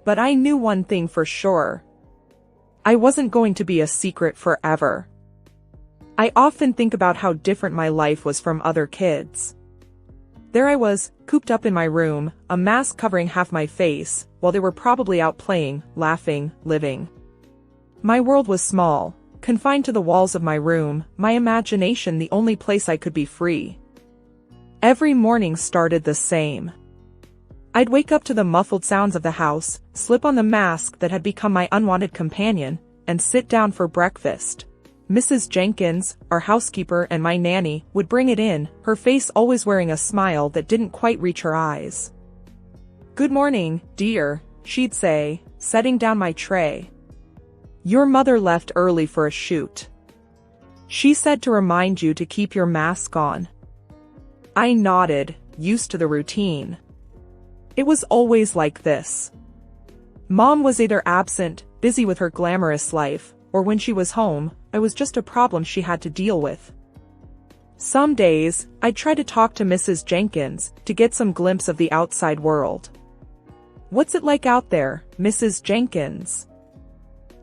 But I knew one thing for sure. I wasn't going to be a secret forever. I often think about how different my life was from other kids. There I was, cooped up in my room, a mask covering half my face, while they were probably out playing, laughing, living. My world was small, confined to the walls of my room, my imagination the only place I could be free. Every morning started the same. I'd wake up to the muffled sounds of the house, slip on the mask that had become my unwanted companion, and sit down for breakfast. Mrs. Jenkins, our housekeeper and my nanny, would bring it in, her face always wearing a smile that didn't quite reach her eyes. "Good morning, dear," she'd say, setting down my tray. "Your mother left early for a shoot. She said to remind you to keep your mask on." I nodded, used to the routine. It was always like this. Mom was either absent, busy with her glamorous life, or when she was home, I was just a problem she had to deal with. Some days, I'd try to talk to Mrs. Jenkins to get some glimpse of the outside world. "What's it like out there, Mrs. Jenkins?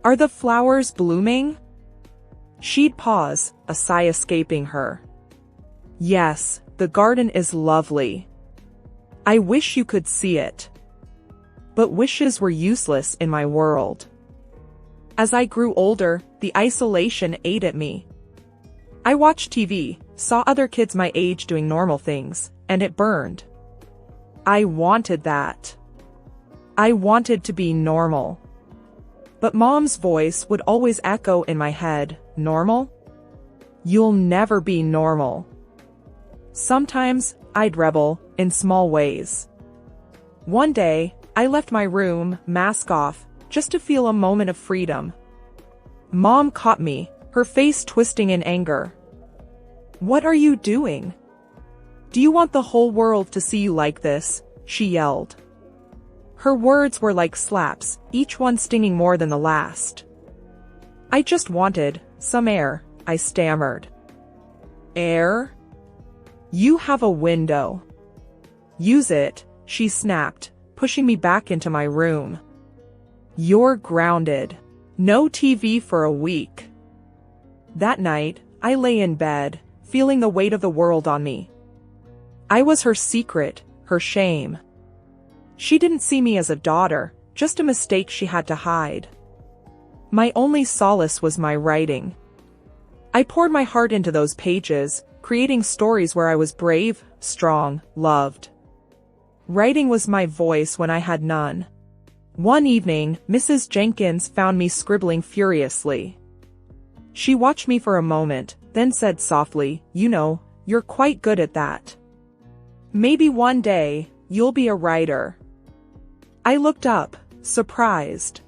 Are the flowers blooming?" She'd pause, a sigh escaping her. "Yes, the garden is lovely. I wish you could see it." But wishes were useless in my world. As I grew older, the isolation ate at me. I watched TV, saw other kids my age doing normal things, and it burned. I wanted that. I wanted to be normal. But Mom's voice would always echo in my head, "Normal? You'll never be normal." Sometimes, I'd rebel, in small ways. One day, I left my room, mask off, just to feel a moment of freedom. Mom caught me, her face twisting in anger. "What are you doing?" Do you want the whole world to see you like this? She yelled. Her words were like slaps, each one stinging more than the last. I just wanted some air, I stammered. Air? You have a window. Use it, she snapped, pushing me back into my room. You're grounded. No TV for a week. That night, I lay in bed, feeling the weight of the world on me. I was her secret, her shame. She didn't see me as a daughter, just a mistake she had to hide. My only solace was my writing. I poured my heart into those pages, creating stories where I was brave, strong, loved. Writing was my voice when I had none. One evening, Mrs. Jenkins found me scribbling furiously. She watched me for a moment, then said softly, "You know, you're quite good at that. Maybe one day, you'll be a writer." I looked up, surprised.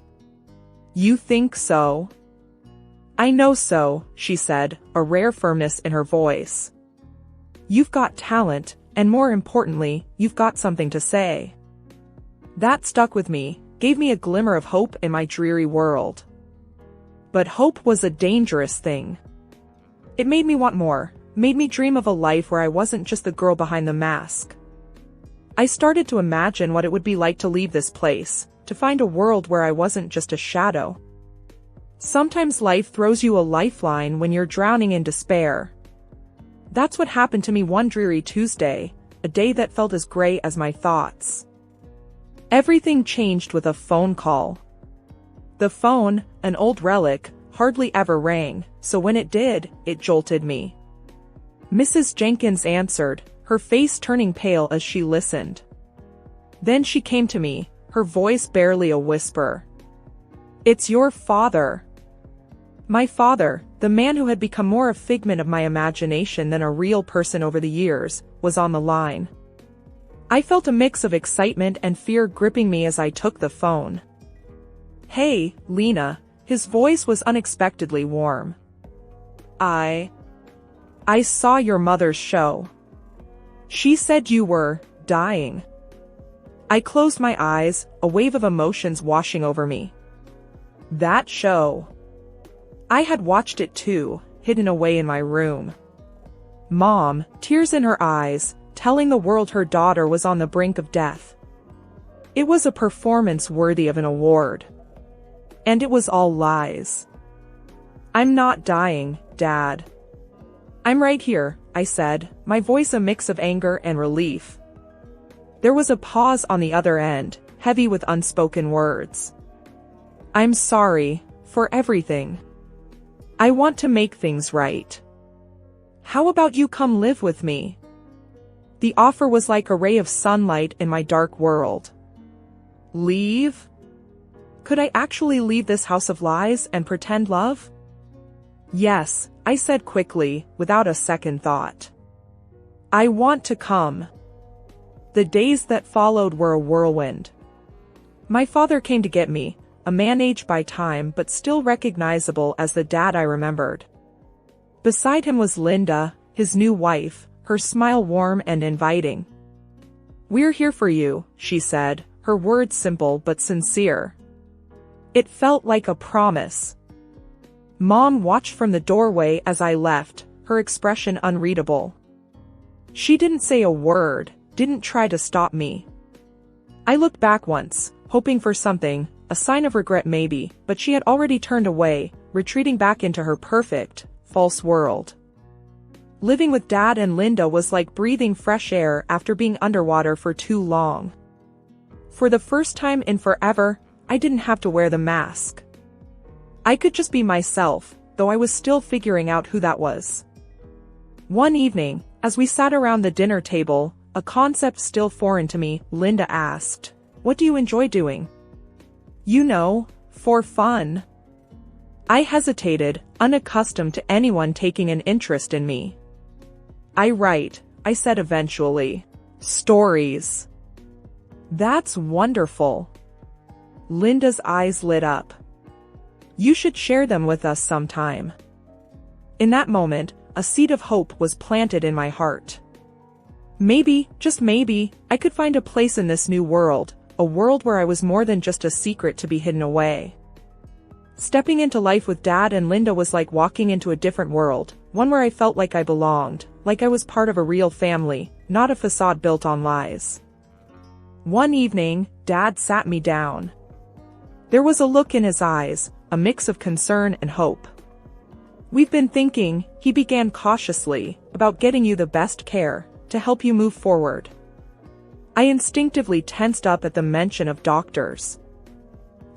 You think so? I know so, she said, a rare firmness in her voice. You've got talent, and more importantly, you've got something to say. That stuck with me, gave me a glimmer of hope in my dreary world. But hope was a dangerous thing. It made me want more, made me dream of a life where I wasn't just the girl behind the mask. I started to imagine what it would be like to leave this place, to find a world where I wasn't just a shadow. Sometimes life throws you a lifeline when you're drowning in despair. That's what happened to me one dreary Tuesday, a day that felt as gray as my thoughts. Everything changed with a phone call. The phone, an old relic, hardly ever rang, so when it did, it jolted me. Mrs. Jenkins answered, her face turning pale as she listened. Then she came to me, her voice barely a whisper. It's your father. My father, the man who had become more a figment of my imagination than a real person over the years, was on the line. I felt a mix of excitement and fear gripping me as I took the phone. Hey, Lena, his voice was unexpectedly warm. I saw your mother's show. She said you were dying. I closed my eyes, a wave of emotions washing over me. That show. I had watched it too, hidden away in my room. Mom, tears in her eyes, telling the world her daughter was on the brink of death. It was a performance worthy of an award. And it was all lies. I'm not dying, Dad. I'm right here, I said, my voice a mix of anger and relief. There was a pause on the other end, heavy with unspoken words. I'm sorry for everything. I want to make things right. How about you come live with me? The offer was like a ray of sunlight in my dark world. Leave? Could I actually leave this house of lies and pretend love? Yes, I said quickly, without a second thought. I want to come. The days that followed were a whirlwind. My father came to get me, a man aged by time but still recognizable as the dad I remembered. Beside him was Linda, his new wife, her smile warm and inviting. We're here for you, she said, her words simple but sincere. It felt like a promise. Mom watched from the doorway as I left, her expression unreadable. She didn't say a word, didn't try to stop me. I looked back once, hoping for something, a sign of regret maybe, but she had already turned away, retreating back into her perfect, false world. Living with Dad and Linda was like breathing fresh air after being underwater for too long. For the first time in forever, I didn't have to wear the mask. I could just be myself, though I was still figuring out who that was. One evening, as we sat around the dinner table, a concept still foreign to me, Linda asked, "What do you enjoy doing?" You know, for fun. I hesitated, unaccustomed to anyone taking an interest in me. I write, I said eventually. Stories. That's wonderful. Linda's eyes lit up. You should share them with us sometime. In that moment, a seed of hope was planted in my heart. Maybe, just maybe, I could find a place in this new world, a world where I was more than just a secret to be hidden away. Stepping into life with Dad and Linda was like walking into a different world, one where I felt like I belonged, like I was part of a real family, not a facade built on lies. One evening, Dad sat me down. There was a look in his eyes, a mix of concern and hope. "We've been thinking," he began cautiously, "about getting you the best care, to help you move forward." I instinctively tensed up at the mention of doctors.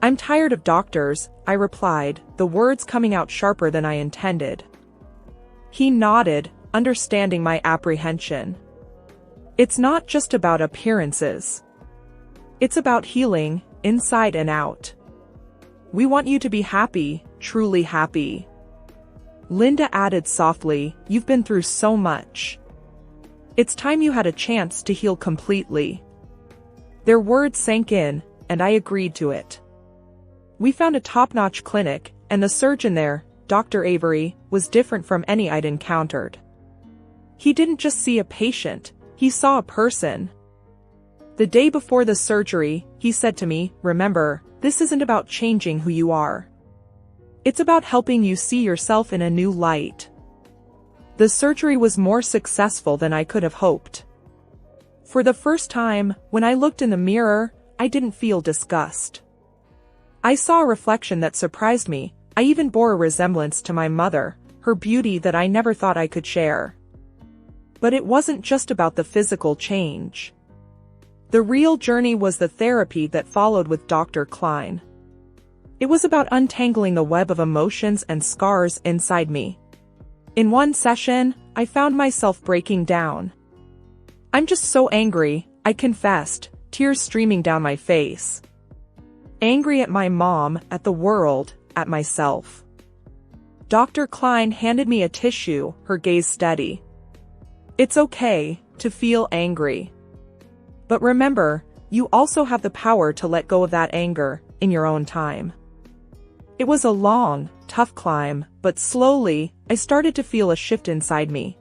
"I'm tired of doctors," I replied, the words coming out sharper than I intended. He nodded, understanding my apprehension. "It's not just about appearances. It's about healing, inside and out. We want you to be happy, truly happy." Linda added softly, "You've been through so much. It's time you had a chance to heal completely." Their words sank in, and I agreed to it. We found a top-notch clinic, and the surgeon there, Dr. Avery, was different from any I'd encountered. He didn't just see a patient, he saw a person. The day before the surgery, he said to me, "Remember, this isn't about changing who you are. It's about helping you see yourself in a new light." The surgery was more successful than I could have hoped. For the first time, when I looked in the mirror, I didn't feel disgust. I saw a reflection that surprised me. I even bore a resemblance to my mother, her beauty that I never thought I could share. But it wasn't just about the physical change. The real journey was the therapy that followed with Dr. Klein. It was about untangling the web of emotions and scars inside me. In one session, I found myself breaking down. "I'm just so angry," I confessed, tears streaming down my face. Angry at my mom, at the world, at myself. Dr. Klein handed me a tissue, her gaze steady. "It's okay to feel angry. But remember, you also have the power to let go of that anger, in your own time." It was a long, tough climb, but slowly, I started to feel a shift inside me.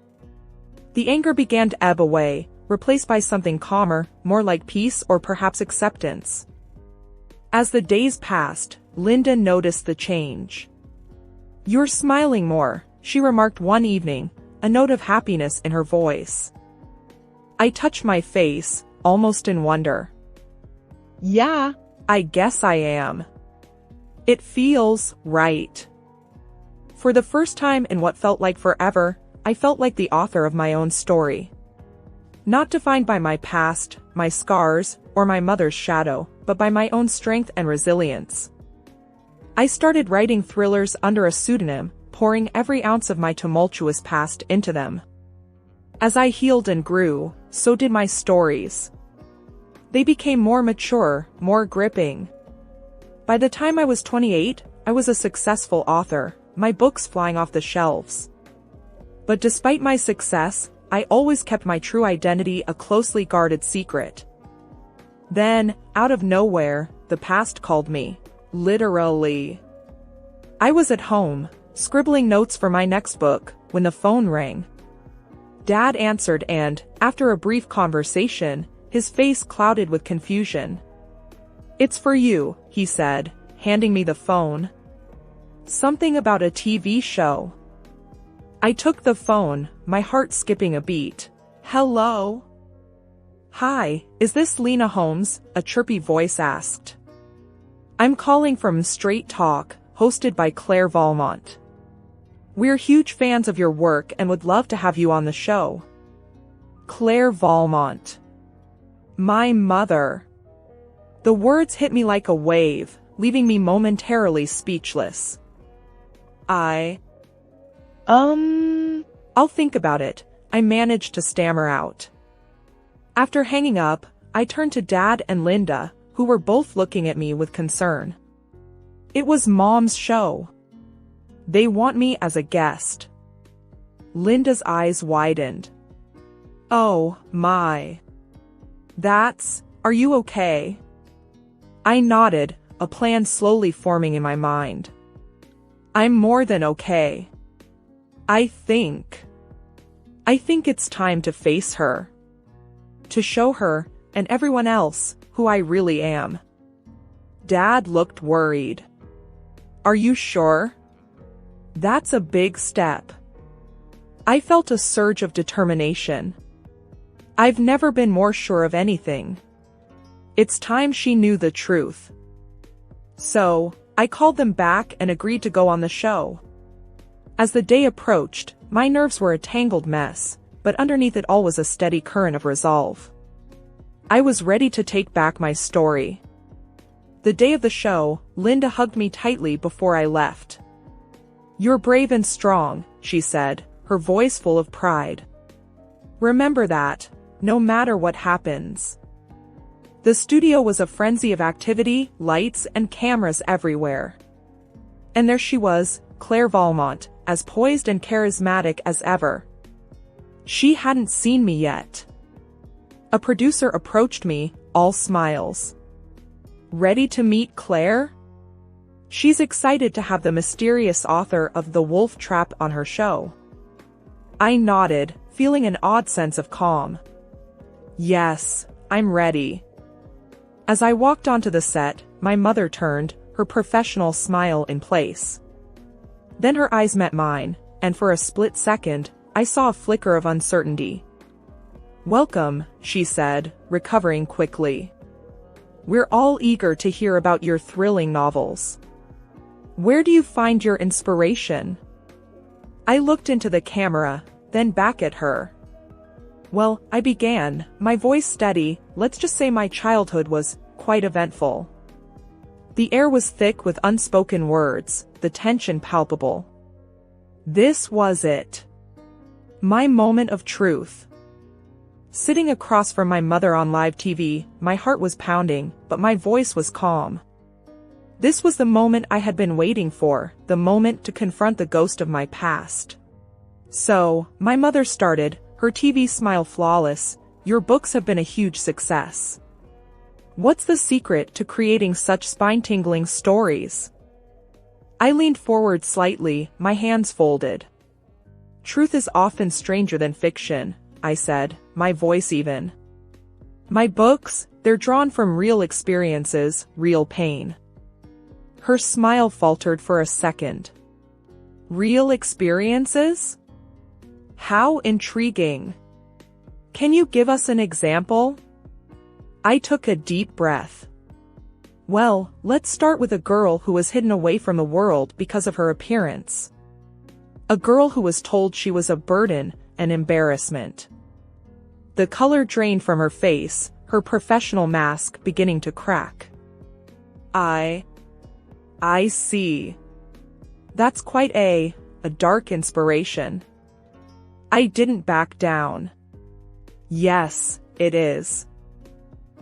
The anger began to ebb away, replaced by something calmer, more like peace or perhaps acceptance. As the days passed, Linda noticed the change. "You're smiling more," she remarked one evening, a note of happiness in her voice. I touched my face, almost in wonder. "Yeah, I guess I am. It feels right." For the first time in what felt like forever, I felt like the author of my own story. Not defined by my past, my scars, or my mother's shadow, but by my own strength and resilience. I started writing thrillers under a pseudonym, pouring every ounce of my tumultuous past into them. As I healed and grew, so did my stories. They became more mature, more gripping. By the time I was 28, I was a successful author, my books flying off the shelves. But despite my success, I always kept my true identity a closely guarded secret. Then, out of nowhere, the past called me. Literally. I was at home, scribbling notes for my next book, when the phone rang. Dad answered and, after a brief conversation, his face clouded with confusion. "It's for you," he said, handing me the phone. "Something about a TV show." I took the phone, my heart skipping a beat. "Hello?" "Hi, is this Lena Holmes?" a chirpy voice asked. "I'm calling from Straight Talk, hosted by Claire Valmont. We're huge fans of your work and would love to have you on the show." Claire Valmont. My mother. The words hit me like a wave, leaving me momentarily speechless. I'll think about it," I managed to stammer out. After hanging up, I turned to Dad and Linda, who were both looking at me with concern. It was Mom's show. They want me as a guest. Linda's eyes widened. "Oh, my. Are you okay?" I nodded, a plan slowly forming in my mind. "I'm more than okay. I think it's time to face her." to show her, and everyone else, who I really am. Dad looked worried. Are you sure? That's a big step. I felt a surge of determination. I've never been more sure of anything. It's time she knew the truth. So, I called them back and agreed to go on the show. As the day approached, my nerves were a tangled mess, but underneath it all was a steady current of resolve. I was ready to take back my story. The day of the show, Linda hugged me tightly before I left. You're brave and strong, she said, her voice full of pride. Remember that, no matter what happens. The studio was a frenzy of activity, lights, and cameras everywhere. And there she was, Claire Valmont, as poised and charismatic as ever. She hadn't seen me yet. A producer approached me, all smiles. Ready to meet Claire? She's excited to have the mysterious author of The Wolf Trap on her show. I nodded, feeling an odd sense of calm. Yes, I'm ready. As I walked onto the set, my mother turned, her professional smile in place. Then her eyes met mine, and for a split second, I saw a flicker of uncertainty. Welcome, she said, recovering quickly. We're all eager to hear about your thrilling novels. Where do you find your inspiration? I looked into the camera, then back at her. Well, I began, my voice steady. Let's just say my childhood was quite eventful. The air was thick with unspoken words, the tension palpable. This was it. My moment of truth. Sitting across from my mother on live TV, my heart was pounding, but my voice was calm. This was the moment I had been waiting for, the moment to confront the ghost of my past. So, my mother started, her TV smile flawless. Your books have been a huge success. What's the secret to creating such spine-tingling stories? I leaned forward slightly, my hands folded. Truth is often stranger than fiction, I said, my voice even. My books, they're drawn from real experiences, real pain. Her smile faltered for a second. Real experiences? How intriguing. Can you give us an example? I took a deep breath. Well, let's start with a girl who was hidden away from the world because of her appearance. A girl who was told she was a burden, an embarrassment. The color drained from her face, her professional mask beginning to crack. I see. That's quite a dark inspiration. I didn't back down. Yes, it is.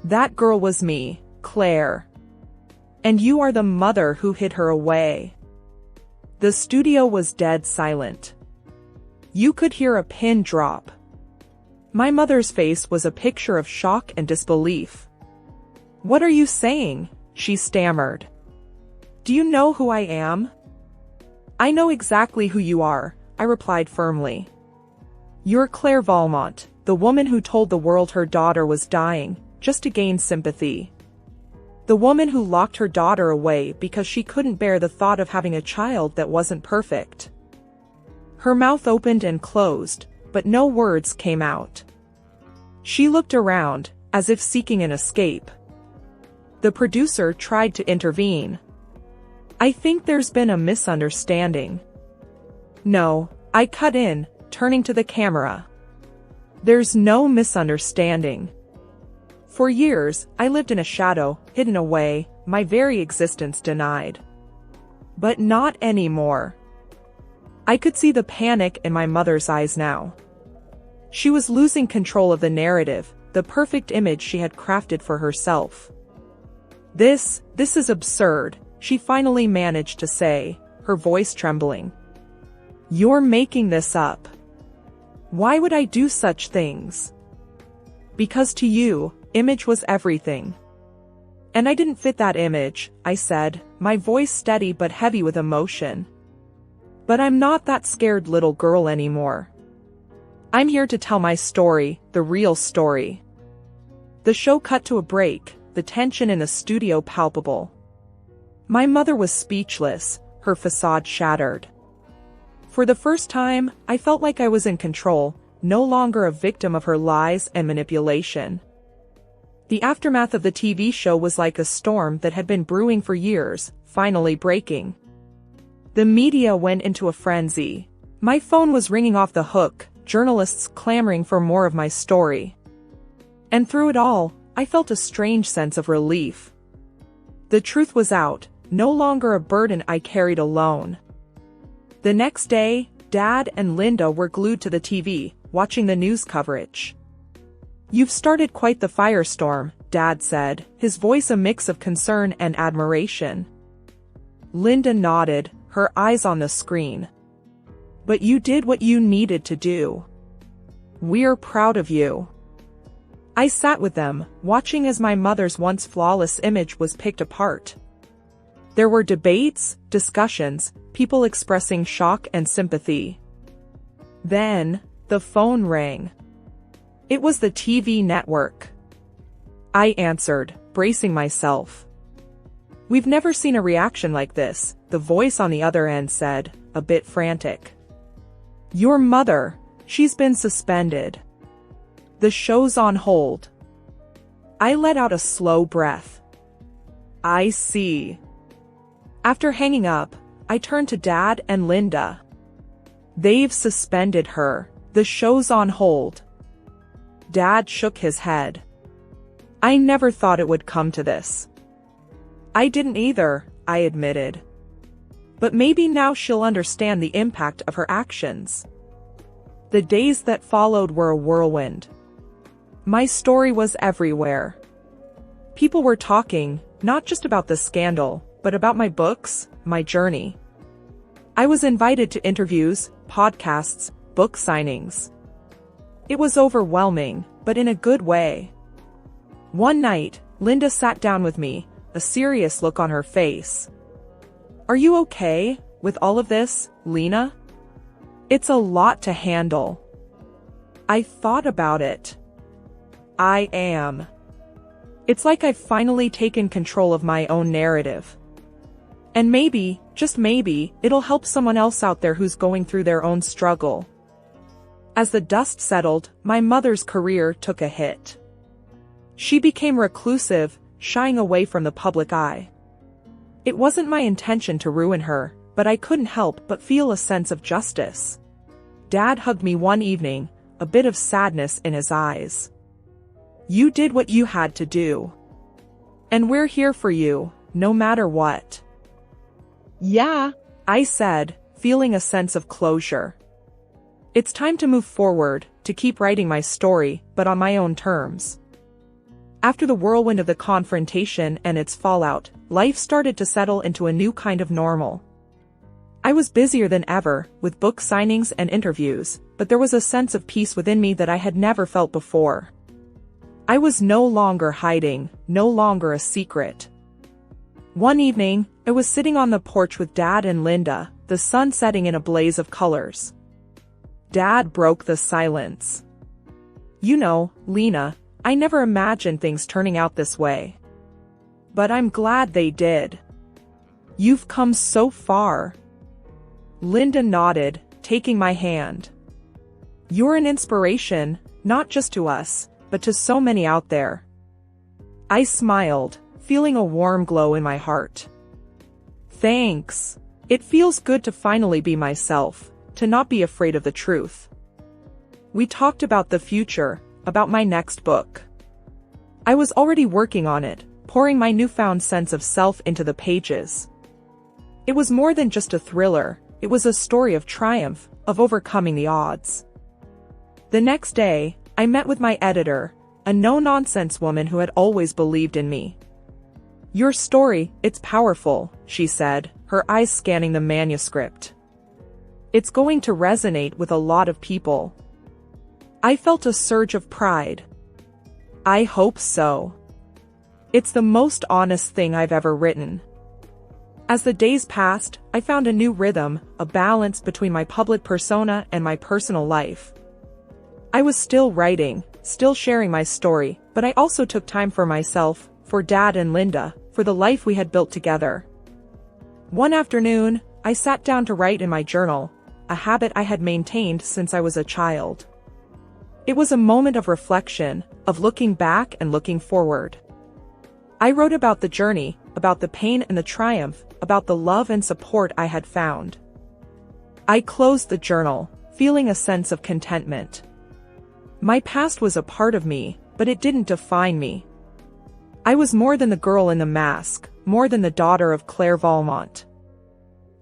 That girl was me, Claire. And you are the mother who hid her away. The studio was dead silent. You could hear a pin drop. My mother's face was a picture of shock and disbelief. What are you saying? She stammered. Do you know who I am? I know exactly who you are, I replied firmly. You're Claire Valmont, the woman who told the world her daughter was dying, just to gain sympathy. The woman who locked her daughter away because she couldn't bear the thought of having a child that wasn't perfect. Her mouth opened and closed, but no words came out. She looked around, as if seeking an escape. The producer tried to intervene. I think there's been a misunderstanding. No, I cut in, turning to the camera. There's no misunderstanding. For years, I lived in a shadow, hidden away, my very existence denied. But not anymore. I could see the panic in my mother's eyes now. She was losing control of the narrative, the perfect image she had crafted for herself. This is absurd, she finally managed to say, her voice trembling. You're making this up. Why would I do such things? Because to you, image was everything. And I didn't fit that image, I said, my voice steady but heavy with emotion. But I'm not that scared little girl anymore. I'm here to tell my story, the real story. The show cut to a break, the tension in the studio palpable. My mother was speechless, her facade shattered. For the first time, I felt like I was in control, no longer a victim of her lies and manipulation. The aftermath of the TV show was like a storm that had been brewing for years, finally breaking. The media went into a frenzy. My phone was ringing off the hook, journalists clamoring for more of my story. And through it all, I felt a strange sense of relief. The truth was out, no longer a burden I carried alone. The next day, Dad and Linda were glued to the TV, watching the news coverage. "You've started quite the firestorm," Dad said, his voice a mix of concern and admiration. Linda nodded, her eyes on the screen. "But you did what you needed to do. We're proud of you." I sat with them, watching as my mother's once flawless image was picked apart. There were debates, discussions, people expressing shock and sympathy. Then, the phone rang. It was the TV network. I answered, bracing myself. "We've never seen a reaction like this," the voice on the other end said, a bit frantic. "Your mother, she's been suspended. The show's on hold." I let out a slow breath. "I see." After hanging up, I turned to Dad and Linda. "They've suspended her. The show's on hold." Dad shook his head. "I never thought it would come to this." "I didn't either," I admitted. "But maybe now she'll understand the impact of her actions." The days that followed were a whirlwind. My story was everywhere. People were talking, not just about the scandal, but about my books, my journey. I was invited to interviews, podcasts, book signings. It was overwhelming, but in a good way. One night, Linda sat down with me, a serious look on her face. "Are you okay with all of this, Lena? It's a lot to handle." I thought about it. I am. It's like I've finally taken control of my own narrative. And maybe, just maybe, it'll help someone else out there who's going through their own struggle. As the dust settled, my mother's career took a hit. She became reclusive, shying away from the public eye. It wasn't my intention to ruin her, but I couldn't help but feel a sense of justice. Dad hugged me one evening, a bit of sadness in his eyes. "You did what you had to do. And we're here for you, no matter what." "Yeah," I said, feeling a sense of closure. It's time to move forward, to keep writing my story, but on my own terms. After the whirlwind of the confrontation and its fallout, life started to settle into a new kind of normal. I was busier than ever, with book signings and interviews, but there was a sense of peace within me that I had never felt before. I was no longer hiding, no longer a secret. One evening, I was sitting on the porch with Dad and Linda, the sun setting in a blaze of colors. Dad broke the silence. "You know, Lena, I never imagined things turning out this way. But I'm glad they did. You've come so far." Linda nodded, taking my hand. "You're an inspiration, not just to us, but to so many out there." I smiled, feeling a warm glow in my heart. "Thanks. It feels good to finally be myself, to not be afraid of the truth." We talked about the future, about my next book. I was already working on it, pouring my newfound sense of self into the pages. It was more than just a thriller, it was a story of triumph, of overcoming the odds. The next day, I met with my editor, a no-nonsense woman who had always believed in me. "Your story, it's powerful," she said, her eyes scanning the manuscript. "It's going to resonate with a lot of people." I felt a surge of pride. I hope so. It's the most honest thing I've ever written. As the days passed, I found a new rhythm, a balance between my public persona and my personal life. I was still writing, still sharing my story, but I also took time for myself, for Dad and Linda, for the life we had built together. One afternoon, I sat down to write in my journal, a habit I had maintained since I was a child. It was a moment of reflection, of looking back and looking forward. I wrote about the journey, about the pain and the triumph, about the love and support I had found. I closed the journal, feeling a sense of contentment. My past was a part of me, but it didn't define me. I was more than the girl in the mask, more than the daughter of Claire Valmont.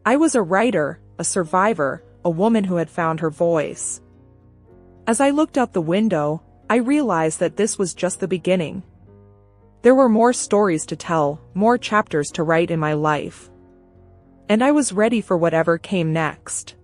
I was a writer, a survivor, a woman who had found her voice. As I looked out the window, I realized that this was just the beginning. There were more stories to tell, more chapters to write in my life. And I was ready for whatever came next.